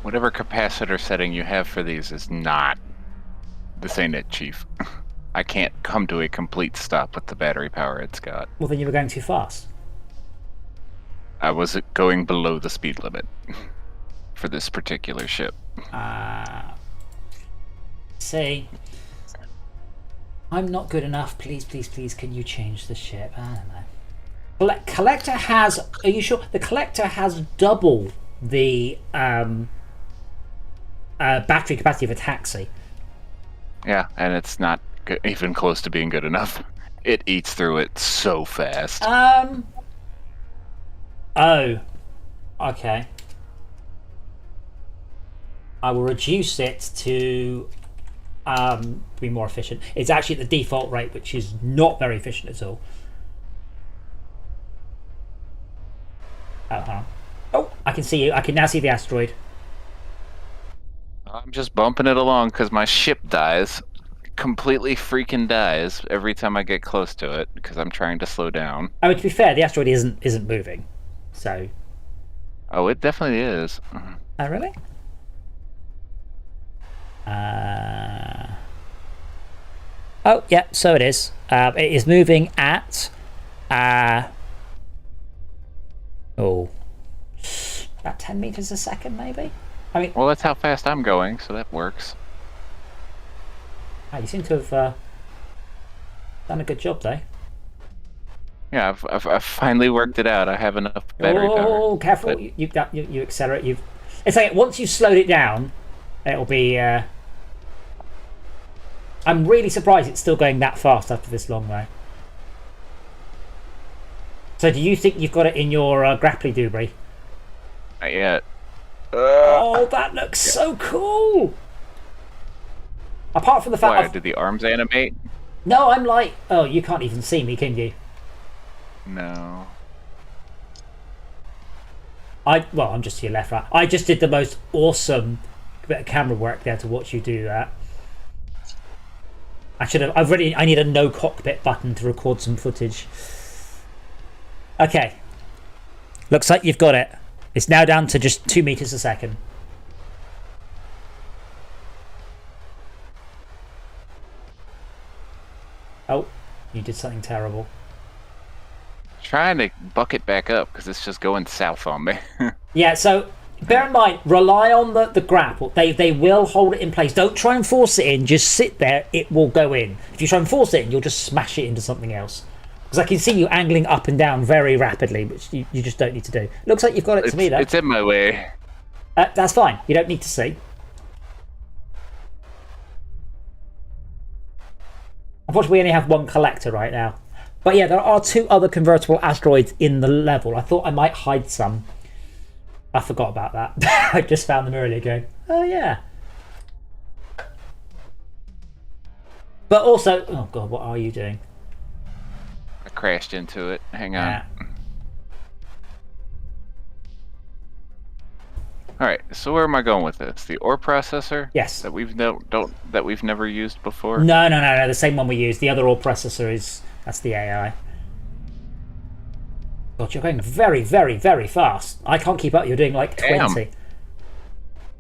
Whatever capacitor setting you have for these is not... This ain't it, Chief. I can't come to a complete stop with the battery power it's got.
Well, then you were going too fast.
I was going below the speed limit for this particular ship.
See, I'm not good enough. Please, can you change the ship? I don't know. Collector has. Are you sure? The collector has double the battery capacity of a taxi.
Yeah, and it's not even close to being good enough. It eats through it so fast.
Oh. Okay. I will reduce it to be more efficient. It's actually at the default rate, which is not very efficient at all. Oh, I can see you. I can now see the asteroid.
I'm just bumping it along because my ship dies. Completely freaking dies every time I get close to it because I'm trying to slow down.
I mean, to be fair, the asteroid isn't moving. So.
Oh, it definitely is.
Oh, really? Oh, yeah, so it is. It is moving at about 10 meters a second, maybe. I mean,
Well, that's how fast I'm going, so that works.
you seem to have Done a good job, though.
Yeah, I've finally worked it out. I have enough battery power.
Oh, careful!
But-
You accelerate. It's like once you've slowed it down, it'll be. I'm really surprised it's still going that fast after this long, though. So, do you think you've got it in your grapply doobry?
Not yet.
Oh, that looks so cool! Apart from the fact,
Why, did the arms animate?
no, I'm like, oh, you can't even see me, can you?
No.
Well, I'm just to your left, right. I just did the most awesome bit of camera work there to watch you do that. I need a no cockpit button to record some footage. Okay. Looks like you've got it. It's now down to just 2 meters a second. Oh, you did something terrible.
Trying to buck it back up because it's just going south on me.
Yeah, so bear in mind, rely on the grapple. They will hold it in place. Don't try and force it in. Just sit there. It will go in. If you try and force it in, you'll just smash it into something else. Because I can see you angling up and down very rapidly, which you just don't need to do. Looks like you've got it to me, though.
It's in my way.
That's fine. You don't need to see. Unfortunately, we only have one collector right now. But yeah, there are 2 other convertible asteroids in the level. I thought I might hide some. I forgot about that. I just found them earlier going, oh yeah. But also, oh god, what are you doing?
I crashed into it. Hang on.
Yeah.
All right. So where am I going with this? The ore processor?
Yes.
That we've never used before.
No. The same one we use. The other ore processor that's the AI. God, you're going very, very, very fast. I can't keep up. You're doing like 20.
Damn.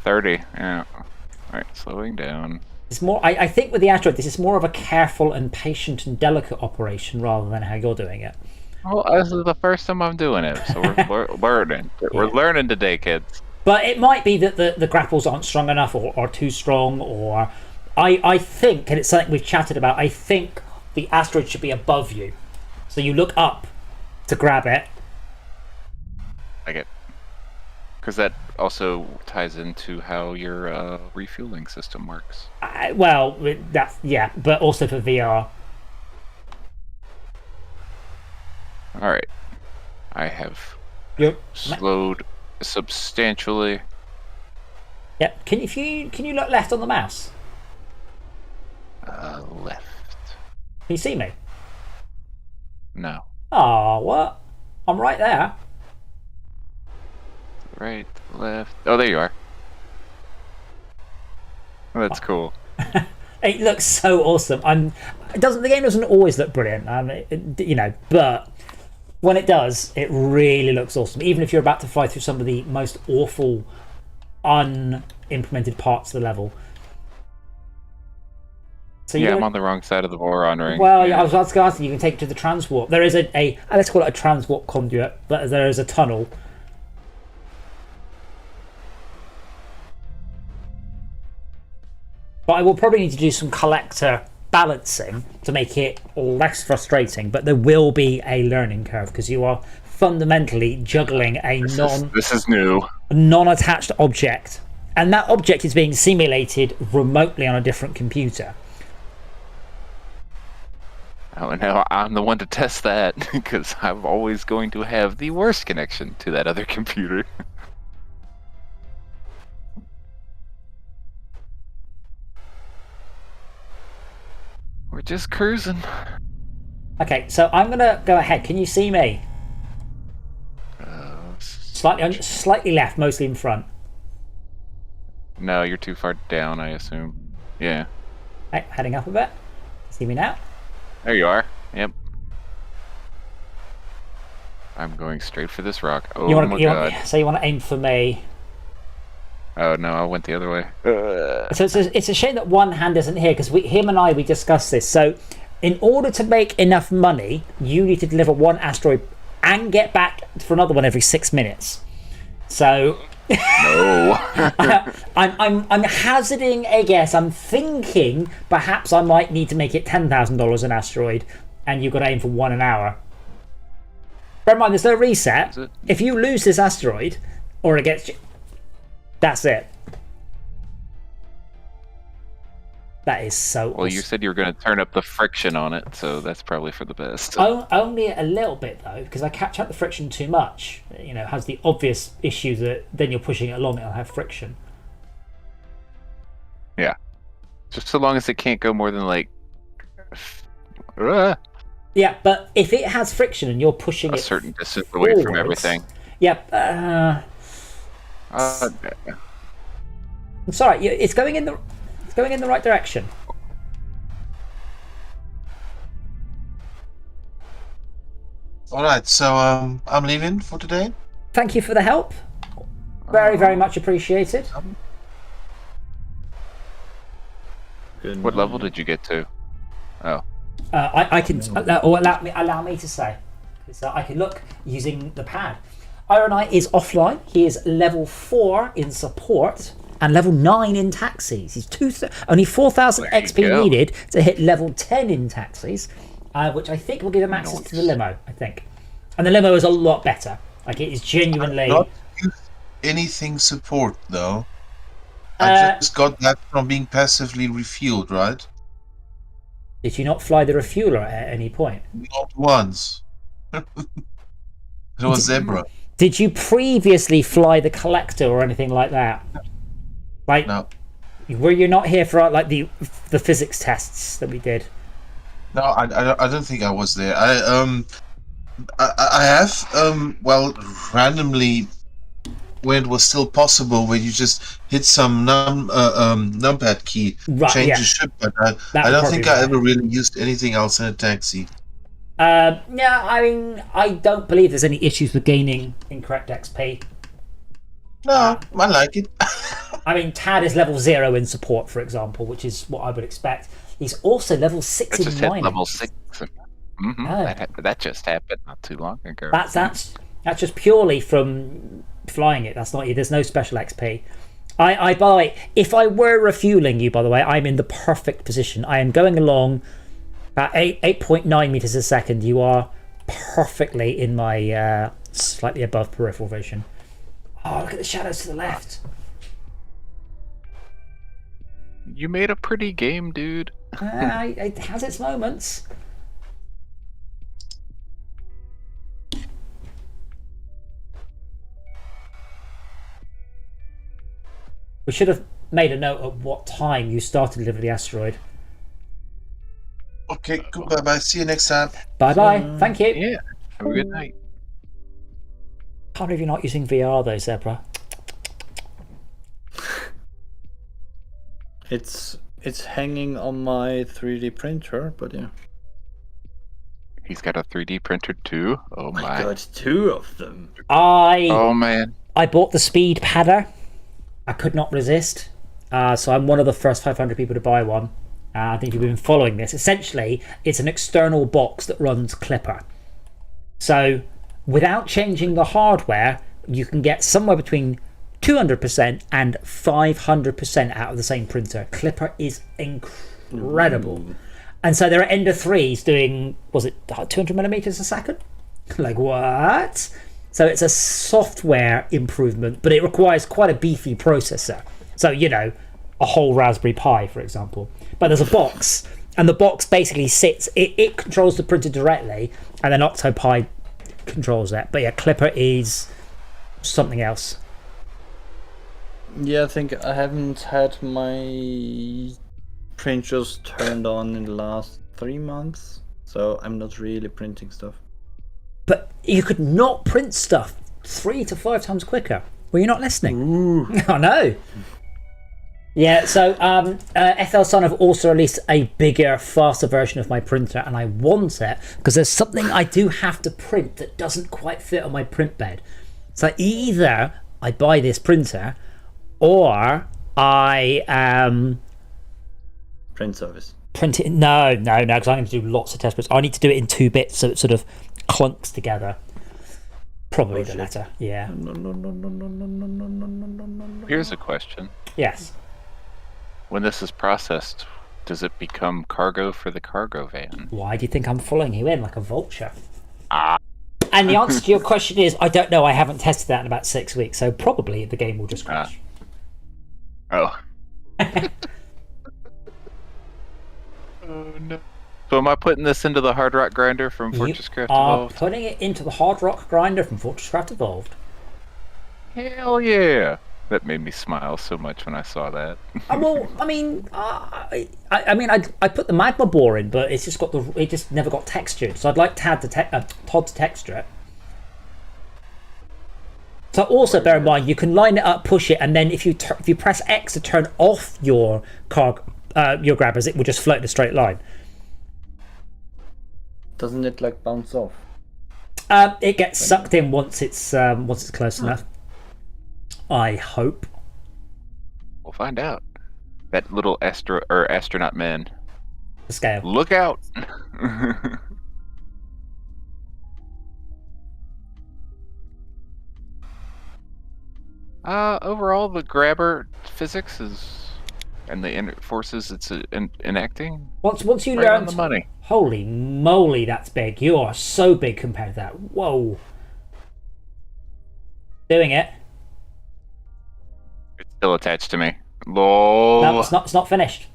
30. Yeah. All right. Slowing down.
It's more. I think with the asteroid, this is more of a careful and patient and delicate operation rather than how you're doing it.
Well, this is the first time I'm doing it, so we're learning. We're learning today, kids.
But it might be that the grapples aren't strong enough or too strong, or I think, and it's something we've chatted about, I think the asteroid should be above you. So you look up to grab it.
Like it. Because that also ties into how your refueling system works.
Well, yeah, but also for VR.
All right. I have
You're,
slowed substantially.
Yep. Can you look left on the mouse?
Left.
Can you see me?
No.
Oh, what? I'm right there.
Right, left. Oh, there you are. Oh, that's cool.
It looks so awesome. The game doesn't always look brilliant, but when it does, it really looks awesome. Even if you're about to fly through some of the most awful, unimplemented parts of the level. So
I'm on the wrong side of the boron ring.
Well, yeah. I was going to ask you can take it to the transwarp. There is a let's call it a transwarp conduit, but there is a tunnel. But I will probably need to do some collector balancing to make it less frustrating. But there will be a learning curve because you are fundamentally juggling a
This is new.
non-attached object, and that object is being simulated remotely on a different computer.
Oh, no, I'm the one to test that because I'm always going to have the worst connection to that other computer. We're just cruising.
Okay, so I'm gonna go ahead. Can you see me? Slightly left, mostly in front.
No, you're too far down, I assume. Yeah.
Right, heading up a bit. See me now?
There you are. Yep. I'm going straight for this rock. Oh my god.
So you want to aim for me?
Oh no, I went the other way.
So it's a shame that one hand isn't here because him and I discussed this. So in order to make enough money, you need to deliver one asteroid and get back for another one every 6 minutes. So
No.
I'm hazarding a guess. I'm thinking perhaps I might need to make it $10,000 an asteroid, and you've got to aim for 1 an hour. Bear in mind, there's no reset. If you lose this asteroid, or it gets, that's it. That is so
Well, you
awesome.
said you were going to turn up the friction on it, so that's probably for the best.
Only a little bit though, because I catch up the friction too much. You know, it has the obvious issue that then you're pushing it along, it'll have friction.
Yeah. Just so long as it can't go more than like
Yeah, but if it has friction and you're pushing
a
it
certain distance away from
forwards-
everything.
Yeah, I'm sorry, it's going in the right direction.
All right, so I'm leaving for today.
Thank you for the help. Very, very much appreciated.
Good
What
night.
level did you get to? Oh.
I can, or allow me to say, because I can look using the pad. Ironite is offline. He is level 4 in support and level 9 in taxis. He's only 4,000
There you
XP
go.
needed to hit level 10 in taxis, which I think will give him access to the limo. I think, and the limo is a lot better. Like it is genuinely.
Not use anything support though. I just got that from being passively refueled, right?
Did you not fly the refueler at any point?
Not once. It was Zebra.
Did you previously fly the collector or anything like that? Like,
No.
were you not here for like the physics tests that we did?
No, I don't think I was there. I have well, randomly, when it was still possible, where you just hit some numpad key,
Right,
change
yeah.
the ship, but
That
I
would
don't
probably
think
be
I
right.
ever really used anything else in a taxi.
Yeah, I mean, I don't believe there's any issues with gaining incorrect XP.
No, I like it.
I mean, Tad is level 0 in support, for example, which is what I would expect. He's also level 6
I just
in
hit
mining.
level 6. Mm-hmm.
Oh.
That just happened not too long ago.
That's just purely from flying it. That's not. There's no special XP. By the way, if I were refueling you, by the way, I'm in the perfect position. I am going along about 8.9 meters a second. You are perfectly in my slightly above peripheral vision. Oh, look at the shadows to the left.
You made a pretty game, dude.
It has its moments. We should have made a note of what time you started to deliver the asteroid.
Okay, goodbye, bye. See you next time.
Bye bye. Thank you.
Yeah. Have a good night.
Can't believe you're not using VR though, Zebra.
It's hanging on my 3D printer, but yeah.
He's got a 3D printer too. Oh
I
my.
got 2 of them.
Oh man.
I bought the speed padder. I could not resist. So I'm one of the first 500 people to buy one. I think you've been following this. Essentially, it's an external box that runs Clipper. So without changing the hardware, you can get somewhere between 200% and 500% out of the same printer. Clipper is incredible. And so there are Ender 3s doing, was it 200 millimeters a second? Like what? So it's a software improvement, but it requires quite a beefy processor. So, you know, a whole Raspberry Pi, for example. But there's a box, and the box basically sits, it controls the printer directly, and then OctoPi controls it. But yeah, Clipper is something else.
Yeah, I think I haven't had my printers turned on in the last 3 months, so I'm not really printing stuff.
But you could not print stuff 3 to 5 times quicker. Were you not listening?
Ooh.
I know. Yeah, so FL Sun have also released a bigger, faster version of my printer, and I want it because there's something I do have to print that doesn't quite fit on my print bed. So either I buy this printer or I
Print service.
print it. No, because I'm going to do lots of test prints. I need to do it in 2 bits so it sort of clunks together. Probably the latter. Yeah.
No.
Here's a question.
Yes.
When this is processed, does it become cargo for the cargo van?
Why do you think I'm following you in like a vulture?
Ah.
And the answer to your question is, I don't know. I haven't tested that in about 6 weeks, so probably the game will just crash.
Oh. Oh no. So am I putting this into the hard rock grinder from Fortress Craft
You are
Evolved?
putting it into the hard rock grinder from Fortress Craft Evolved.
Hell yeah! That made me smile so much when I saw that.
Well, I mean, I put the magma bore in, but it's just got it just never got textured. So I'd like Todd to texture it. So also bear in mind, you can line it up, push it, and then if you press X to turn off your grabbers, it will just float in a straight line.
Doesn't it like bounce off?
It gets sucked in once it's close enough. I hope.
We'll find out. That little astronaut man.
The scale.
Look out! Overall, the grabber physics and the forces it's enacting.
Once you
right
learn
on the money.
Holy moly, that's big! You are so big compared to that. Whoa. Doing it.
It's still attached to me. Lol.
No, it's not finished.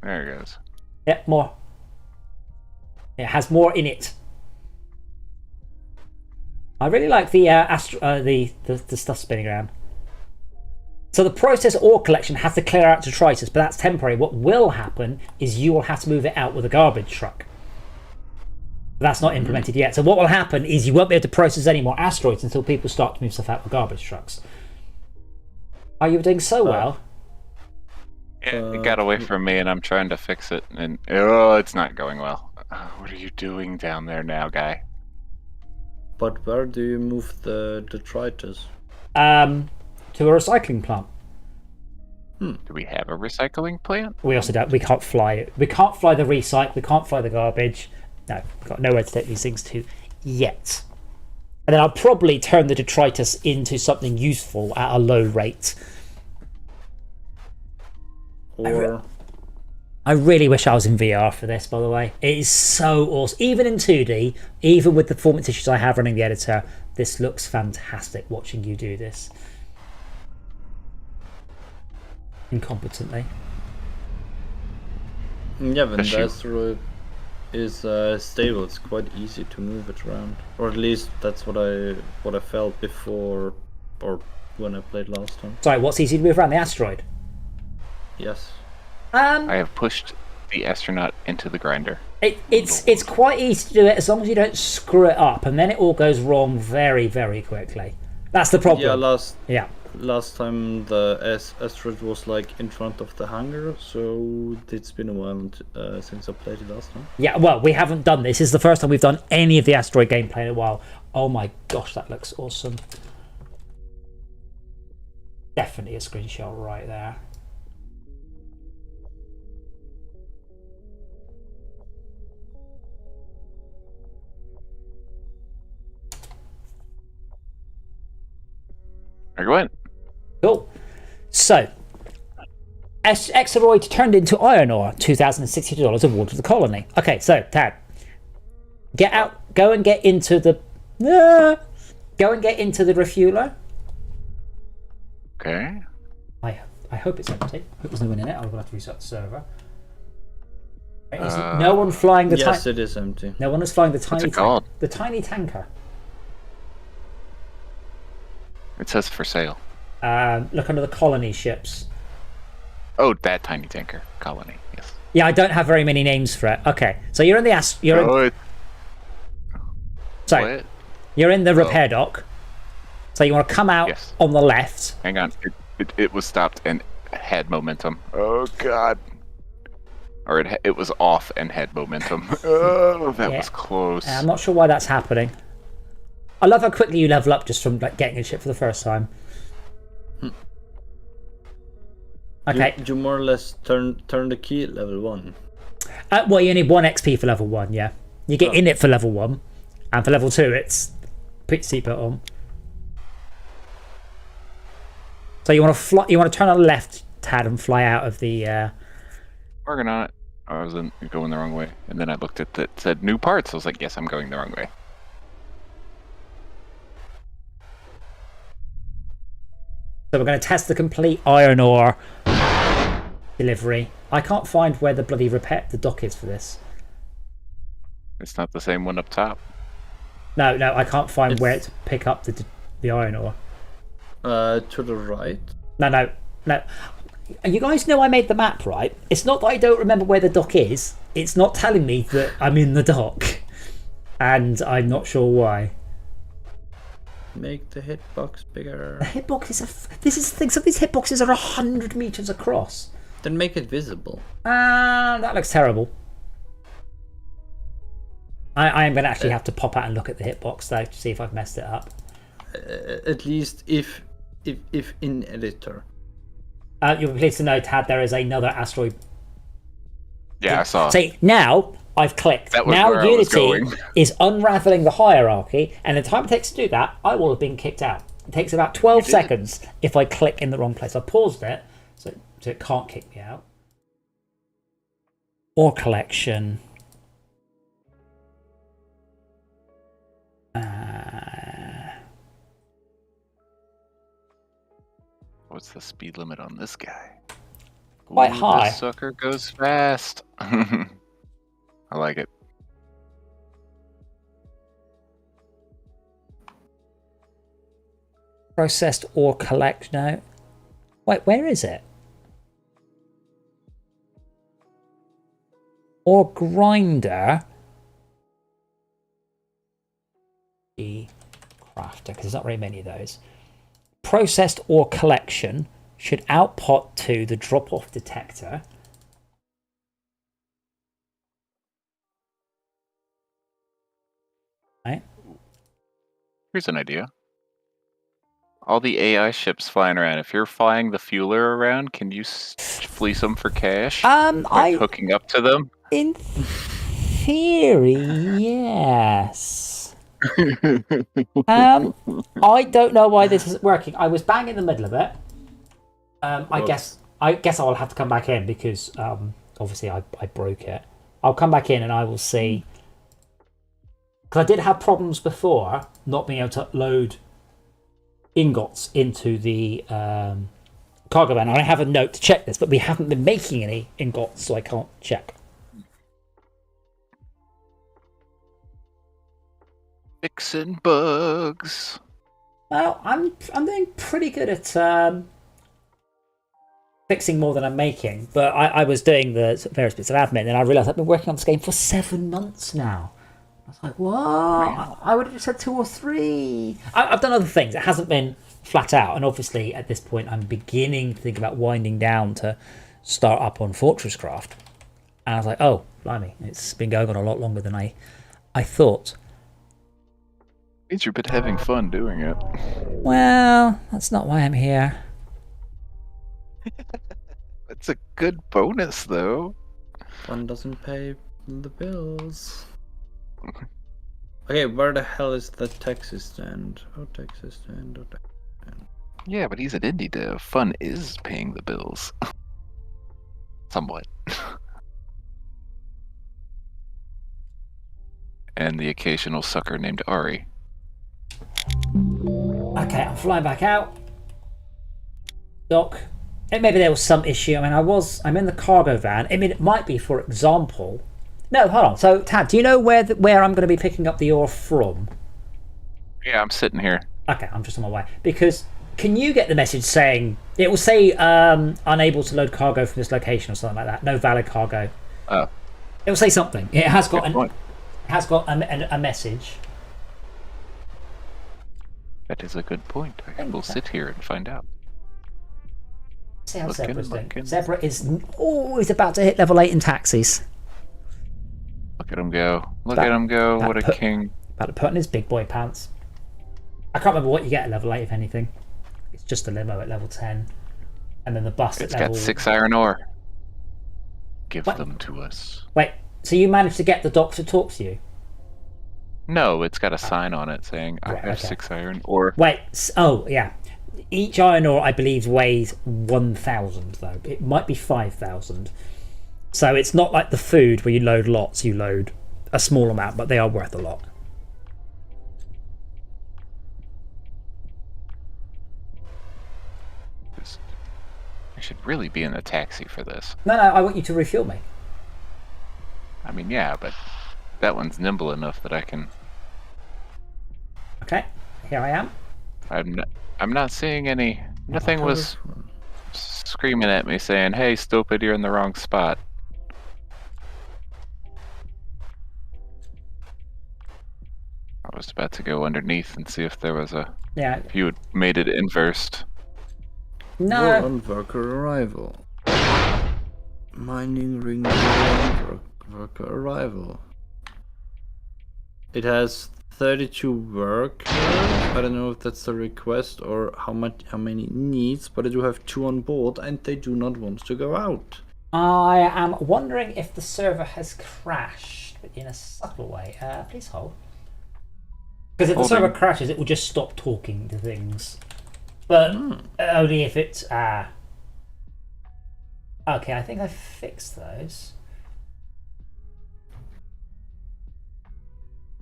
There it goes.
Yep, more. It has more in it. I really like the the stuff spinning around. So the process ore collection has to clear out detritus, but that's temporary. What will happen is you will have to move it out with a garbage truck. That's not implemented yet. So what will happen is you won't be able to process any more asteroids until people start to move stuff out with garbage trucks. Oh, you were doing so well.
Yeah, it got away from me and I'm trying to fix it and it's not going well. What are you doing down there now, guy?
But where do you move the detritus?
To a recycling plant.
Do we have a recycling plant?
We also don't. We can't fly it. We can't fly the recycle. We can't fly the garbage. No, we've got nowhere to take these things to yet. And then I'll probably turn the detritus into something useful at a low rate.
Or
I really wish I was in VR for this, by the way. It is so awesome. Even in 2D, even with the performance issues I have running the editor, this looks fantastic watching you do this. Incompetently.
yeah, when the asteroid is stable, it's quite easy to move it around. Or at least that's what I felt before, or when I played last time.
Sorry, what's easy to move around the asteroid?
Yes.
I have pushed the astronaut into the grinder.
It's quite easy to do it as long as you don't screw it up, and then it all goes wrong very, very quickly. That's the problem.
Yeah, last time the asteroid was like in front of the hangar, so it's been a while since I played it last time.
Yeah, well, we haven't done this. This is the first time we've done any of the asteroid gameplay in a while. Oh my gosh, that looks awesome. Definitely a screenshot right there.
There you went.
Cool. So, Exoroid turned into iron ore, $2,062 award to the colony. Okay, so Tad, get out. Go and get into the. Go and get into the refueler.
Okay.
I hope it's empty. I hope there's no one in it. I'm gonna have to reset the server. Is no one flying the?
Yes, it is empty.
No one is flying the tiny.
What's it called?
The tiny tanker.
It says for sale.
Look under the colony ships.
Oh, that tiny tanker colony. Yes.
Yeah, I don't have very many names for it. Okay, so you're in the Sorry,
What?
you're in the repair dock. So you want to come out
Yes.
on the left.
Hang on. It was stopped and had momentum. Oh god. Or it was off and had momentum. Oh, that was close.
I'm not sure why that's happening. I love how quickly you level up just from like getting a ship for the first time. Okay.
You more or less turn the key at level 1.
Well, you need 1 XP for level 1, yeah. You get in it for level 1, and for level 2, it's put your seatbelt on. So you want to fly? You want to turn on the left, Tad, and fly out of the.
Working on it. I was going the wrong way, and then I looked at it said new parts. I was like, yes, I'm going the wrong way.
So we're going to test the complete iron ore delivery. I can't find where the bloody the dock is for this.
It's not the same one up top.
No, I can't find where to pick up the iron ore.
To the right.
No. You guys know I made the map, right? It's not that I don't remember where the dock is. It's not telling me that I'm in the dock. And I'm not sure why.
Make the hitbox bigger.
The hitbox this is the thing. Some of these hitboxes are 100 meters across.
Then make it visible.
That looks terrible. I am going to actually have to pop out and look at the hitbox though to see if I've messed it up.
At least if in editor.
You'll be pleased to know, Tad, there is another asteroid.
Yeah, I saw.
See, now I've clicked.
That was
now
where I was
Unity
going.
is unraveling the hierarchy, and the time it takes to do that, I will have been kicked out. It takes about 12 seconds if I click in the wrong place. I paused it, so it can't kick me out. Ore collection.
What's the speed limit on this guy?
Quite
Ooh,
high.
This sucker goes fast. I like it.
Processed ore collect. No. Wait, where is it? Ore grinder. The crafter, because there's not very many of those. Processed ore collection should output to the drop-off detector. Right.
Here's an idea. All the AI ships flying around, if you're flying the fueler around, can you fleece them for cash? By hooking up to them?
In theory, yes. I don't know why this isn't working. I was bang in the middle of it. I guess I'll have to come back in because obviously I broke it. I'll come back in and I will see. Because I did have problems before not being able to load ingots into the cargo van. I have a note to check this, but we haven't been making any ingots, so I can't check.
Fixing bugs.
Well, I'm doing pretty good at fixing more than I'm making, but I was doing the various bits of admin, and I realised I've been working on this game for 7 months now. I was like, what? I would have just said 2 or 3. I've done other things. It hasn't been flat out, and obviously at this point I'm beginning to think about winding down to start up on Fortress Craft. And I was like, oh, blimey, it's been going on a lot longer than I thought.
Means you've been having fun doing it.
Well, that's not why I'm here.
It's a good bonus, though.
Fun doesn't pay the bills. Okay, where the hell is the Texas stand? Oh, Texas stand. Oh, Texas stand.
Yeah, but he's an indie dev. Fun is paying the bills. Somewhat. And the occasional sucker named Ari.
Okay, I'm flying back out. Doc. Maybe there was some issue. I mean, I'm in the cargo van. I mean, it might be, for example. No, hold on. So, Tad, do you know where I'm going to be picking up the ore from?
Yeah, I'm sitting here.
Okay, I'm just on my way. Because can you get the message saying it will say unable to load cargo from this location or something like that? No valid cargo.
Oh.
It will say something. It has got a message.
That is a good point. I will sit here and find out.
See how Zebra's doing. Zebra is always about to hit level 8 in taxis.
Look at him go. Look at him go. What a king.
About to put in his big boy pants. I can't remember what you get at level 8, if anything. It's just a limo at level 10. And then the bus at level...
It's got 6 iron ore. Give them to us.
Wait, so you managed to get the doc to talk to you?
No, it's got a sign on it saying I
Right,
have
okay.
6 iron ore.
Wait. Oh, yeah. Each iron ore, I believe, weighs 1,000 though. It might be 5,000. So it's not like the food where you load lots. You load a small amount, but they are worth a lot.
I should really be in a taxi for this.
No, I want you to refuel me.
I mean, yeah, but that one's nimble enough that I can.
Okay, here I am.
I'm not seeing any. Nothing was screaming at me saying, "Hey, stupid, you're in the wrong spot." I was about to go underneath and see if there was a.
Yeah.
If you had made it inversed.
No.
War on worker arrival. Mining ring worker arrival. It has 32 work. I don't know if that's a request or how many needs, but I do have 2 on board and they do not want to go out.
I am wondering if the server has crashed, but in a subtle way. Please hold. Because if the server crashes, it will just stop talking to things. But only if it's... okay, I think I fixed those.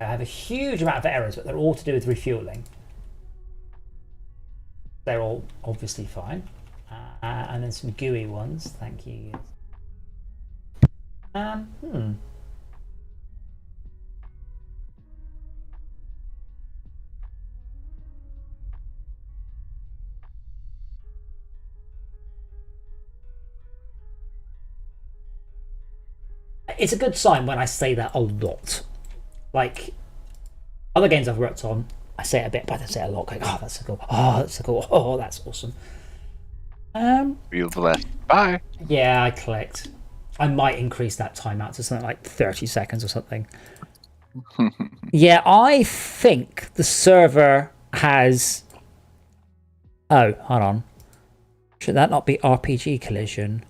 I have a huge amount of errors, but they're all to do with refueling. They're all obviously fine. And then some GUI ones, thank you. It's a good sign when I say that a lot. Like, other games I've worked on, I say it a bit, but I say it a lot. Going, oh, that's so cool. Oh, that's so cool. Oh, that's awesome.
Field left. Bye.
Yeah, I clicked. I might increase that timeout to something like 30 seconds or something. Yeah, I think the server has... Oh, hold on. Should that not be RPG collision?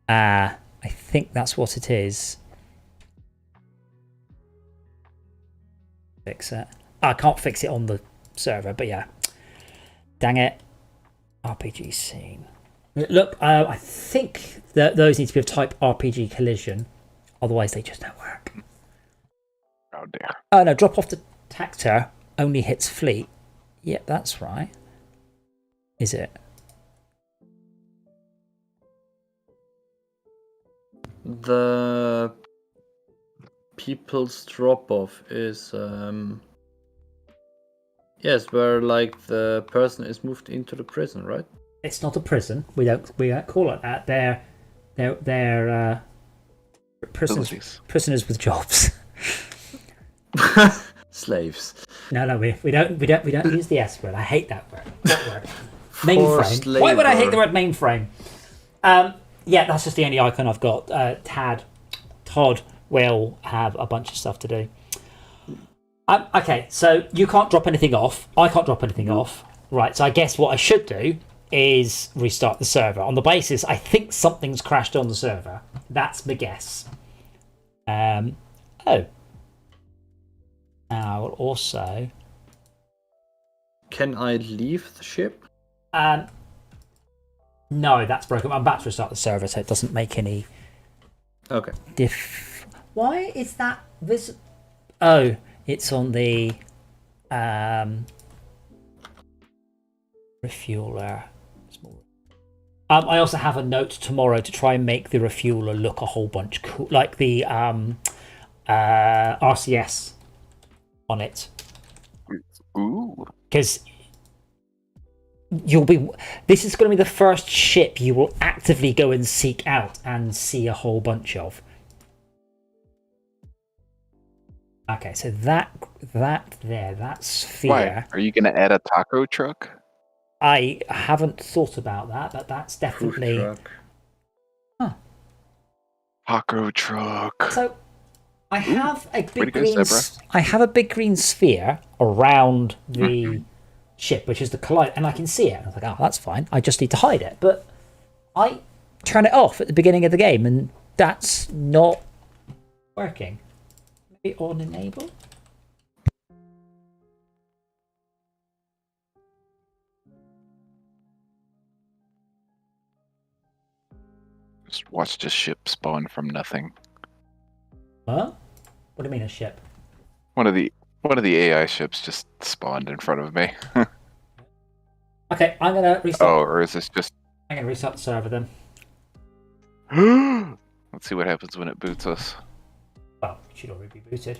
I think that's what it is. Fix it. I can't fix it on the server, but yeah. Dang it. RPG scene. Look, I think that those need to be of type RPG collision. Otherwise, they just don't work.
Oh, dear.
Oh, no. Drop off detector only hits fleet. Yep, that's right. Is it?
The people's drop-off is yes, where like the person is moved into the prison, right?
It's not a prison. We don't call it that. They're prisoners with jobs.
Slaves.
No, we don't use the S word. I hate that word. What word? Mainframe. Why would I hate the word mainframe? Yeah, that's just the only icon I've got. Todd will have a bunch of stuff to do. Okay, so you can't drop anything off. I can't drop anything off. Right, so I guess what I should do is restart the server on the basis I think something's crashed on the server. That's my guess. Oh. I will also...
Can I leave the ship?
No, that's broken. I'm about to restart the server, so it doesn't make any...
Okay.
Why is that visible? Oh, it's on the refueler. I also have a note tomorrow to try and make the refueler look a whole bunch cool, like the RCS on it.
Ooh.
Because this is going to be the first ship you will actively go and seek out and see a whole bunch of. Okay, so that sphere.
Why? Are you going to add a taco truck?
I haven't thought about that, but that's definitely. Huh.
Taco truck.
So I have a big green. I have a big green sphere around the ship, which is the collide, and I can see it. I was like, oh, that's fine. I just need to hide it, but I turn it off at the beginning of the game, and that's not working. Be on enable.
Just watched a ship spawn from nothing.
What? What do you mean a ship?
One of the AI ships just spawned in front of me.
Okay, I'm gonna restart.
Oh, or is this just?
I'm gonna restart the server then.
Let's see what happens when it boots us.
Well, it should already be booted.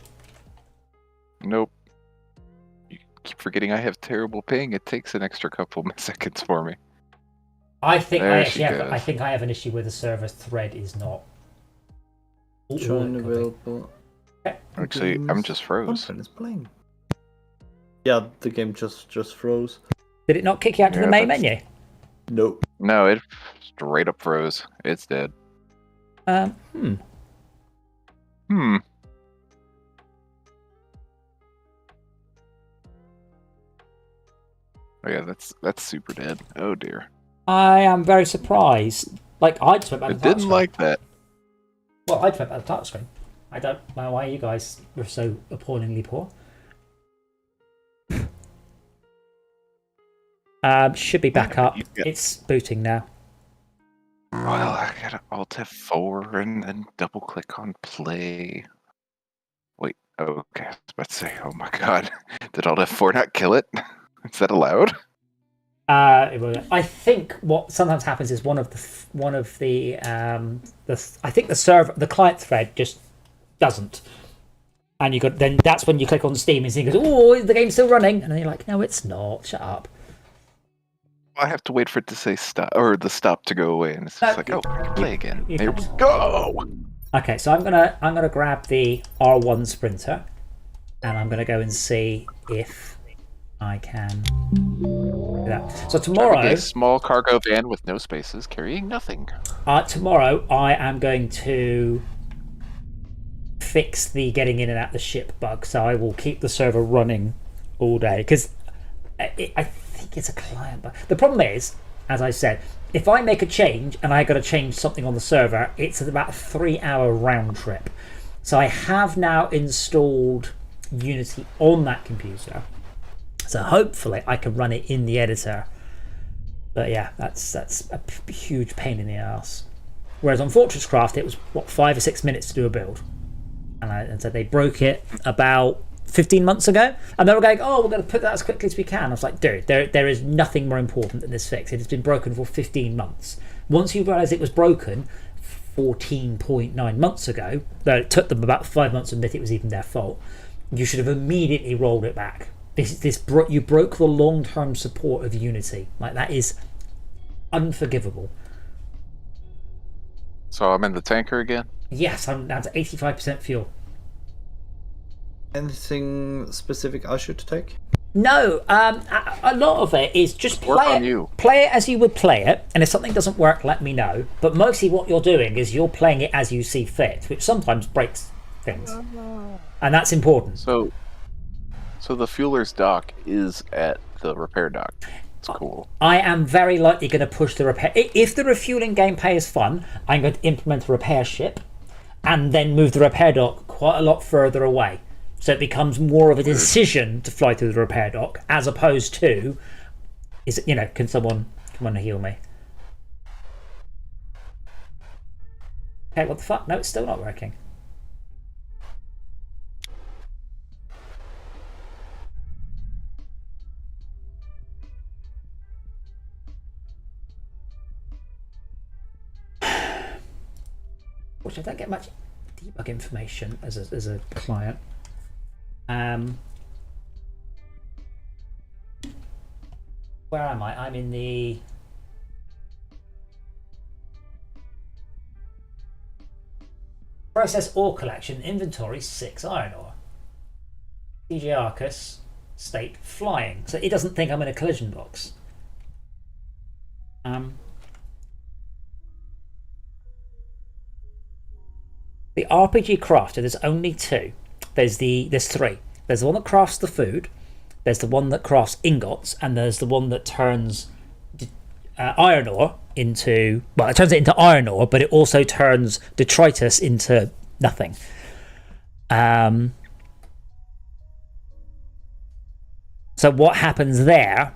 Nope. You keep forgetting I have terrible ping. It takes an extra couple seconds for me.
I think
There
I actually
she
have.
goes.
I think I have an issue where the server thread is not.
Join
it could be.
available.
Actually, I'm just froze.
Conference playing. Yeah, the game just froze.
Did it not kick you out to
Yeah,
the main
that's-
menu?
Nope.
No, it straight up froze. It's dead.
Hmm.
Hmm. Oh yeah, that's super dead. Oh dear.
I am very surprised. Like I just went back
I
to the title
didn't
screen.
like that.
Well, I just went back to the title screen. I don't know why you guys were so appallingly poor. Should be back up.
Yeah.
It's booting now.
Well, I gotta Alt F4 and then double click on play. Wait, okay, I was about to say, oh my god, did Alt F4 not kill it? Is that allowed?
I think what sometimes happens is I think the client thread just doesn't, and then that's when you click on Steam and it goes, oh, the game's still running, and then you're like, no, it's not. Shut up.
I have to wait for it to say stop, or the stop to go away, and it's just like, oh, play again.
you
Here we
can-
go.
Okay, so I'm gonna grab the R1 Sprinter, and I'm gonna go and see if I can do that. So tomorrow,
A small cargo van with no spaces, carrying nothing.
tomorrow I am going to fix the getting in and out the ship bug. So I will keep the server running all day because I think it's a client bug. The problem is, as I said, if I make a change and I got to change something on the server, it's about a 3-hour round trip. So I have now installed Unity on that computer. So hopefully I can run it in the editor. But yeah, that's a huge pain in the ass. Whereas on Fortress Craft, it was 5 or 6 minutes to do a build, and so they broke it about 15 months ago, and they were going, "Oh, we're going to put that as quickly as we can." I was like, "Dude, there is nothing more important than this fix. It has been broken for 15 months. Once you realise it was broken 14.9 months ago, though it took them about 5 months to admit it was even their fault, you should have immediately rolled it back. You broke the long-term support of Unity. Like, that is unforgivable."
So I'm in the tanker again.
Yes, I'm down to 85% fuel.
Anything specific I should take?
No, a lot of it is just
Work on you.
play it as you would play it, and if something doesn't work, let me know. But mostly what you're doing is you're playing it as you see fit, which sometimes breaks things. And that's important.
So the fueler's dock is at the repair dock. It's cool.
I am very likely going to push the repair. If the refueling gameplay is fun, I'm going to implement a repair ship and then move the repair dock quite a lot further away. So it becomes more of a decision to fly through the repair dock as opposed to, can someone come on and heal me? Okay, what the fuck? No, it's still not working. Which I don't get much debug information as a client. Where am I? I'm in the process ore collection, inventory 6 iron ore. DJ Arcus, state flying. So it doesn't think I'm in a collision box. The RPG crafter, there's only 2. There's 3. There's the one that crafts the food, there's the one that crafts ingots, and there's the one that turns iron ore into, it turns it into iron ore, but it also turns detritus into nothing. So what happens there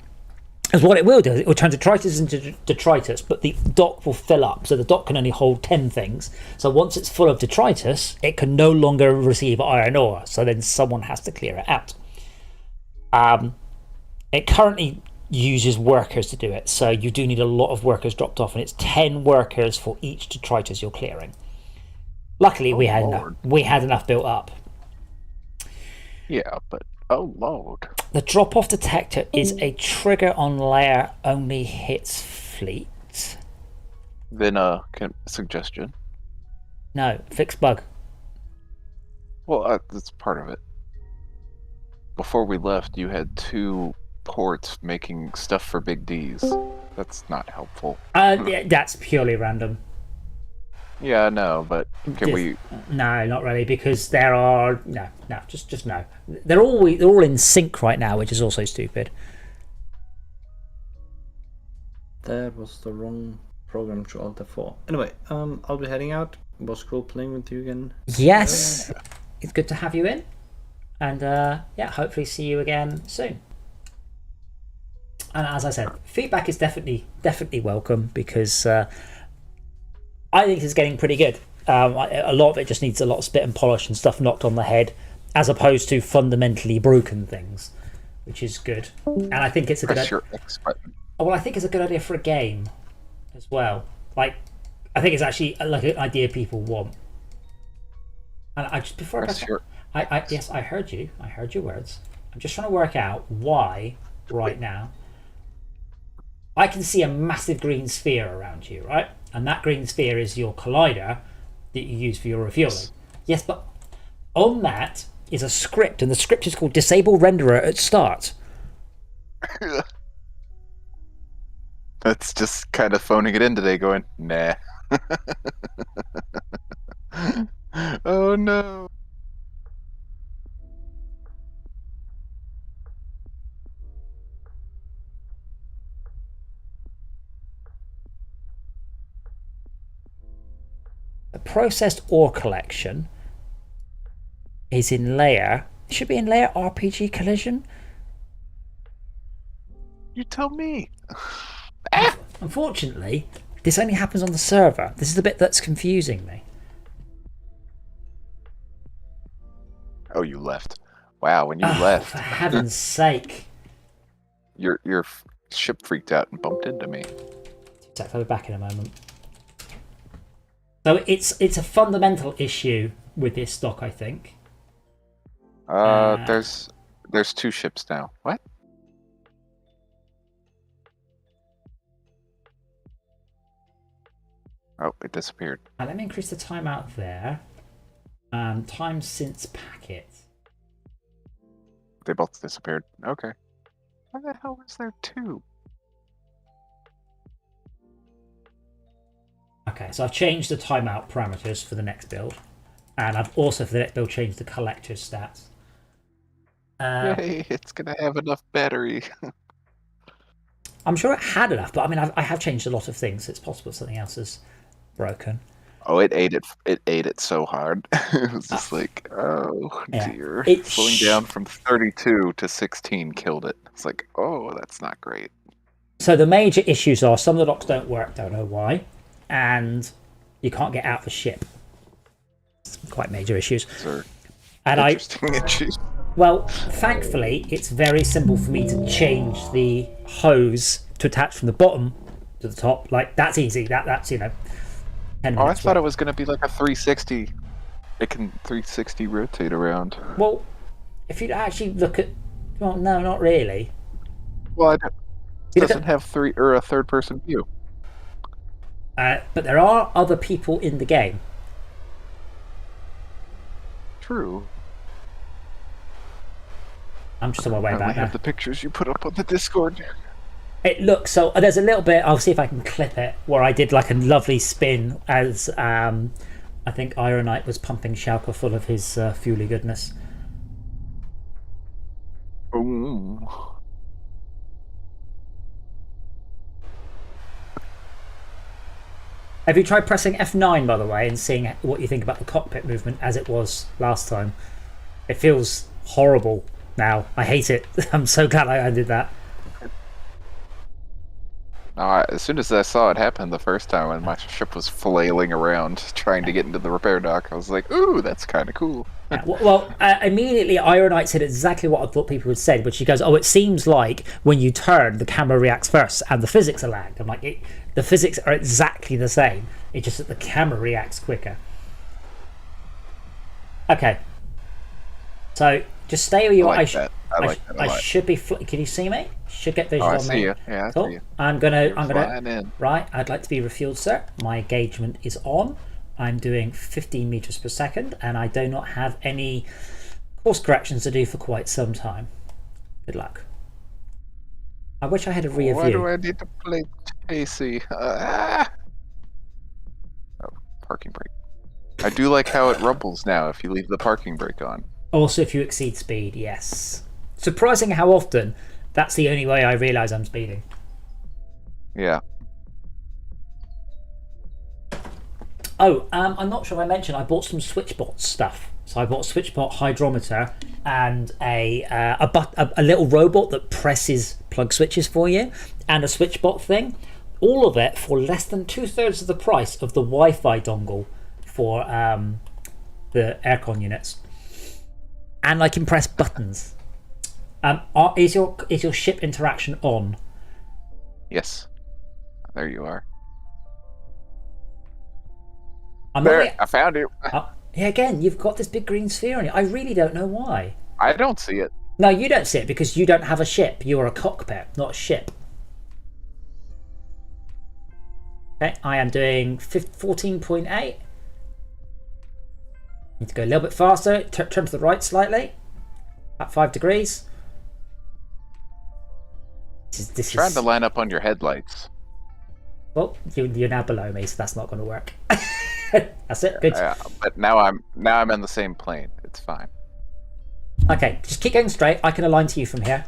is what it will do. It will turn detritus into detritus, but the dock will fill up. So the dock can only hold 10 things. So once it's full of detritus, it can no longer receive iron ore. So then someone has to clear it out. It currently uses workers to do it. So you do need a lot of workers dropped off, and it's 10 workers for each detritus you're clearing. Luckily, we had enough built up.
Yeah, but oh lord.
The drop-off detector is a trigger on layer only hits fleet.
Then suggestion.
No, fix bug.
Well, that's part of it. Before we left, you had 2 ports making stuff for Big D's. That's not helpful.
Yeah, that's purely random.
Yeah, I know, but can we?
No, not really, because there are just no. They're all in sync right now, which is also stupid.
That was the wrong program to Alt F4. Anyway, I'll be heading out. Was cool playing with you again.
Yes, it's good to have you in, and yeah, hopefully see you again soon. And as I said, feedback is definitely welcome, because I think it's getting pretty good. A lot of it just needs a lot of spit and polish and stuff knocked on the head, as opposed to fundamentally broken things, which is good. And I think it's a good idea. Well, I think it's a good idea for a game as well. Like, I think it's actually like an idea people want. And I just before yes, I heard you. I heard your words. I'm just trying to work out why right now I can see a massive green sphere around you, right? And that green sphere is your collider that you use for your refueling. Yes, but on that is a script, and the script is called Disable Renderer at Start.
That's just kind of phoning it in today, going, nah. Oh no.
The processed ore collection is in layer. It should be in layer RPG collision.
You tell me.
Unfortunately, this only happens on the server. This is the bit that's confusing me.
Oh, you left. Wow, when you left.
For heaven's sake.
Your ship freaked out and bumped into me.
I'll be back in a moment. So it's a fundamental issue with this stock, I think.
There's 2 ships now. What? Oh, it disappeared.
Let me increase the timeout there. Time since packet.
They both disappeared. Okay. Why the hell was there 2?
Okay, so I've changed the timeout parameters for the next build. And I've also, for the next build, changed the collector's stats.
Yay, it's going to have enough battery.
I'm sure it had enough, but I mean, I have changed a lot of things. It's possible something else is broken.
Oh, it ate it so hard. It was just like, oh dear. Slowing down from 32 to 16 killed it. It's like, oh, that's not great.
So the major issues are some of the locks don't work, don't know why, and you can't get out of the ship. It's quite major issues.
Sir,
and
interesting issues.
Well, thankfully, it's very simple for me to change the hose to attach from the bottom to the top. Like, that's easy. That's 10 minutes.
Oh, I thought it was going to be like a 360. It can 360 rotate around.
Well, if you actually look at... Well, no, not really.
Well, it doesn't have a third-person view.
But there are other people in the game.
True.
I'm just on my way back now.
I have the pictures you put up on the Discord.
It looks so. There's a little bit. I'll see if I can clip it where I did like a lovely spin as I think Ironite was pumping Schalke full of his fuely goodness.
Ooh.
Have you tried pressing F9, by the way, and seeing what you think about the cockpit movement as it was last time? It feels horrible now. I hate it. I'm so glad I did that.
No, as soon as I saw it happen the first time when my ship was flailing around trying to get into the repair dock, I was like, ooh, that's kind of cool.
Yeah, well, immediately Ironite said exactly what I thought people would say, but she goes, oh, it seems like when you turn, the camera reacts first and the physics are lagged. I'm like, the physics are exactly the same. It's just that the camera reacts quicker. Okay. So just stay where you are.
I like that. I like that a lot.
I should be. Can you see me? Should get visual.
Oh, I
on
see
me.
you. Yeah, I
Cool.
see you.
I'm gonna.
In.
Right. I'd like to be refueled, sir. My engagement is on. I'm doing 15 meters per second, and I do not have any course corrections to do for quite some time. Good luck. I wish I had a rear
Why
view.
do I need to play chasey? Oh, parking brake. I do like how it rumbles now if you leave the parking brake on.
Also, if you exceed speed, yes. Surprising how often that's the only way I realise I'm speeding.
Yeah.
Oh, I'm not sure if I mentioned I bought some SwitchBot stuff. So I bought a SwitchBot hydrometer and a little robot that presses plug switches for you, and a SwitchBot thing. All of it for less than 2/3 of the price of the Wi-Fi dongle for the aircon units. And I can press buttons. Is your ship interaction on?
Yes. There you are.
I'm
There,
not,
I found you.
yeah, again, you've got this big green sphere on you. I really don't know why.
I don't see it.
No, you don't see it because you don't have a ship. You are a cockpit, not a ship. Okay, I am doing 14.8. Need to go a little bit faster. Turn to the right slightly. About 5 degrees. This
Trying
is
to line up on your headlights.
well, you're now below me, so that's not going to work. That's it. Good.
But now I'm in the same plane. It's fine.
Okay, just keep going straight. I can align to you from here.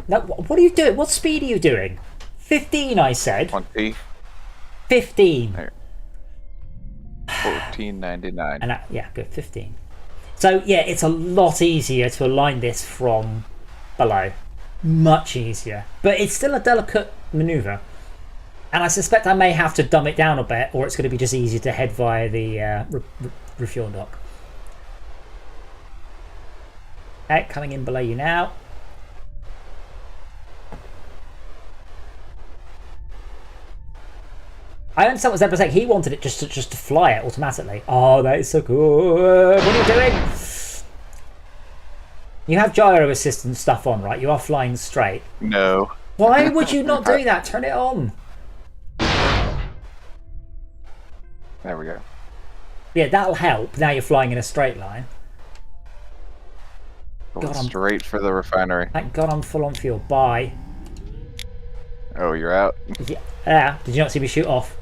No, what are you doing? What speed are you doing? 15, I said.
20.
15.
There. 14.99.
And yeah, good. 15. So yeah, it's a lot easier to align this from below. Much easier, but it's still a delicate maneuver, and I suspect I may have to dumb it down a bit, or it's going to be just easier to head via the refuel dock. Okay, coming in below you now. I understand what Zebra saying. He wanted it just to fly it automatically. Oh, that is so cool. What are you doing? You have gyro assistant stuff on, right? You are flying straight.
No.
Why would you not do that? Turn it on.
There we go.
Yeah, that'll help. Now you're flying in a straight line.
Going straight for the refinery.
Thank God I'm full on fuel. Bye.
Oh, you're out?
Yeah. Did you not see me shoot off?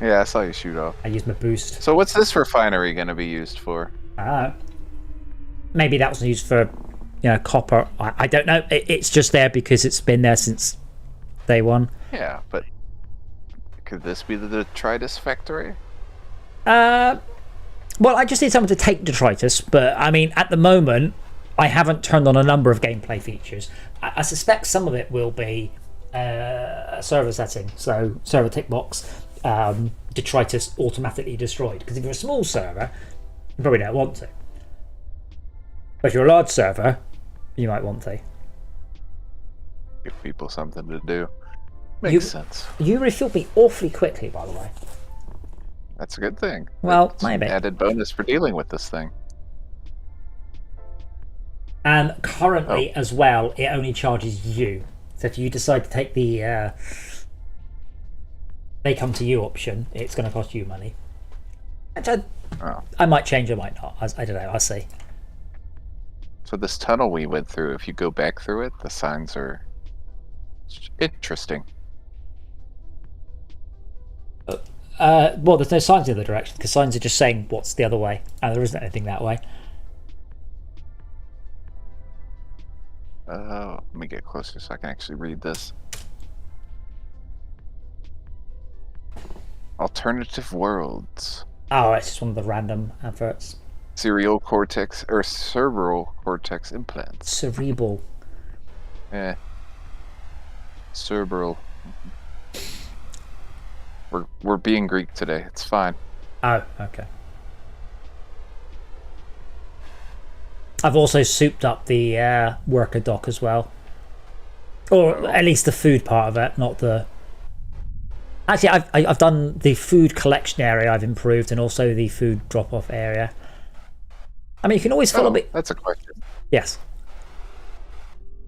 Yeah, I saw you shoot off.
I used my boost.
So what's this refinery going to be used for?
I don't know. Maybe that was used for, copper. I don't know. It's just there because it's been there since day one.
Yeah, but could this be the detritus factory?
Well, I just need someone to take detritus, but I mean, at the moment, I haven't turned on a number of gameplay features. I suspect some of it will be a server setting, so server tick box, detritus automatically destroyed. Because if you're a small server, you probably don't want to. But if you're a large server, you might want to.
Give people something to do. Makes sense.
You refilled me awfully quickly, by the way.
That's a good thing.
Well,
It's
maybe.
an added bonus for dealing with this thing.
And currently, as well, it only charges you. So if you decide to take the they come to you option, it's going to cost you money. Which I might change, I might not. I don't know. I'll see.
So this tunnel we went through, if you go back through it, the signs are interesting.
Well, there's no signs in the other direction because signs are just saying what's the other way, and there isn't anything that way.
Let me get closer so I can actually read this. Alternative worlds.
Oh, it's just one of the random adverts.
Cerebral cortex or cerebral cortex implants.
Cerebral.
Cerebral. We're being Greek today. It's fine.
Oh, okay. I've also souped up the worker dock as well, or at least the food part of it, not the. Actually, I've done the food collection area. I've improved, and also the food drop-off area. I mean, you can always follow me.
That's a question.
Yes.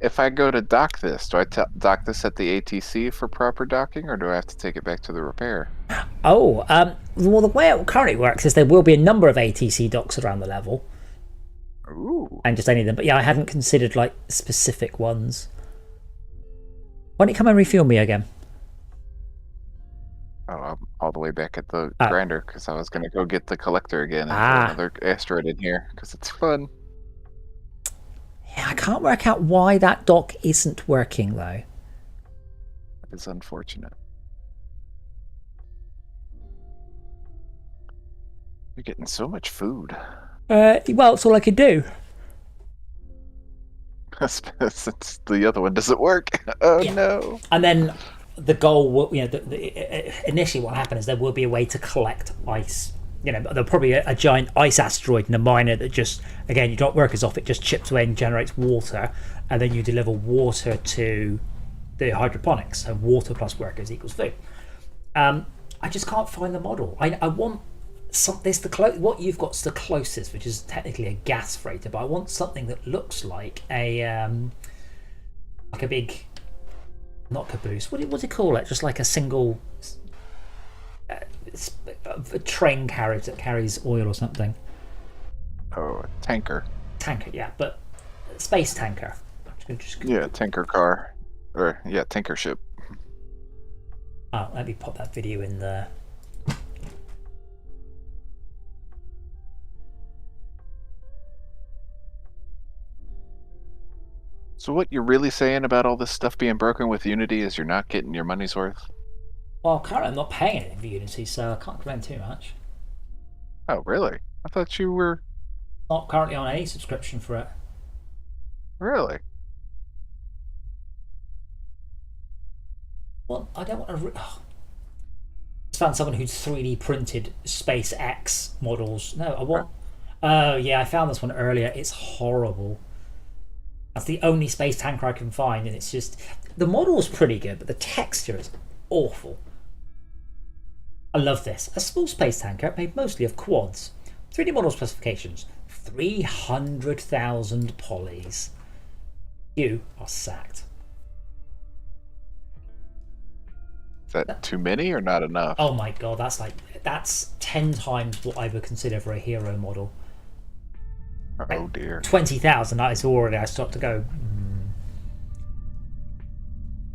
If I go to dock this, do I dock this at the ATC for proper docking, or do I have to take it back to the repair?
Oh, well, the way it currently works is there will be a number of ATC docks around the level.
Ooh.
And just any of them. But yeah, I hadn't considered like specific ones. Why don't you come and refuel me again?
Oh, I'm all the way back at the grinder because I was going to go get the collector again and put another asteroid in here because it's fun.
Yeah, I can't work out why that dock isn't working though.
It's unfortunate. You're getting so much food.
Well, it's all I could do.
Since the other one doesn't work. Oh yeah. No.
And then the goal will, initially what happened is there will be a way to collect ice. There'll probably a giant ice asteroid in a miner that just, again, you drop workers off, it just chips away and generates water, and then you deliver water to the hydroponics. So water plus workers equals food. I just can't find the model. I want what you've got's the closest, which is technically a gas freighter, but I want something that looks like a big, not caboose. What do you call it? Just like a single a train carriage that carries oil or something.
Oh, a tanker.
Tanker, yeah, but space tanker.
Yeah, tanker car, or yeah, tanker ship.
Oh, let me pop that video in there.
So what you're really saying about all this stuff being broken with Unity is you're not getting your money's worth?
Well, currently I'm not paying anything for Unity, so I can't complain too much.
Oh, really? I thought you were...
Not currently on any subscription for it.
Really?
Well, I don't want to... I just found someone who's 3D printed SpaceX models. No, I want... Oh, yeah, I found this one earlier. It's horrible. That's the only space tanker I can find, and it's just... The model's pretty good, but the texture is awful. I love this. A small space tanker made mostly of quads. 3D model specifications. 300,000 polys. You are sacked.
Is that too many or not enough?
Oh my god, that's 10 times what I would consider for a hero model.
Oh dear.
20,000, that is already I start to go.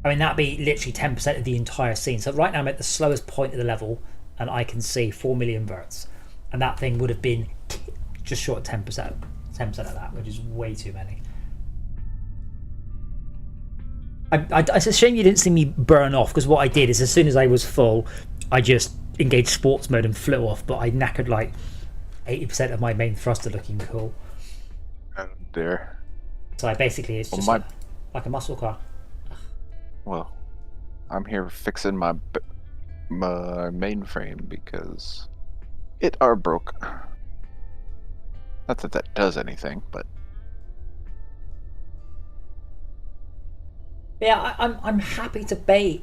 I mean, that'd be literally 10% of the entire scene. So right now I'm at the slowest point of the level and I can see 4 million verts. And that thing would have been just short of 10%. 10% of that, which is way too many. It's a shame you didn't see me burn off, because what I did is as soon as I was full, I just engaged sports mode and flew off, but I knackered like 80% of my main thruster looking cool.
Oh dear.
So I basically, it's just like a muscle car.
Well, I'm here fixing my mainframe because it are broke. Not that that does anything, but
yeah, I'm happy to pay.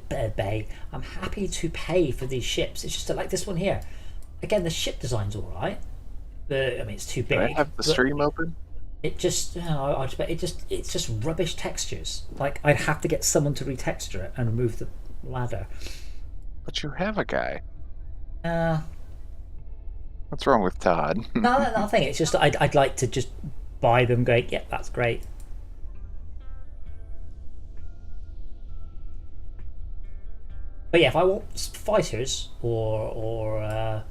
I'm happy to pay for these ships. It's just that, like this one here. Again, the ship design's all right. I mean, it's too big.
Can I have the stream open?
It just, it's just rubbish textures. Like I'd have to get someone to retexture it and remove the ladder.
But you have a guy. What's wrong with Todd?
No, nothing. It's just I'd like to just buy them. Going, yeah, that's great. But yeah, if I want fighters or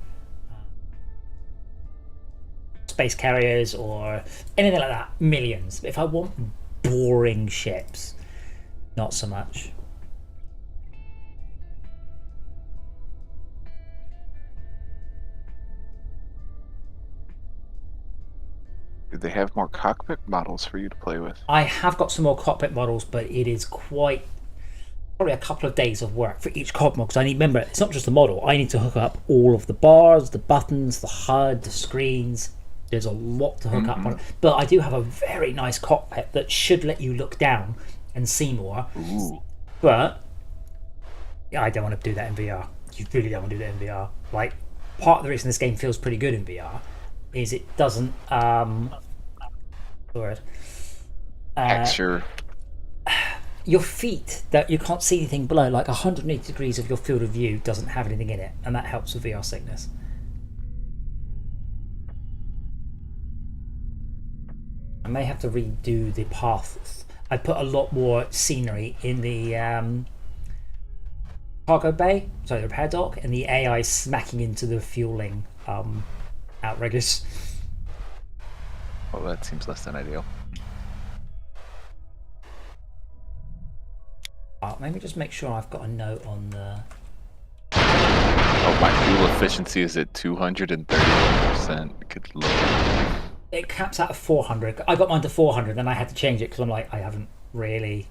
space carriers or anything like that, millions. But if I want boring ships. Not so much.
Do they have more cockpit models for you to play with?
I have got some more cockpit models, but it is quite probably a couple of days of work for each cockpit model, because I need, remember, it's not just the model. I need to hook up all of the bars, the buttons, the HUD, the screens. There's a lot to hook up on. But I do have a very nice cockpit that should let you look down and see more.
Ooh.
But I don't want to do that in VR. You really don't want to do that in VR. Like, part of the reason this game feels pretty good in VR is it doesn't
Texture.
Your feet, that you can't see anything below, like 180 degrees of your field of view doesn't have anything in it, and that helps with VR sickness. I may have to redo the path. I put a lot more scenery in the cargo bay, sorry, the repair dock, and the AI smacking into the fueling outriggers.
Well, that seems less than ideal.
Maybe just make sure I've got a note on the...
Oh, my fuel efficiency is at 231%. Good lord.
It caps out at 400. I got mine to 400, then I had to change it because I'm like, I haven't really...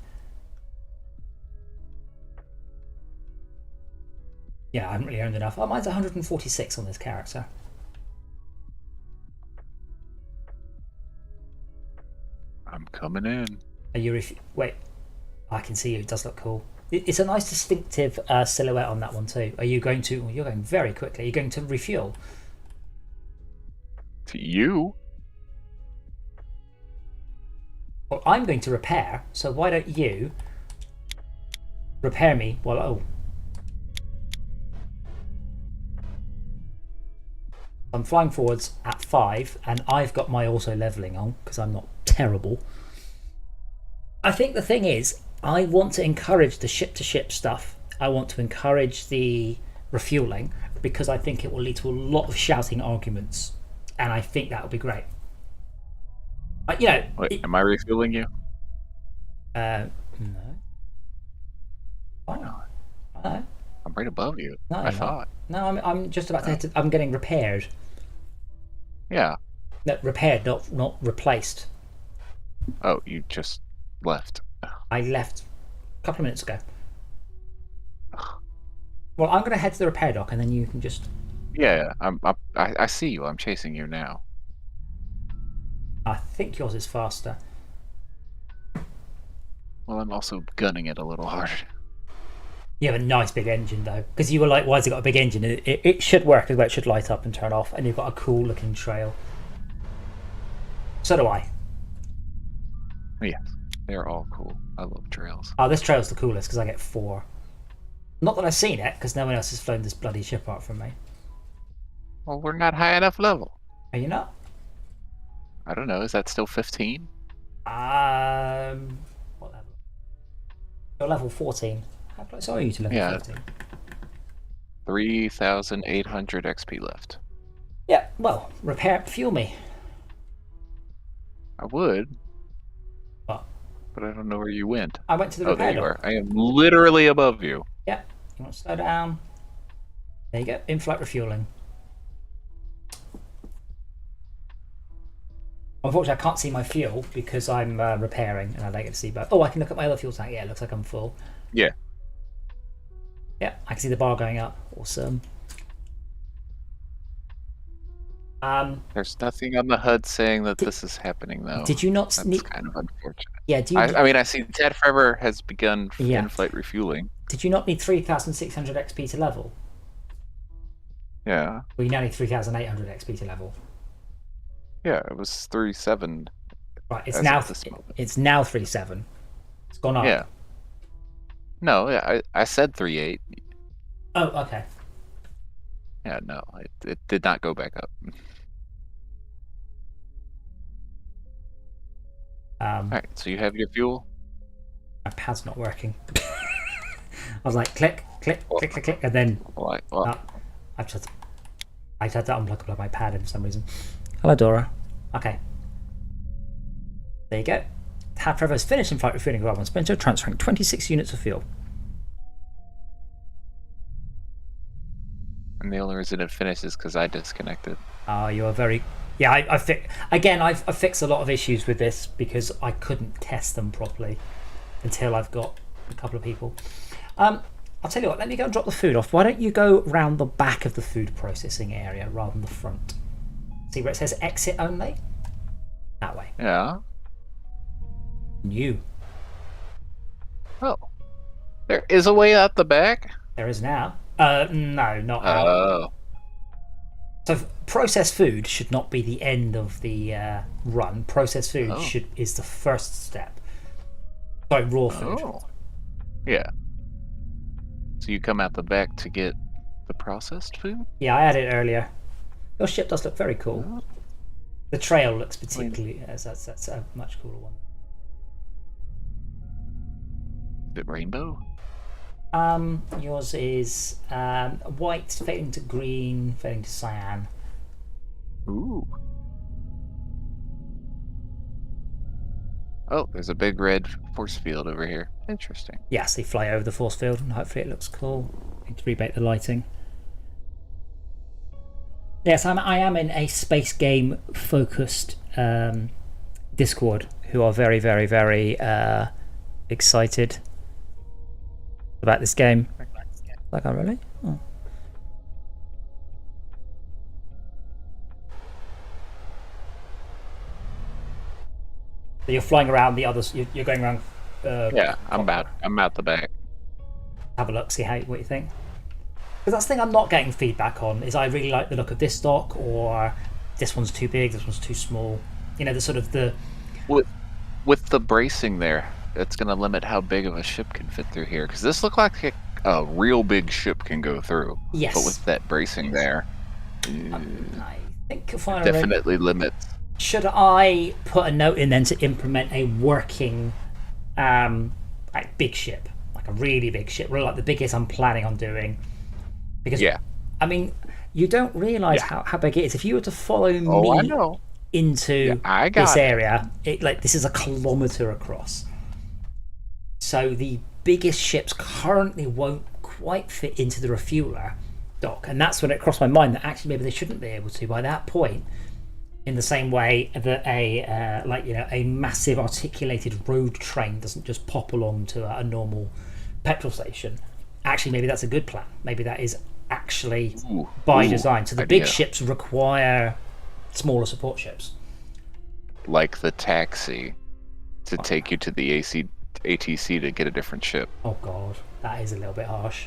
Yeah, I haven't really earned enough. Oh, mine's 146 on this character.
I'm coming in.
Are you... Wait. I can see you. It does look cool. It's a nice distinctive silhouette on that one too. Are you going to... You're going very quickly. Are you going to refuel?
To you?
Well, I'm going to repair, so why don't you repair me while... Oh. I'm flying forwards at 5, and I've got my auto leveling on because I'm not terrible. I think the thing is, I want to encourage the ship-to-ship stuff. I want to encourage the refueling because I think it will lead to a lot of shouting arguments, and I think that would be great. But, you know,
Wait, am I refueling you?
No. Why not? No.
I'm right above you.
No,
I thought.
No, I'm just about to head to... I'm getting repaired.
Yeah.
No, repaired, not replaced.
Oh, you just left.
I left a couple of minutes ago. Well, I'm going to head to the repair dock, and then you can just...
Yeah, I see you. I'm chasing you now.
I think yours is faster.
Well, I'm also gunning it a little harder.
You have a nice big engine, though. Because you were like, why has it got a big engine? It should work as well. It should light up and turn off, and you've got a cool-looking trail. So do I.
Yes, they're all cool. I love trails.
Oh, this trail's the coolest because I get 4. Not that I've seen it, because no one else has flown this bloody ship apart from me.
Well, we're not high enough level.
Are you not?
I don't know. Is that still 15?
What level? You're level 14. How close are you to level 14?
3,800 XP left.
Yeah, well, fuel me.
I would.
What?
But I don't know where you went.
I went to the repair
there you
dock.
are. I am literally above you.
Yeah, you want to slow down? There you go, in-flight refueling. Unfortunately, I can't see my fuel because I'm repairing and I don't get to see both. Oh, I can look at my other fuel tank. Yeah, it looks like I'm full.
Yeah.
Yeah, I can see the bar going up. Awesome.
There's nothing on the HUD saying that this is happening, though.
Did you not
That's kind of unfortunate.
Yeah,
I mean, I see Ted Forever has begun
Yeah.
in-flight refueling.
Did you not need 3,600 XP to level?
Yeah.
Well, you now need 3,800 XP to level.
Yeah, it was 3.7.
Right, it's
As
now
of this moment.
it's now 3.7. It's gone up.
Yeah. No, yeah, I said 3.8.
Oh, okay.
Yeah, no, it did not go back up. Alright, so you have your fuel?
My pad's not working. I was like, click, click, click, click, click, and then I had to unplug my pad for some reason. Hello, Dora. Okay. There you go. However, has finished in flight refueling rather than Sprinter, transferring 26 units of fuel.
And the only reason it finishes because I disconnected.
Oh, you are very... Yeah, I fixed a lot of issues with this because I couldn't test them properly until I've got a couple of people. I'll tell you what, let me go and drop the food off. Why don't you go round the back of the food processing area rather than the front? See where it says exit only? That way.
Yeah.
New.
Oh. There is a way out the back?
There is now. No, not out.
Oh.
So processed food should not be the end of the run. Processed food is the first step. Sorry, raw food.
Oh. Yeah. So you come out the back to get the processed food?
Yeah, I had it earlier. Your ship does look very cool.
Oh.
The trail looks particularly... That's a much cooler one.
Is it rainbow?
Yours is white, fading to green, fading to cyan.
Ooh. Oh, there's a big red force field over here. Interesting.
Yes, they fly over the force field, and hopefully it looks cool. Need to rebate the lighting. Yes, I am in a space game focused Discord who are very, very, very excited about this game. Like, oh, really? Oh. So you're flying around the others. You're going around.
Yeah, I'm out the back.
Have a look, see what you think. Because that's the thing I'm not getting feedback on. Is I really like the look of this dock, or this one's too big, this one's too small. You know, the sort of the.
With the bracing there, it's going to limit how big of a ship can fit through here. Because this looks like a real big ship can go through.
Yes.
But with that bracing there,
I think if I
definitely limits.
Should I put a note in then to implement a working, like big ship, like a really big ship, really like the biggest I'm planning on doing? Because I mean, you don't realise how big it is. If you were to follow me into this area, this is a kilometre across. So the biggest ships currently won't quite fit into the refueler dock, and that's when it crossed my mind that actually maybe they shouldn't be able to by that point. In the same way that a massive articulated road train doesn't just pop along to a normal petrol station. Actually, maybe that's a good plan. Maybe that is actually by design. So the big ships require smaller support ships.
Like the taxi to take you to the ATC to get a different ship.
Oh god, that is a little bit harsh.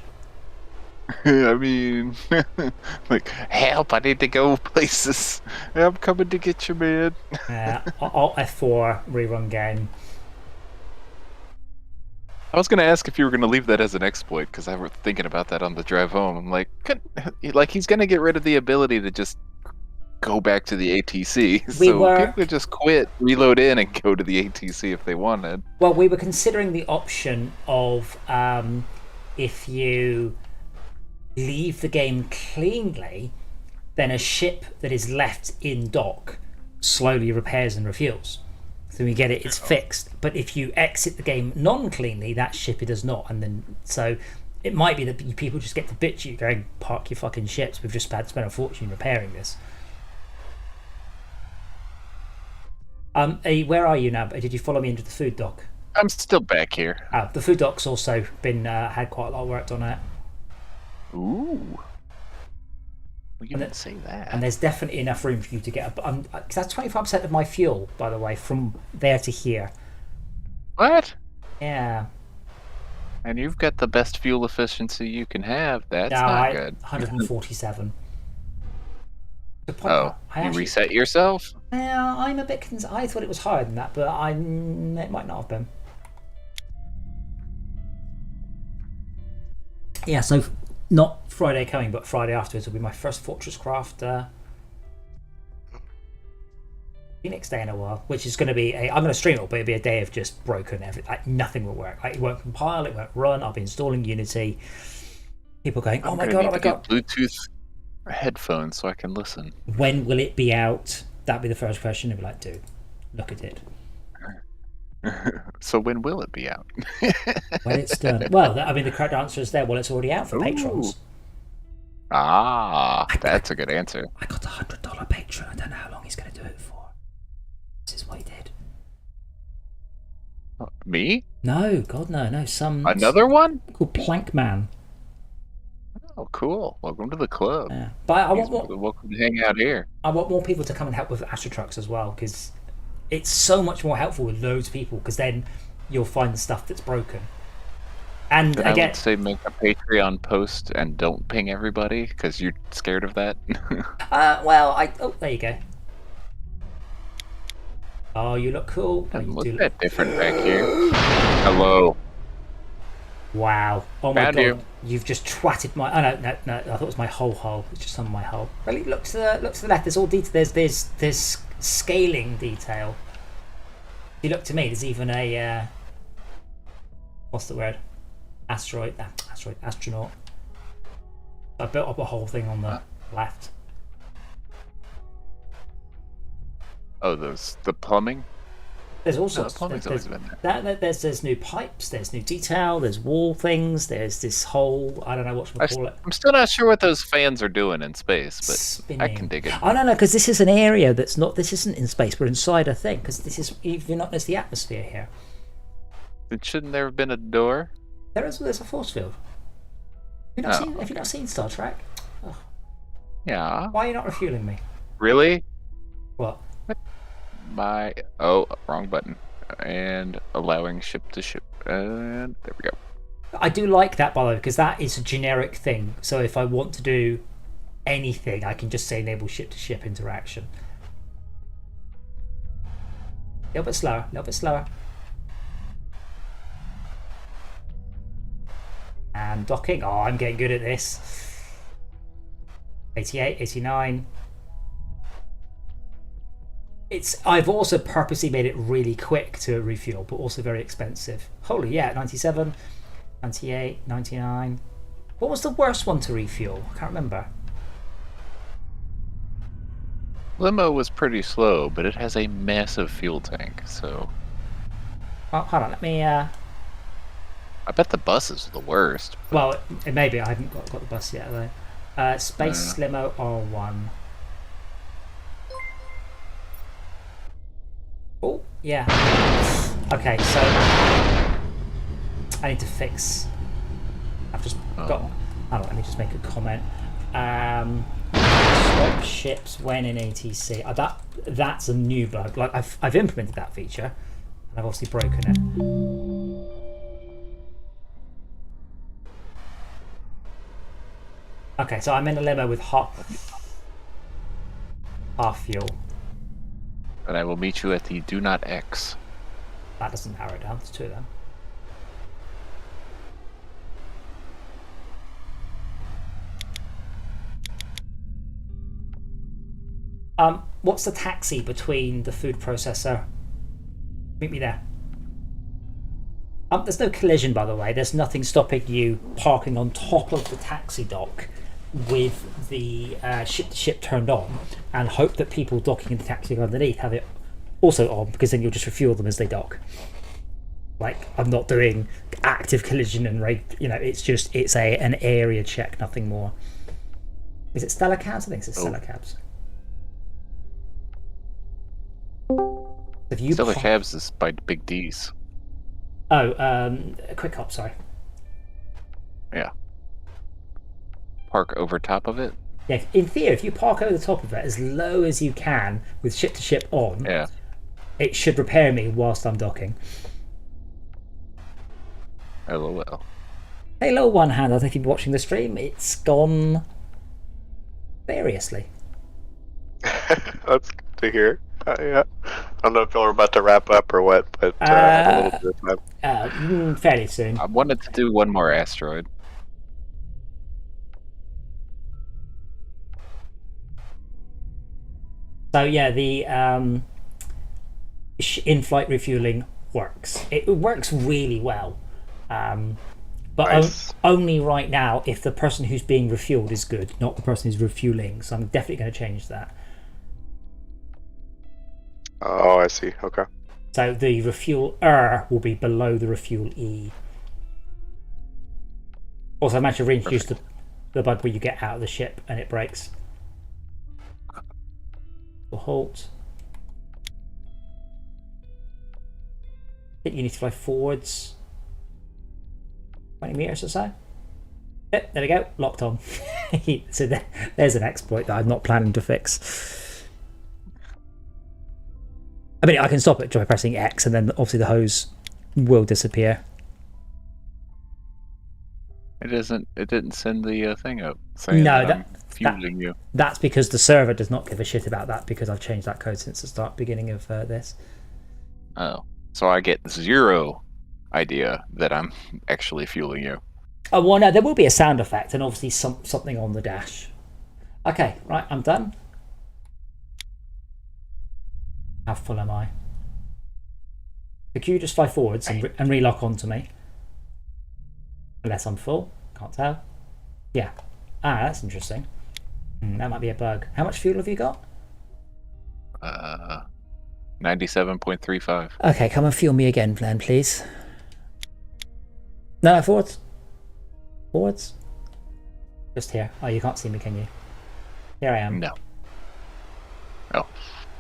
I mean, like, help, I need to go places. I'm coming to get you, man.
Alt F4 rerun game.
I was going to ask if you were going to leave that as an exploit, because I was thinking about that on the drive home. I'm like, he's going to get rid of the ability to just go back to the ATC. People could just quit, reload in, and go to the ATC if they wanted.
Well, we were considering the option of if you leave the game cleanly, then a ship that is left in dock slowly repairs and refuels. So we get it's fixed. But if you exit the game non-cleanly, that ship it does not. And then so it might be that people just get to bitch you going, park your fucking ships. We've just had to spend a fortune repairing this. Where are you now? Did you follow me into the food dock?
I'm still back here.
The food dock's also been had quite a lot of work done on it.
Ooh. Well, you didn't say that.
And there's definitely enough room for you to get up. Because that's 25% of my fuel, by the way, from there to here.
What?
Yeah.
And you've got the best fuel efficiency you can have. That's not good.
147.
You reset yourself?
Yeah, I'm a bit I thought it was higher than that, but it might not have been. Yeah, so not Friday coming, but Friday afterwards will be my first Fortress Craft Phoenix day in a while, which is going to be I'm going to stream it, but it'll be a day of just broken everything. Like, nothing will work. Like, it won't compile, it won't run. I'll be installing Unity. People going, oh my god,
Bluetooth headphones so I can listen.
When will it be out? That'd be the first question. They'd be like, dude, look at it.
So when will it be out?
When it's done. Well, I mean, the correct answer is there. Well, it's already out for patrons.
That's a good answer.
I got $100 patron. I don't know how long he's going to do it for. This is what he did.
Me?
No, God, no.
Another one?
Called Plankman.
Oh, cool. Welcome to the club.
Yeah. But I want more,
welcome to hang out here.
I want more people to come and help with AstroTrucks as well, because it's so much more helpful with loads of people, because then you'll find the stuff that's broken. And
I
again,
would say make a Patreon post and don't ping everybody because you're scared of that.
there you go. Oh, you look cool.
Look at that different back here. Hello.
Wow. Oh my
Found
God.
you.
You've just twatted my. Oh no. I thought it was my whole hull. It's just some of my hull. Really, look to the left. There's all detail. There's scaling detail. If you look to me, there's even a what's the word? Astronaut. I built up a whole thing on the left.
Oh, the plumbing?
There's all
No,
sorts.
the plumbing's always been there.
There's new pipes. There's new detail. There's wall things. There's this whole. I don't know what you call it.
I'm still not sure what those fans are doing in space, but
Spinning.
I can dig it.
Oh no, because this is an area that's not. This isn't in space. We're inside a thing. Because this is. You're not. There's the atmosphere here.
Then shouldn't there have been a door?
There's a force field. Have you not seen Star Trek? Oh.
Yeah.
Why are you not refueling me?
Really?
What?
Wrong button. And allowing ship to ship. And there we go.
I do like that, by the way, because that is a generic thing. So if I want to do anything, I can just say enable ship to ship interaction. A little bit slower. And docking. Oh, I'm getting good at this. 88, 89. I've also purposely made it really quick to refuel, but also very expensive. Holy yeah, 97, 98, 99. What was the worst one to refuel? I can't remember.
Limo was pretty slow, but it has a massive fuel tank, so...
Oh, hold on, let me...
I bet the bus is the worst.
Well, maybe. I haven't got the bus yet, though. Space Limo R1. Oh, yeah. Okay, so... I need to fix... I've just got... Hold on, let me just make a comment. Stop ships when in ATC. That's a new bug. Like, I've implemented that feature, and I've obviously broken it. Okay, so I'm in a limo with half fuel.
And I will meet you at the Do Not X.
That doesn't narrow it down. There's two of them. What's the taxi between the food processor? Meet me there. There's no collision, by the way. There's nothing stopping you parking on top of the taxi dock with the ship-to-ship turned on and hope that people docking in the taxi underneath have it also on, because then you'll just refuel them as they dock. Like, I'm not doing active collision and it's an area check, nothing more. Is it Stellar Cabs? I think it's Stellar Cabs.
Stellar Cabs is by Big D's.
Quick Hop, sorry.
Yeah. Park over top of it?
Yeah, in theory, if you park over the top of it as low as you can with ship to ship on, it should repair me whilst I'm docking.
LOL.
Hey, little one hand, I think you've been watching the stream. It's gone variously.
That's good to hear. Yeah. I don't know if y'all are about to wrap up or what, but I have a little bit of time.
Fairly soon.
I wanted to do one more asteroid.
So yeah, the in-flight refueling works. It works really well, but
Nice.
only right now if the person who's being refueled is good, not the person who's refueling. So I'm definitely going to change that.
Oh, I see. Okay.
So the refuel will be below the refuel E. Also, I managed to reintroduce the bug where you get out of the ship and it breaks. We'll halt. I think you need to fly forwards 20 meters or so. Yep, there we go, locked on. So there's an exploit that I'm not planning to fix. I mean, I can stop it by pressing X, and then obviously the hose will disappear.
It didn't send the thing up saying that I'm fueling you.
That's because the server does not give a shit about that, because I've changed that code since the beginning of this.
Oh, so I get 0 idea that I'm actually fueling you.
Oh, well, no, there will be a sound effect and obviously something on the dash. Okay, right, I'm done. How full am I? So can you just fly forwards and relock onto me? Unless I'm full, can't tell. Yeah. Ah, that's interesting. That might be a bug. How much fuel have you got?
97.35.
Okay, come and fuel me again then, please. No, forwards. Forwards. Just here. Oh, you can't see me, can you? Here I am.
No. Oh.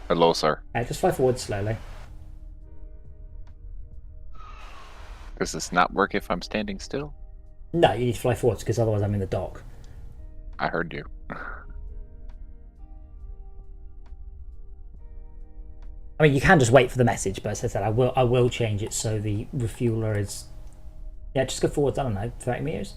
Hello, sir.
Just fly forward slowly.
Does this not work if I'm standing still?
No, you need to fly forwards because otherwise I'm in the dock.
I heard you.
I mean, you can just wait for the message, but as I said, I will change it so the refueler is... Yeah, just go forwards, I don't know, 30 meters?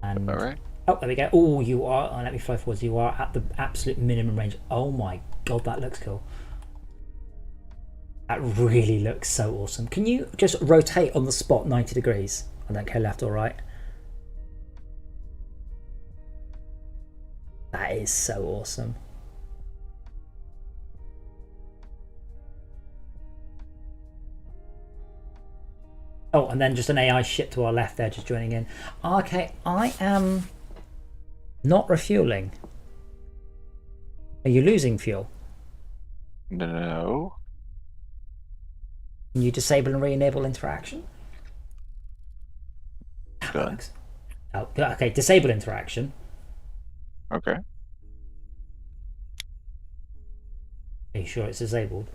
And...
Alright.
Oh, there we go. Oh, you are... Oh, let me fly forwards. You are at the absolute minimum range. Oh my god, that looks cool. That really looks so awesome. Can you just rotate on the spot 90 degrees? I don't care left or right. That is so awesome. Oh, and then just an AI ship to our left there, just joining in. Okay, I am not refueling. Are you losing fuel?
No.
Can you disable and re-enable interaction?
Done.
Oh, okay, disable interaction.
Okay.
Are you sure it's disabled?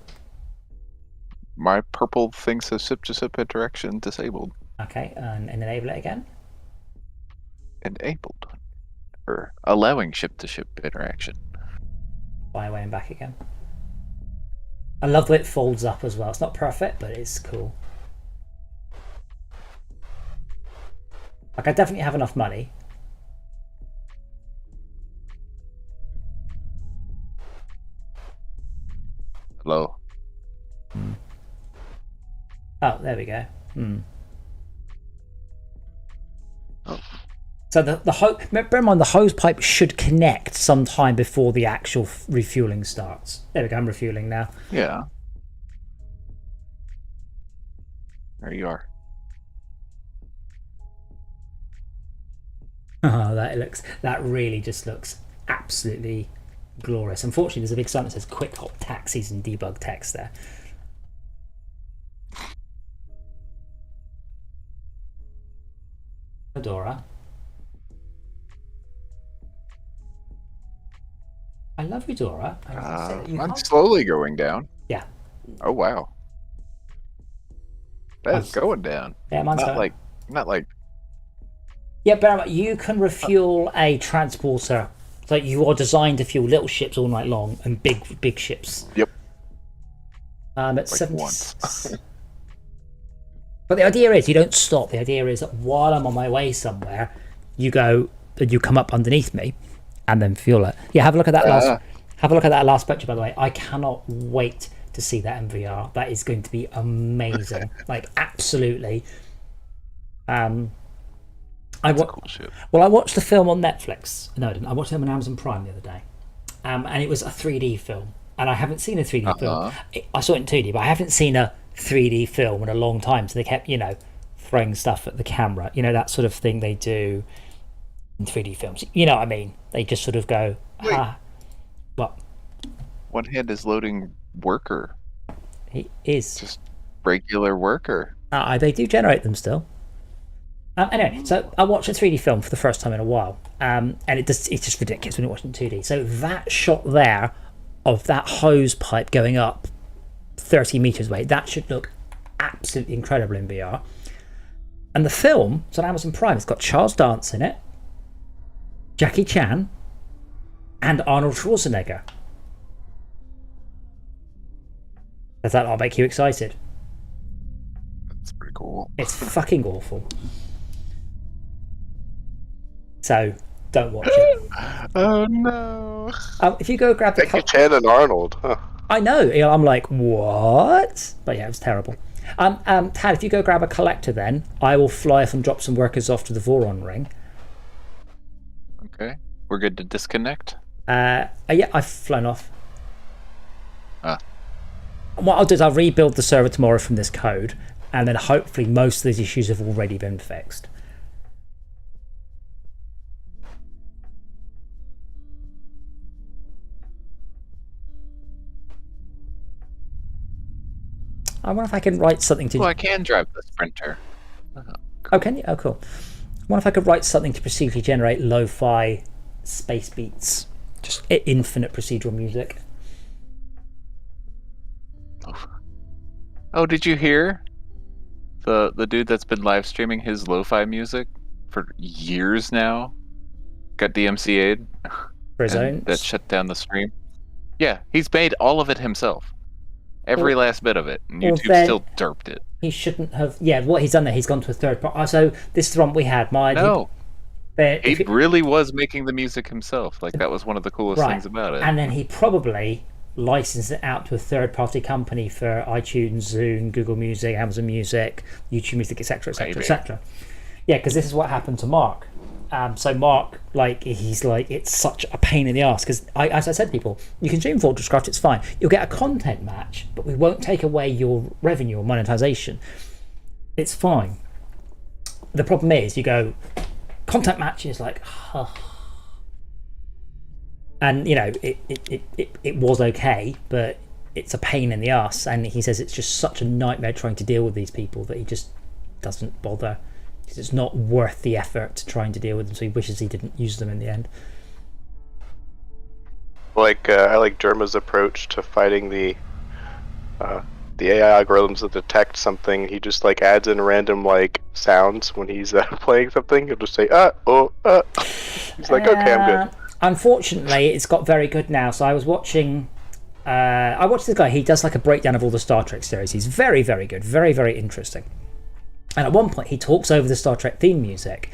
My purple thing says ship-to-ship interaction disabled.
Okay, and enable it again.
Enabled. Or allowing ship-to-ship interaction.
Fly away and back again. I love the way it folds up as well. It's not perfect, but it's cool. Like, I definitely have enough money.
Hello.
Oh, there we go.
Oh.
So the hose, bear in mind the hose pipe should connect sometime before the actual refueling starts. There we go, I'm refueling now.
Yeah. There you are.
Oh, that really just looks absolutely glorious. Unfortunately, there's a big sign that says quick hop taxis and debug text there. Fedora. I love Eudora.
I'm slowly going down.
Yeah.
Oh wow. That's going down.
Yeah, mine's
not
going.
Not like.
Yeah, but you can refuel a transporter. So you are designed to fuel little ships all night long and big ships.
Yep.
At
like
70.
once.
But the idea is you don't stop. The idea is that while I'm on my way somewhere, you come up underneath me, and then fuel it. Yeah, have a look at that last picture. By the way, I cannot wait to see that MVR. That is going to be amazing. Like absolutely.
Cool shit.
Well, I watched the film on Netflix. No, I didn't. I watched it on Amazon Prime the other day, and it was a 3D film. And I haven't seen a 3D film. I saw it in 2D, but I haven't seen a 3D film in a long time. So they kept, throwing stuff at the camera. That sort of thing they do in 3D films. You know what I mean? They just sort of go, What?
One hand is loading worker.
He is.
Just regular worker.
They do generate them still. Anyway, so I watched a 3D film for the first time in a while, and it's just ridiculous when you're watching 2D. So that shot there of that hose pipe going up 30 meters away, that should look absolutely incredible in VR. And the film, it's on Amazon Prime, it's got Charles Dance in it, Jackie Chan, and Arnold Schwarzenegger. Does that not make you excited?
That's pretty cool.
It's fucking awful. So, don't watch it.
Oh no.
If you go grab the...
Jackie Chan and Arnold, huh?
I know. I'm like, what? But yeah, it was terrible. Tad, if you go grab a collector then, I will fly off and drop some workers off to the Voron ring.
Okay. We're good to disconnect?
Yeah, I've flown off.
Ah.
What I'll do is I'll rebuild the server tomorrow from this code, and then hopefully most of these issues have already been fixed. I wonder if I can write something to...
Well, I can drive the Sprinter.
Oh, can you? Oh, cool. I wonder if I could write something to procedurally generate lo-fi space beats. Just infinite procedural music.
Oh, did you hear? The dude that's been live streaming his lo-fi music for years now got DMCA'd.
For his own?
That shut down the stream. Yeah, he's made all of it himself. Every last bit of it. And YouTube still derped it.
He shouldn't have... Yeah, what he's done there, he's gone to a third party. So this is the one we had.
He really was making the music himself. Like, that was one of the coolest things about it.
And then he probably licensed it out to a third party company for iTunes, Zune, Google Music, Amazon Music, YouTube Music, etc., etc., etc. Yeah, because this is what happened to Mark. So Mark, he's like, it's such a pain in the ass because, as I said to people, you can stream full Craft, it's fine. You'll get a content match, but we won't take away your revenue or monetization. It's fine. The problem is, you go, content match is like, and it was okay, but it's a pain in the ass. And he says it's just such a nightmare trying to deal with these people that he just doesn't bother. It's not worth the effort trying to deal with them, so he wishes he didn't use them in the end.
I like Germa's approach to fighting the AI algorithms that detect something. He just adds in random sounds when he's playing something. He'll just say He's like, okay, I'm good.
Unfortunately, it's got very good now. So I was watching. I watched this guy. He does a breakdown of all the Star Trek series. He's very, very good. Very, very interesting. And at one point, he talks over the Star Trek theme music,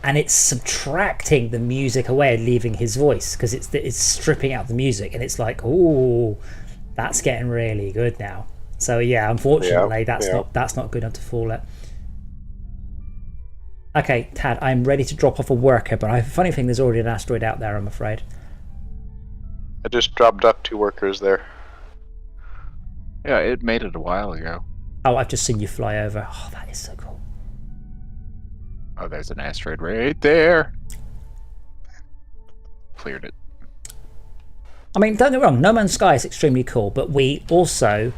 and it's subtracting the music away and leaving his voice because it's stripping out the music, and it's like, ooh, that's getting really good now. So yeah, unfortunately, that's not good enough to fool it. Okay, Tad, I'm ready to drop off a worker, but I have a funny thing. There's already an asteroid out there, I'm afraid.
I just dropped up 2 workers there.
Yeah, it made it a while ago.
Oh, I've just seen you fly over. Oh, that is so cool.
Oh, there's an asteroid right there. Cleared it.
I mean, don't get me wrong, No Man's Sky is extremely cool, but we also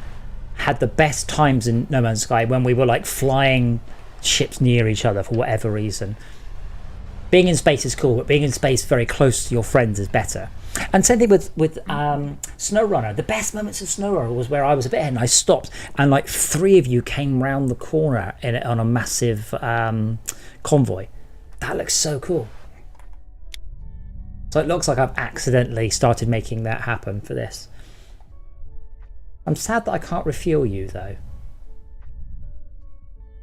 had the best times in No Man's Sky when we were flying ships near each other for whatever reason. Being in space is cool, but being in space very close to your friends is better. And same thing with SnowRunner. The best moments of SnowRunner was where I was a bit ahead and I stopped, and 3 of you came round the corner on a massive convoy. That looks so cool. So it looks like I've accidentally started making that happen for this. I'm sad that I can't refuel you though.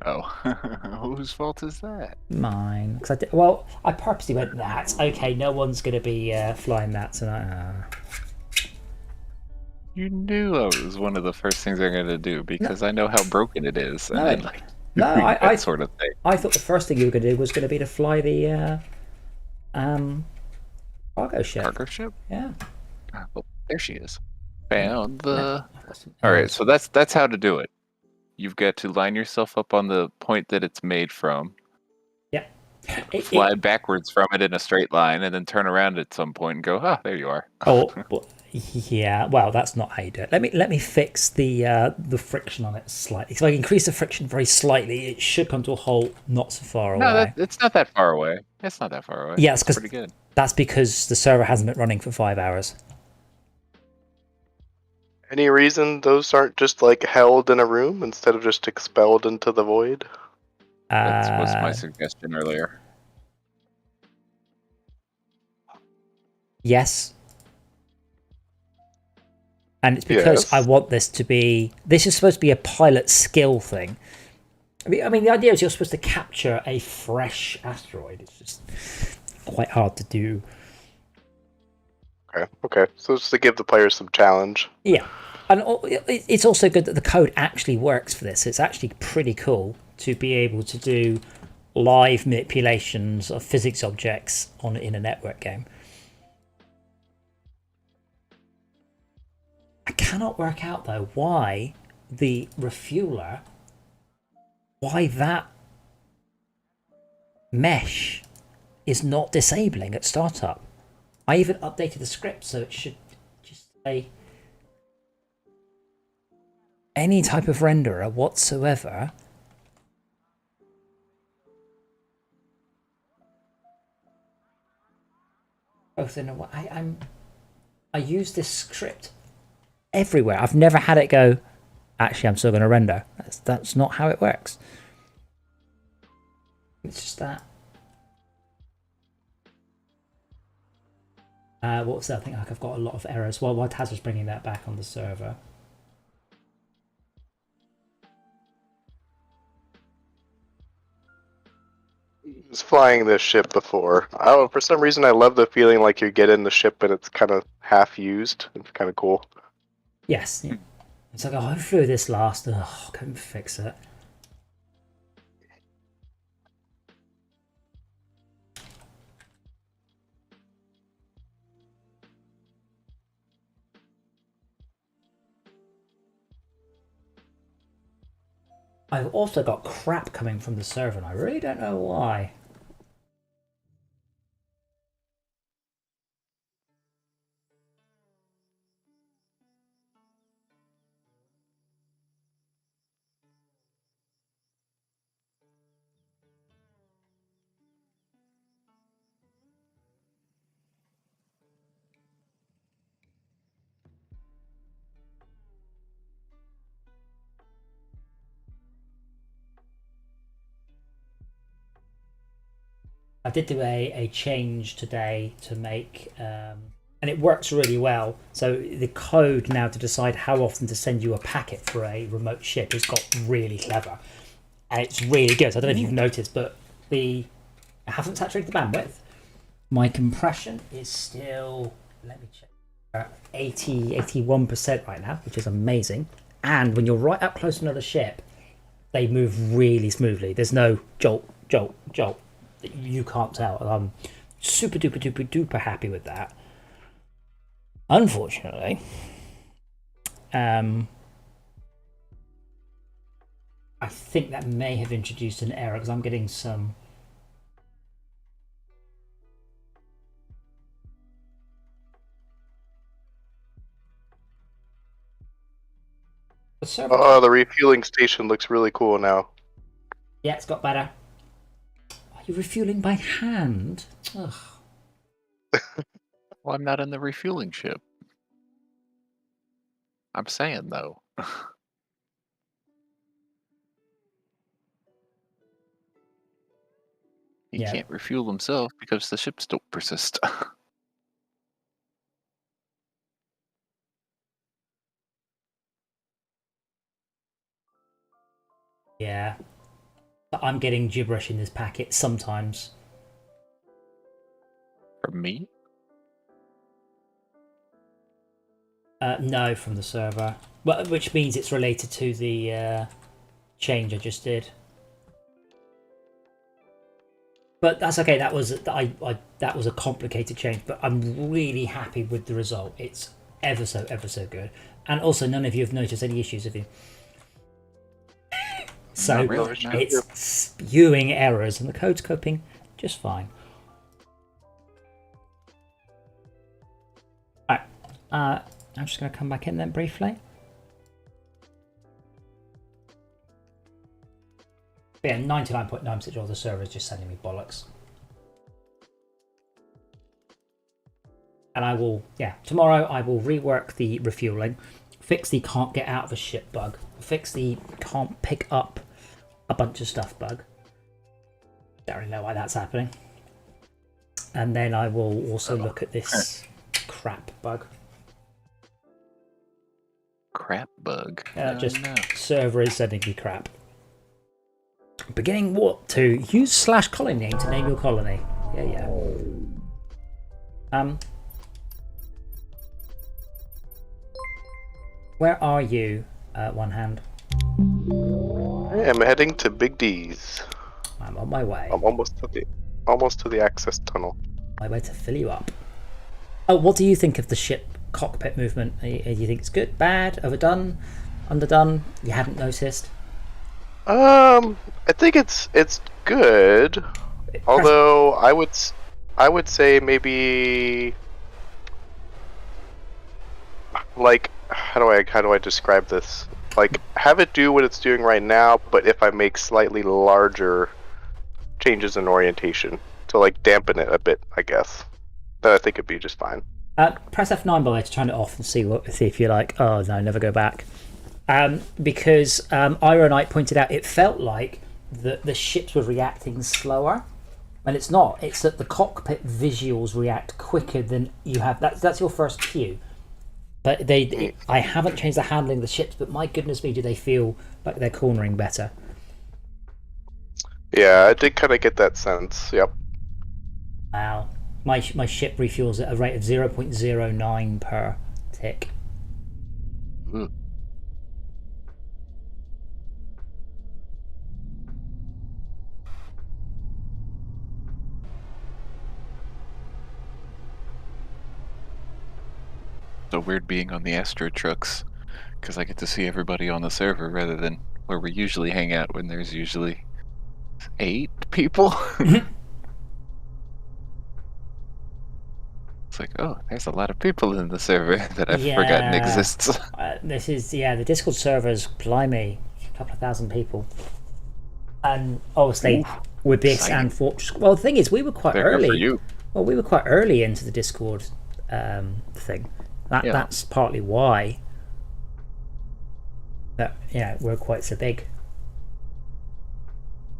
Oh, whose fault is that?
Mine. Because I purposely went that. Okay, no one's going to be flying that tonight.
You knew I was one of the first things I'm going to do because I know how broken it is. And
I
sort of thing.
I thought the first thing you were going to do was going to be to fly the cargo ship.
Cargo ship?
Yeah.
Oh, there she is. Found the... All right, so that's how to do it. You've got to line yourself up on the point that it's made from.
Yeah.
fly backwards from it in a straight line, and then turn around at some point and go, there you are.
Oh, yeah. Well, that's not how you do it. Let me fix the friction on it slightly. So I increase the friction very slightly. It should come to a halt not so far away.
No, it's not that far away. It's not that far away.
Yeah, it's
pretty good.
That's because the server hasn't been running for 5 hours.
Any reason those aren't just like held in a room instead of just expelled into the void?
That was my suggestion earlier.
Yes. And it's because I want this to be... This is supposed to be a pilot skill thing. I mean, the idea is you're supposed to capture a fresh asteroid. It's just quite hard to do.
Okay. So it's to give the players some challenge.
Yeah. And it's also good that the code actually works for this. It's actually pretty cool to be able to do live manipulations of physics objects in a network game. I cannot work out, though, why the refueler, why that mesh is not disabling at startup. I even updated the script so it should just say any type of renderer whatsoever. Both in a way, I use this script everywhere. I've never had it go, actually I'm still going to render. That's not how it works. It's just that. What was that? I think I've got a lot of errors. Well, what has us bringing that back on the server?
I was flying this ship before. I don't know, for some reason I love the feeling like you get in the ship and it's kind of half used. It's kind of cool.
Yes. Yeah. It's like, I flew this last. Oh, couldn't fix it. I've also got crap coming from the server, and I really don't know why. I did do a change today to make, and it works really well. So the code now to decide how often to send you a packet for a remote ship has got really clever. And it's really good. So I don't know if you've noticed, but I haven't saturated the bandwidth. My compression is still, let me check, 81% right now, which is amazing. And when you're right up close to another ship, they move really smoothly. There's no jolt, jolt, jolt. You can't tell. I'm super duper duper duper happy with that. Unfortunately, I think that may have introduced an error because I'm getting some.
Oh, the refueling station looks really cool now.
Yeah, it's got better. Are you refueling by hand? Ugh.
Well, I'm not in the refueling ship. I'm saying, though. He can't refuel himself because the ships don't persist.
Yeah. I'm getting gibberish in this packet sometimes.
From me?
No, from the server. Well, which means it's related to the change I just did. But that's okay. That was that was a complicated change, but I'm really happy with the result. It's ever so good. And also, none of you have noticed any issues, have you? So
really, no.
it's spewing errors, and the code's coping just fine. Alright, I'm just going to come back in then briefly. But yeah, 99.9% of the server is just sending me bollocks. And I will, tomorrow I will rework the refueling, fix the can't get out of a ship bug, fix the can't pick up a bunch of stuff bug. Don't really know why that's happening. And then I will also look at this crap bug.
Crap bug?
Server is sending me crap. Beginning what? To use /colony name to name your colony. Yeah. Where are you, One Hand?
I am heading to Big D's.
I'm on my way.
I'm almost to the access tunnel.
My way to fill you up. Oh, what do you think of the ship cockpit movement? Do you think it's good, bad, overdone, underdone? You hadn't noticed?
I think it's good. Although I would say maybe like how do I describe this? Like, have it do what it's doing right now, but if I make slightly larger changes in orientation to like dampen it a bit, I guess, then I think it'd be just fine.
Press F9 by the way to turn it off and see if you're like, oh no, never go back. Because Ironite pointed out it felt like the ships were reacting slower, and it's not. It's that the cockpit visuals react quicker than you have. That's your first cue. But I haven't changed the handling of the ships, but my goodness me, do they feel like they're cornering better?
Yeah, I did kind of get that sense. Yep.
Wow, my ship refuels at a rate of 0.09 per tick.
Mm. So weird being on the AstroTrucks, because I get to see everybody on the server rather than where we usually hang out when there's usually 8 people. It's like, oh, there's a lot of people in the server that I've forgotten exists.
This is, the Discord server's, blimey, a couple of thousand people. And obviously, with this and Fortress. Well, the thing is, we were quite early. For you. Well, we were quite early into the Discord thing. That's partly why we're quite so big.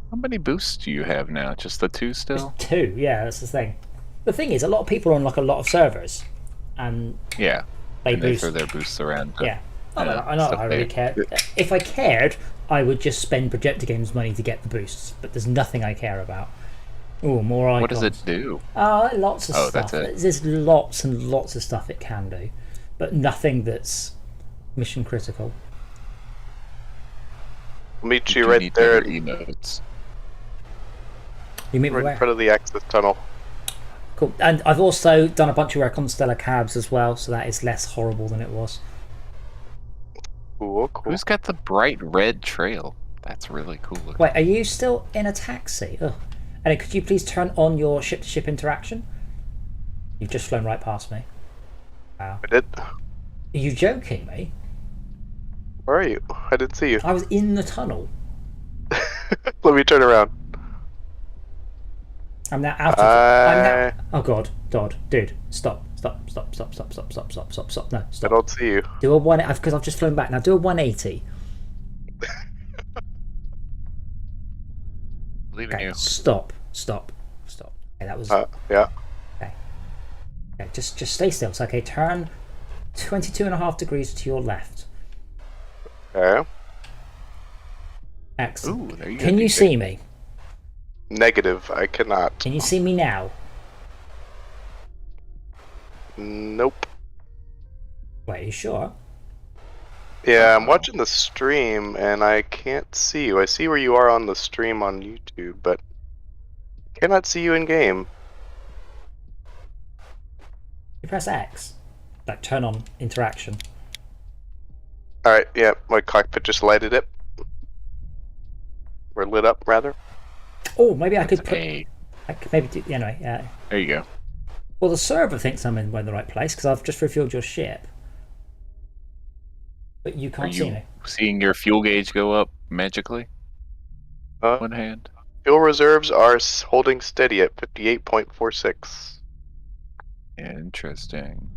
How many boosts do you have now? Just the 2 still?
Just 2, yeah, that's the thing. The thing is, a lot of people are on like a lot of servers, and
they throw their boosts around.
I really care. If I cared, I would just spend Projector Games money to get the boosts, but there's nothing I care about. Oh, more icons.
What does it do?
Lots of stuff.
That's it.
There's lots and lots of stuff it can do, but nothing that's mission critical.
I'll meet you right there.
Emotes.
You meet me
right in front of the access tunnel.
Cool. And I've also done a bunch of work on Stellar Cabs as well, so that is less horrible than it was.
Cool.
Who's got the bright red trail? That's really cool looking.
Wait, are you still in a taxi? Ugh. And could you please turn on your ship-to-ship interaction? You've just flown right past me. Wow.
I did.
Are you joking me?
Where are you? I didn't see you.
I was in the tunnel.
Let me turn around.
I'm now out of I'm now... Oh god, dude, stop. No, stop.
I don't see you.
Do a 180, because I've just flown back. Now do a 180.
Leaving you.
Stop. Okay, that was...
yeah.
Okay, just stay still. So, okay, turn 22.5 degrees to your left.
Okay.
Excellent.
Ooh, there you go.
Can you see me?
Negative, I cannot.
Can you see me now?
Nope.
Wait, are you sure?
Yeah, I'm watching the stream and I can't see you. I see where you are on the stream on YouTube, but cannot see you in game.
You press X, like turn on interaction.
Alright, yeah, my cockpit just lighted it. Or lit up, rather.
Oh, maybe I could put... I could maybe do anyway.
There you go.
Well, the server thinks I'm in the right place because I've just refueled your ship, but you
Are
can't see
you
me.
seeing your fuel gauge go up magically? One hand.
Fuel reserves are holding steady at 58.46.
Interesting.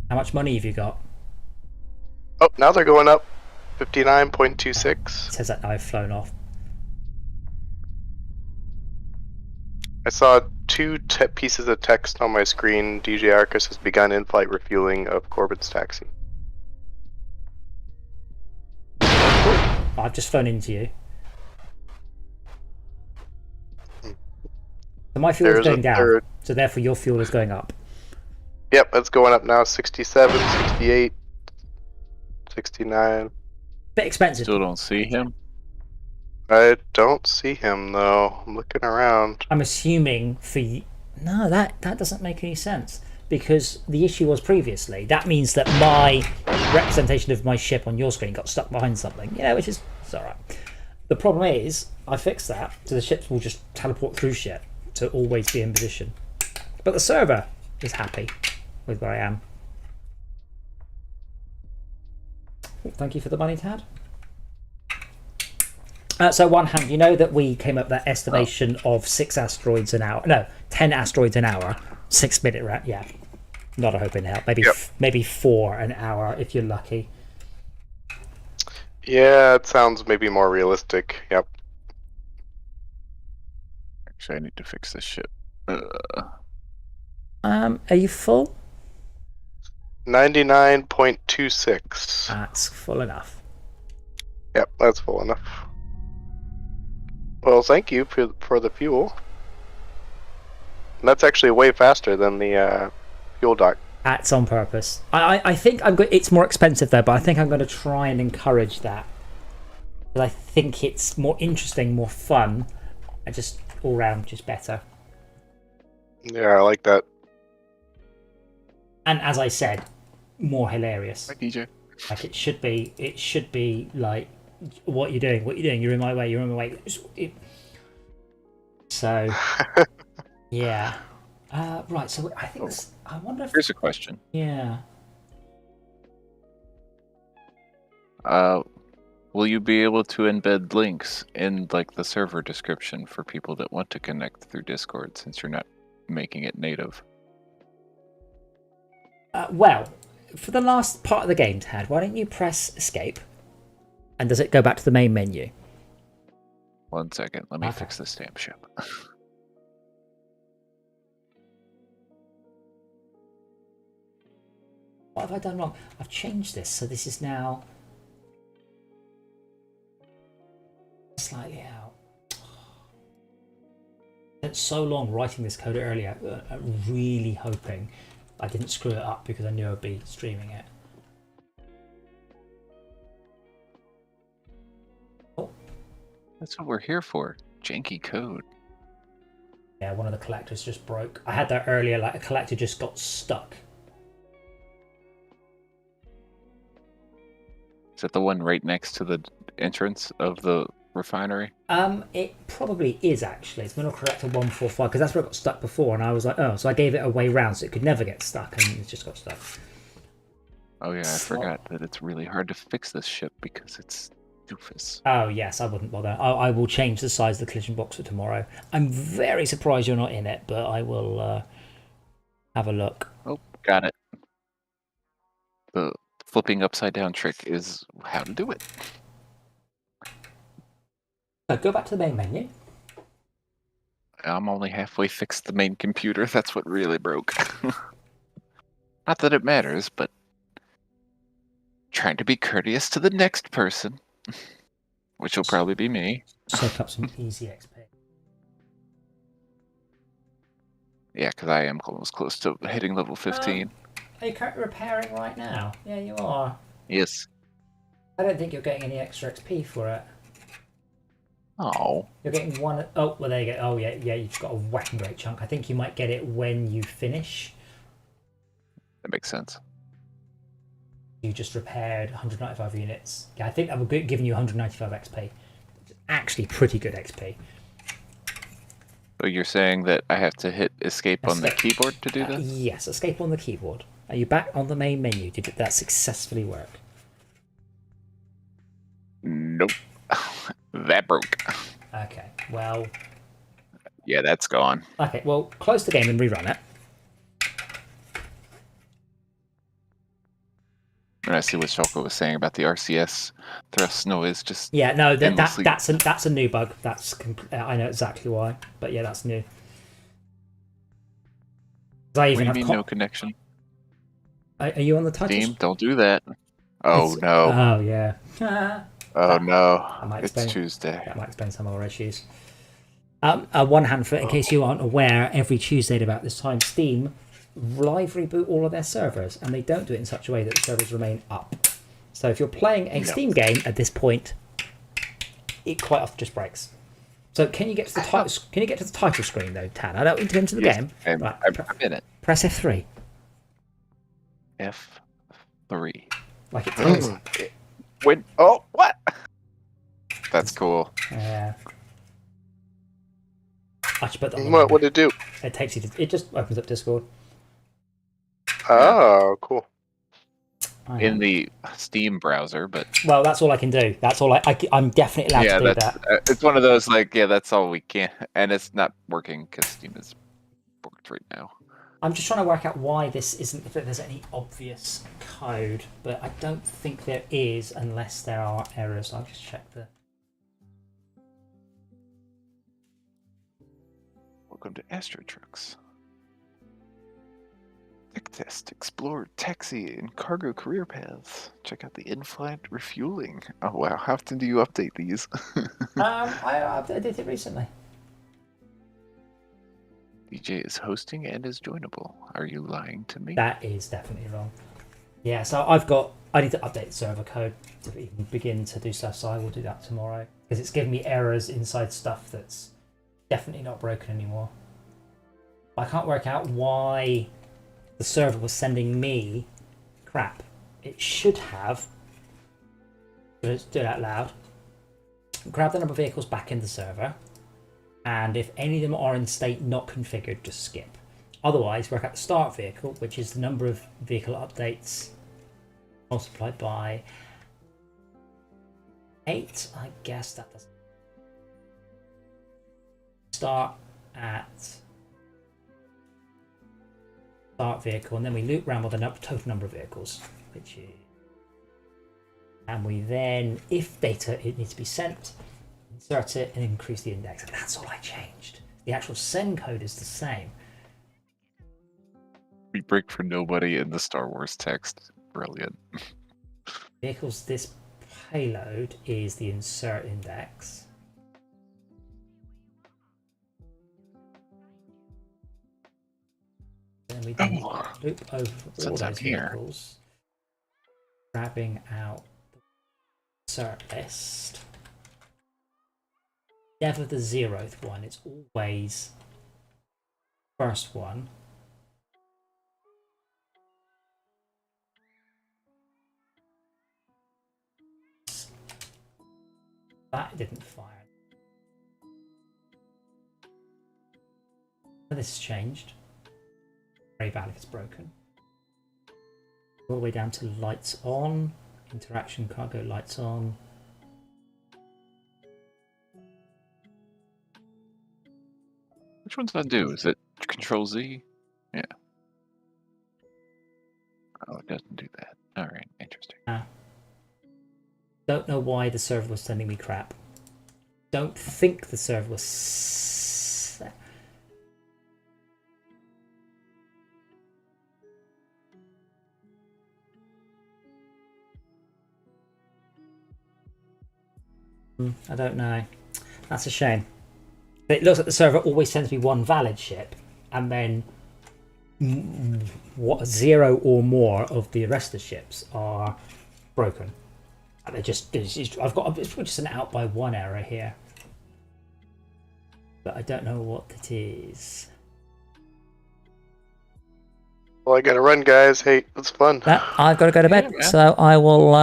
How much money have you got?
Oh, now they're going up. 59.26.
It says that I've flown off.
I saw two pieces of text on my screen. DJ Arcus has begun in-flight refueling of Corbin's taxi.
I've just flown into you. So my fuel is
There's a
going down,
third.
so therefore your fuel is going up.
Yep, it's going up now. 67, 68, 69.
Bit expensive.
Still don't see him.
I don't see him though. I'm looking around.
I'm assuming for you. No, that doesn't make any sense because the issue was previously. That means that my representation of my ship on your screen got stuck behind something. Yeah, which is it's all right. The problem is I fixed that, so the ships will just teleport through shit to always be in position. But the server is happy with where I am. Thank you for the money, Tad. So one hand, you know that we came up with that estimation of 6 asteroids an hour. No, 10 asteroids an hour, 6 minute round. Yeah, not a hope in hell. Maybe maybe 4 an hour if you're lucky.
Yeah, it sounds maybe more realistic. Yep.
Actually, I need to fix this ship.
Are you full?
99.26.
That's full enough.
Yep, that's full enough. Well, thank you for the fuel. And that's actually way faster than the fuel dock.
That's on purpose. I think it's more expensive though, but I think I'm going to try and encourage that. Because I think it's more interesting, more fun, and just all round just better.
Yeah, I like that.
And as I said, more hilarious.
Hi, DJ.
Like it should be like, what are you doing? What are you doing? You're in my way. You're in my way. So, yeah. Right. So I think I wonder if.
Here's a question.
Yeah.
Will you be able to embed links in like the server description for people that want to connect through Discord since you're not making it native?
Well, for the last part of the game, Tad, why don't you press escape? And does it go back to the main menu?
1 second. Let me fix the stamp ship.
What have I done wrong? I've changed this, so this is now slightly out. I spent so long writing this code earlier, really hoping I didn't screw it up because I knew I'd be streaming it. Oh.
That's what we're here for. Janky code.
Yeah, one of the collectors just broke. I had that earlier, like a collector just got stuck.
Is that the one right next to the entrance of the refinery?
It probably is actually. It's Mineral Collector 145 because that's where it got stuck before, and I was like, oh, so I gave it a way round so it could never get stuck, and it just got stuck.
Oh yeah, I forgot that it's really hard to fix this ship because it's doofus.
Oh yes, I wouldn't bother. I will change the size of the collision box for tomorrow. I'm very surprised you're not in it, but I will have a look.
Oh, got it. The flipping upside down trick is how to do it.
So go back to the main menu.
I'm only halfway fixed the main computer. That's what really broke. Not that it matters, but trying to be courteous to the next person, which will probably be me.
Soak up some easy XP.
Yeah, because I am almost close to hitting level 15.
Are you currently repairing right now? Yeah, you are.
Yes.
I don't think you're getting any extra XP for it.
Oh.
You're getting one. Oh, well, there you go. Oh, yeah, you've got a whacking great chunk. I think you might get it when you finish.
That makes sense.
You just repaired 195 units. Yeah, I think that would be giving you 195 XP. Actually, pretty good XP.
So you're saying that I have to hit escape on the keyboard to do this?
Yes, escape on the keyboard. Are you back on the main menu? Did that successfully work?
Nope. That broke.
Okay, well...
Yeah, that's gone.
Okay, well, close the game and rerun it.
And I see what Shulko was saying about the RCS thrust noise. Just
yeah, no,
endlessly...
that's a new bug. I know exactly why, but yeah, that's new. I even
what do you mean no connection?
Are you on the title?
Steam, don't do that. Oh no.
Oh yeah.
Oh no.
It's
Tuesday.
That might explain some of our issues. One hand for, in case you aren't aware, every Tuesday at about this time, Steam live reboot all of their servers, and they don't do it in such a way that the servers remain up. So if you're playing a Steam game at this point, it quite often just breaks. So can you get to the title? Can you get to the title screen though, Tan? I don't need to get into the game.
I'm in it.
Press F3.
F3.
Like it tells.
When? Oh, what? That's cool.
Yeah. I should put that on.
What would it do?
It takes you to. It just opens up Discord.
Oh, cool.
In the Steam browser, but
well, that's all I can do. That's all I'm definitely allowed to do that.
It's one of those that's all we can, and it's not working because Steam is booked right now.
I'm just trying to work out why this isn't. If there's any obvious code, but I don't think there is unless there are errors. I'll just check the.
Welcome to AstroTrucks. Tech test, explore taxi and cargo career paths. Check out the in-flight refueling. Oh wow, how often do you update these?
I did it recently.
DJ is hosting and is joinable. Are you lying to me?
That is definitely wrong. Yeah, so I need to update the server code to even begin to do stuff, so I will do that tomorrow. Because it's giving me errors inside stuff that's definitely not broken anymore. I can't work out why the server was sending me crap. It should have, let's do it out loud, grab the number of vehicles back in the server, and if any of them are in state not configured, just skip. Otherwise, work out the start vehicle, which is the number of vehicle updates multiplied by 8. I guess that doesn't. Start at start vehicle, and then we loop around with the total number of vehicles, which is, and we then, if data it needs to be sent, insert it and increase the index. And that's all I changed. The actual send code is the same.
We break for nobody in the Star Wars text. Brilliant.
Vehicles, this payload is the insert index. Then we then loop over all those vehicles, grabbing out the insert list. Never the 0th one, it's always first one. That didn't fire. This has changed. Very bad if it's broken. All the way down to lights on, interaction cargo lights on.
Which one's undo? Is it Control Z? Yeah. Oh, it doesn't do that. All right, interesting.
Don't know why the server was sending me crap. Don't think the server was. I don't know. That's a shame. It looks like the server always sends me one valid ship, and then 0 or more of the rest of the ships are broken. And we're just an out by 1 error here, but I don't know what it is.
Well, I gotta run, guys. Hey, it's fun.
I've got to go to bed, so I will.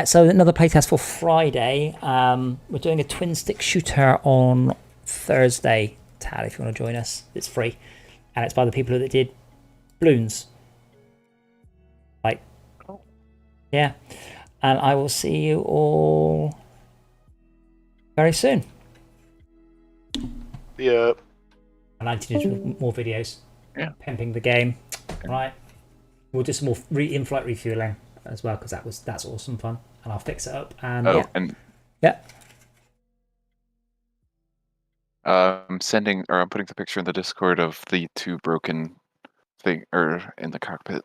So another playtest for Friday. We're doing a twin stick shooter on Thursday Tal, if you want to join us. It's free. And it's by the people that did balloons. Like, yeah. And I will see you all very soon.
Yeah.
And I need to do more videos.
Yeah.
Pimping the game. Right. We'll do some more in-flight refueling as well, because that's awesome fun. And I'll fix it up. And yeah.
I'm putting the picture in the Discord of the 2 broken thing in the cockpit.